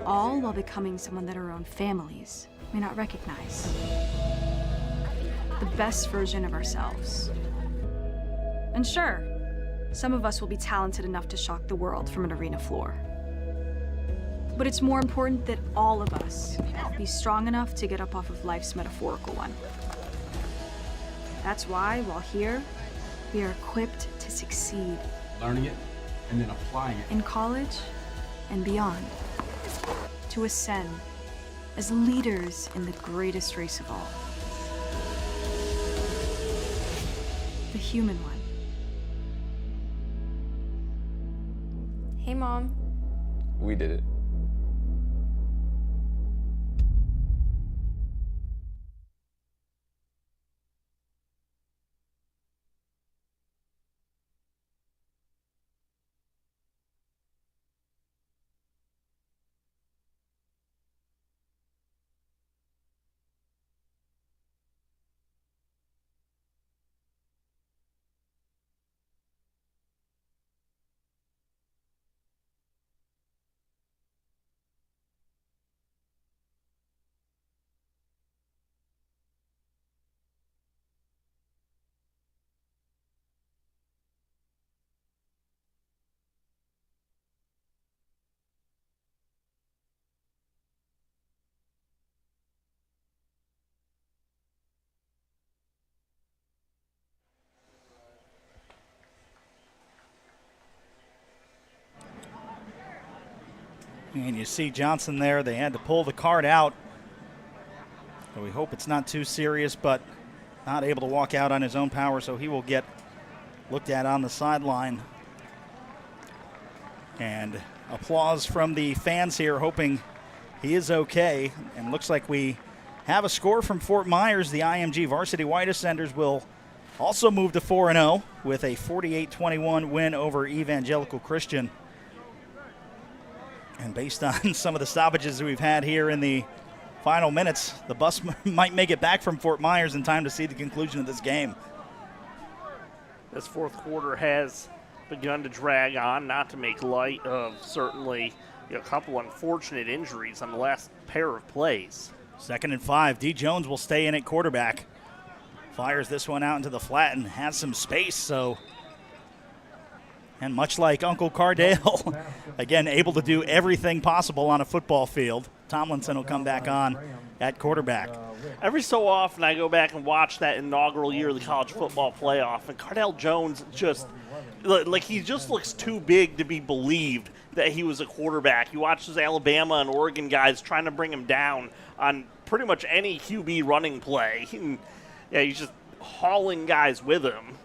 All while becoming someone that our own families may not recognize. The best version of ourselves. And sure, some of us will be talented enough to shock the world from an arena floor. But it's more important that all of us be strong enough to get up off of life's metaphorical one. That's why, while here, we are equipped to succeed. Learning it and then applying it. In college and beyond. To ascend as leaders in the greatest race of all. The human one. Hey, Mom. We did it. And you see Johnson there. They had to pull the card out. So we hope it's not too serious, but not able to walk out on his own power, so he will get looked at on the sideline. And applause from the fans here, hoping he is okay. And looks like we have a score from Fort Myers. The IMG Varsity White Ascenders will also move to 4-0 with a 48-21 win over Evangelical Christian And based on some of the stoppages we've had here in the final minutes, the bus might make it back from Fort Myers in time to see the conclusion of this game. This fourth quarter has begun to drag on, not to make light of certainly a couple unfortunate injuries on the last pair of plays. 2nd and 5. D. Jones will stay in at quarterback. Fires this one out into the flat and has some space, and much like Uncle Cardale, again, able to do everything possible on a football field. Tomlinson will come back on at quarterback. Every so often I go back and watch that inaugural year of the college football playoff, and Cardale Jones he just looks too big to be believed that he was a quarterback. You watch those Alabama and Oregon guys trying to bring him down on pretty much any QB running play. Yeah, he's just hauling guys with him.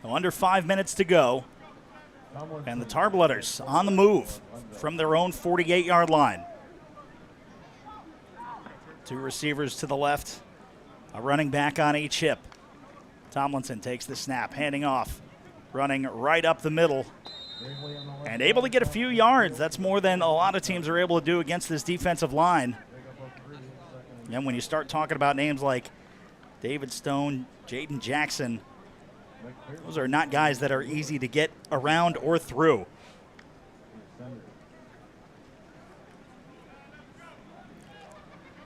Under 5 minutes to go, and the Tarblooders on the move from their own 48-yard line. 2 receivers to the left, a running back on each hip. Tomlinson takes the snap, handing off, running right up the middle, and able to get a few yards. That's more than a lot of teams are able to do against this defensive line. And when you start talking about names like David Stone, Jaden Jackson, those are not guys that are easy to get around or through.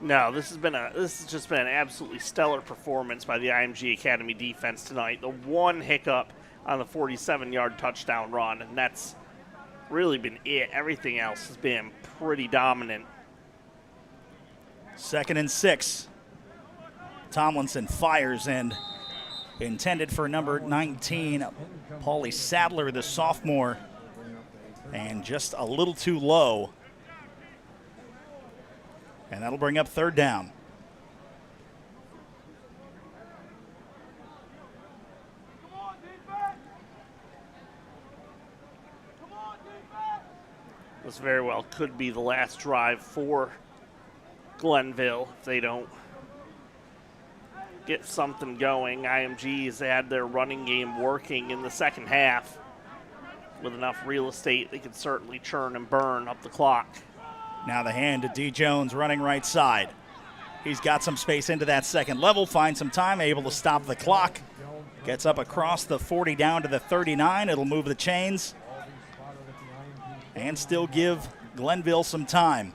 No, this has just been an absolutely stellar performance by the IMG Academy defense tonight. The one hiccup on the 47-yard touchdown run, and that's really been it. Everything else has been pretty dominant. 2nd and 6. Tomlinson fires and intended for number 19, Paulie Sadler, the sophomore, and just a little too low. And that'll bring up 3rd down. This very well could be the last drive for Glenville if they don't get something going. IMG's had their running game working in the second half. With enough real estate, they could certainly churn and burn up the clock. Now the hand to D. Jones running right side. He's got some space into that second level, finds some time, able to stop the clock. Gets up across the 40 down to the 39. It'll move the chains and still give Glenville some time.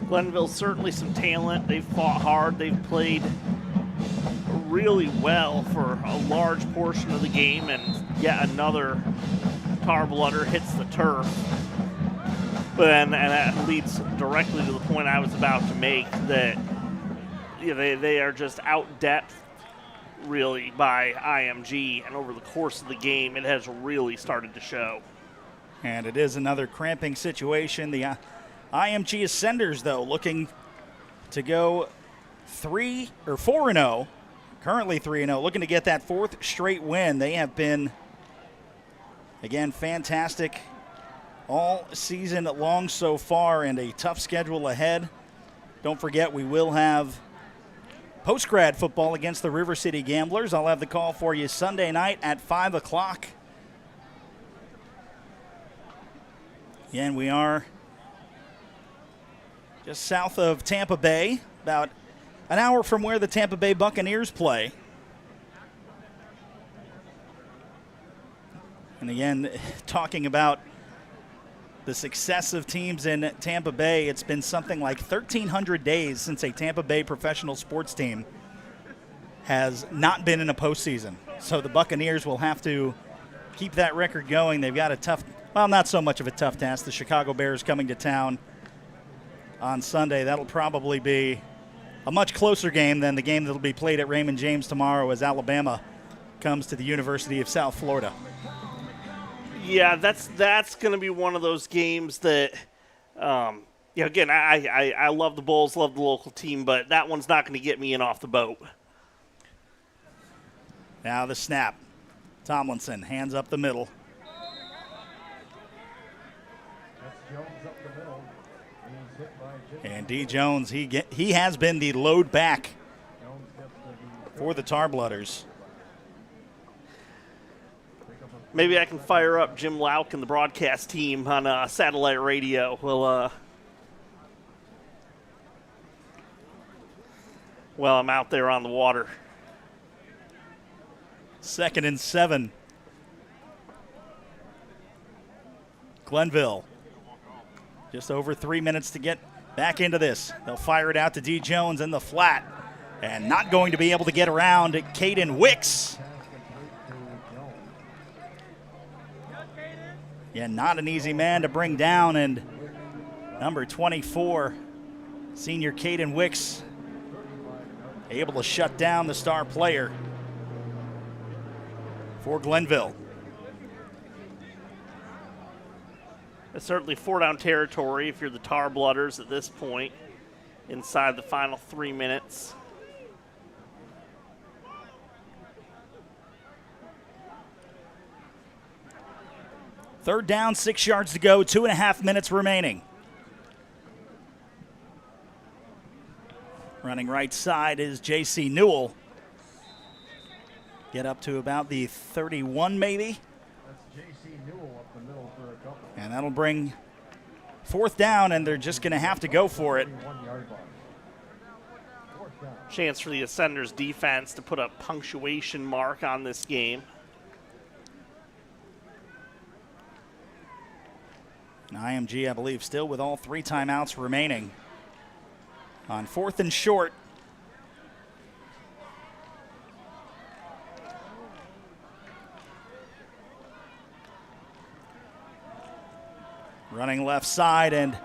Glenville, certainly some talent. They've fought hard. They've played really well for a large portion of the game, and yet another Tarblooder hits the turf. And that leads directly to the point I was about to make, that they are just out depth really by IMG, and over the course of the game it has really started to show. And it is another cramping situation. The IMG Ascenders, though, looking to go 4-0, currently 3-0, looking to get that 4th straight win. They have been, again, fantastic all season long so far, and a tough schedule ahead. Don't forget, we will have post-grad football against the River City Gamblers. I'll have the call for you Sunday night at 5 o'clock. Again, we are just south of Tampa Bay, about an hour from where the Tampa Bay Buccaneers play. And again, talking about the success of teams in Tampa Bay, it's been something like 1,300 days since a Tampa Bay professional sports team has not been in a postseason. So the Buccaneers will have to keep that record going. They've got a tough, well, not so much of a tough task. The Chicago Bears coming to town on Sunday. That'll probably be a much closer game than the game that'll be played at Raymond James tomorrow as Alabama comes to the University of South Florida. Yeah, that's going to be one of those games that, again, I love the Bulls, love the local team, but that one's not going to get me in off the boat. Now the snap. Tomlinson, hands up the middle. And D. Jones, he has been the load back for the Tarblooders. Maybe I can fire up Jim Lauk and the broadcast team on satellite radio. Well, I'm out there on the water. 2nd and 7. Glenville. Just over 3 minutes to get back into this. They'll fire it out to D. Jones in the flat. And not going to be able to get around Caden Wicks. Yeah, not an easy man to bring down. And number 24, senior Caden Wicks, able to shut down the star player for Glenville. It's certainly 4-down territory if you're the Tarblooders at this point, inside the final 3 minutes. Third down, 6 yards to go, 2.5 minutes remaining. Running right side is J.C. Newell. Get up to about the 31 maybe. That's J.C. Newell up the middle for a couple. And that'll bring 4th down, and they're just going to have to go for it. Chance for the Ascenders defense to put a punctuation mark on this game. And IMG, I believe, still with all 3 timeouts remaining. On 4th and short. Running left side and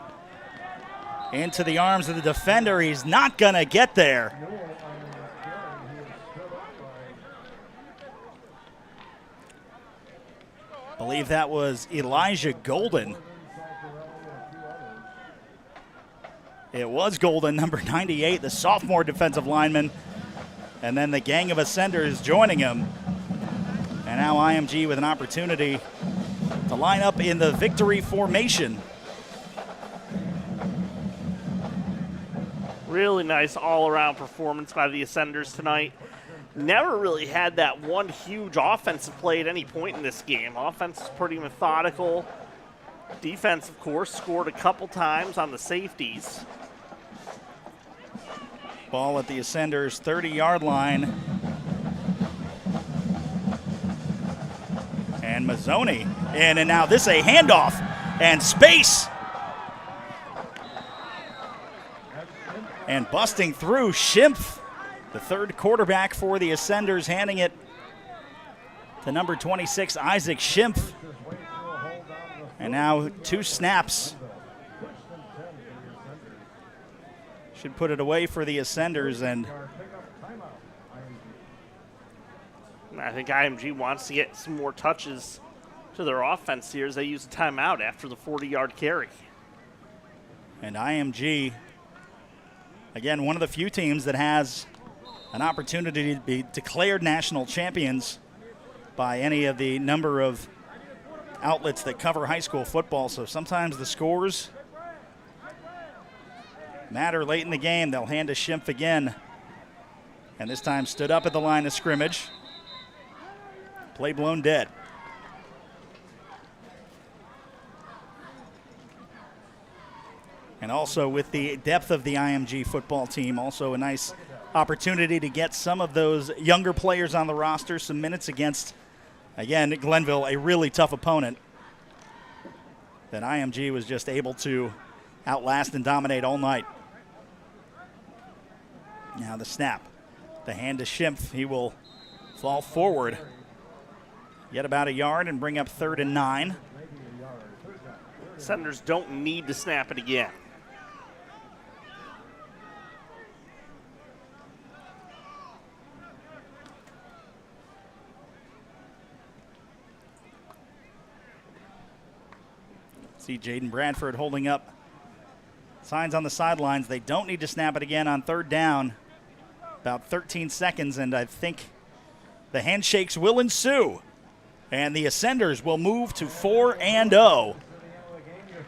into the arms of the defender. He's not going to get there. I believe that was Elijah Golden. It was Golden, number 98, the sophomore defensive lineman. And then the gang of Ascenders joining him. And now IMG with an opportunity to line up in the victory formation. Really nice all-around performance by the Ascenders tonight. Never really had that one huge offensive play at any point in this game. Offense is pretty methodical. Defense, of course, scored a couple times on the safeties. Ball at the Ascenders' 30-yard line. And Mazzoni in, and now this a handoff and space. And busting through, Schimpf, the 3rd quarterback for the Ascenders, handing it to number 26, Isaac Schimpf. And now 2 snaps. Should put it away for the Ascenders, and I think IMG wants to get some more touches to their offense here as they use a timeout after the 40-yard carry. And IMG, again, one of the few teams that has an opportunity to be declared national champions by any of the number of outlets that cover high school football. So sometimes the scores matter late in the game. They'll hand to Schimpf again. And this time stood up at the line of scrimmage. Play blown dead. And also with the depth of the IMG football team, also a nice opportunity to get some of those younger players on the roster some minutes against, again, Glenville, a really tough opponent that IMG was just able to outlast and dominate all night. Now the snap. The hand to Schimpf. He will fall forward. Get about a yard and bring up 3rd and 9. Senators don't need to snap it again. See Jaden Bradford holding up signs on the sidelines. They don't need to snap it again on 3rd down. About 13 seconds, and I think the handshakes will ensue. And the Ascenders will move to 4-0.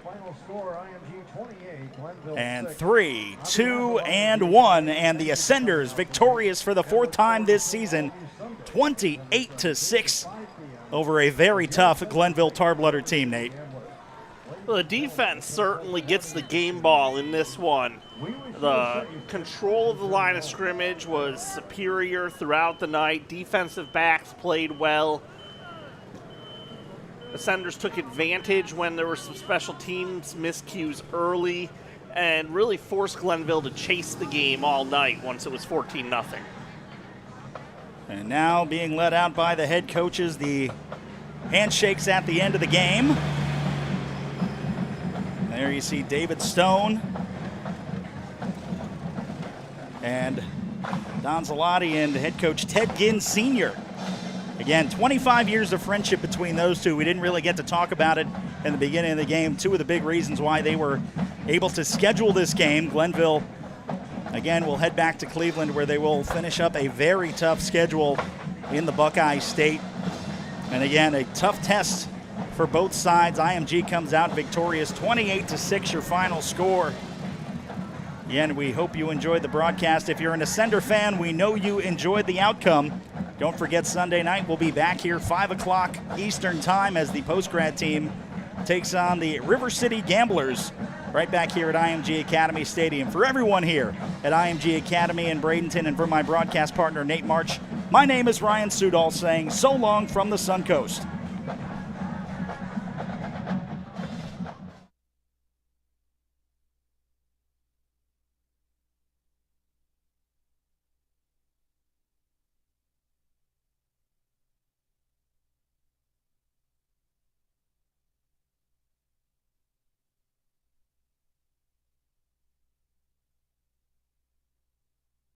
Final score, IMG 28, And 3, 2, and 1, and the Ascenders victorious for the 4th time this season, 28-6 over a very tough Glenville Tarbloodder team, Nate. Well, the defense certainly gets the game ball in this one. The control of the line of scrimmage was superior throughout the night. Defensive backs played well. Ascenders took advantage when there were some special teams miscues early and really forced Glenville to chase the game all night once it was 14-0. And now being led out by the head coaches, the handshakes at the end of the game. There you see David Stone and Don Zalotti and head coach Ted Ginn Sr. Again, 25 years of friendship between those two. We didn't really get to talk about it in the beginning of the game. Two of the big reasons why they were able to schedule this game. Glenville, again, will head back to Cleveland where they will finish up a very tough schedule in the Buckeye State. And again, a tough test for both sides. IMG comes out victorious, 28-6 your final score. Again, we hope you enjoyed the broadcast. If you're an Ascender fan, we know you enjoyed the outcome. Don't forget Sunday night, we'll be back here 5 o'clock Eastern time as the post-grad team takes on the River City Gamblers right back here at IMG Academy Stadium. For everyone here at IMG Academy in Bradenton and for my broadcast partner Nate March, my name is Ryan Sudol saying so long from the Suncoast.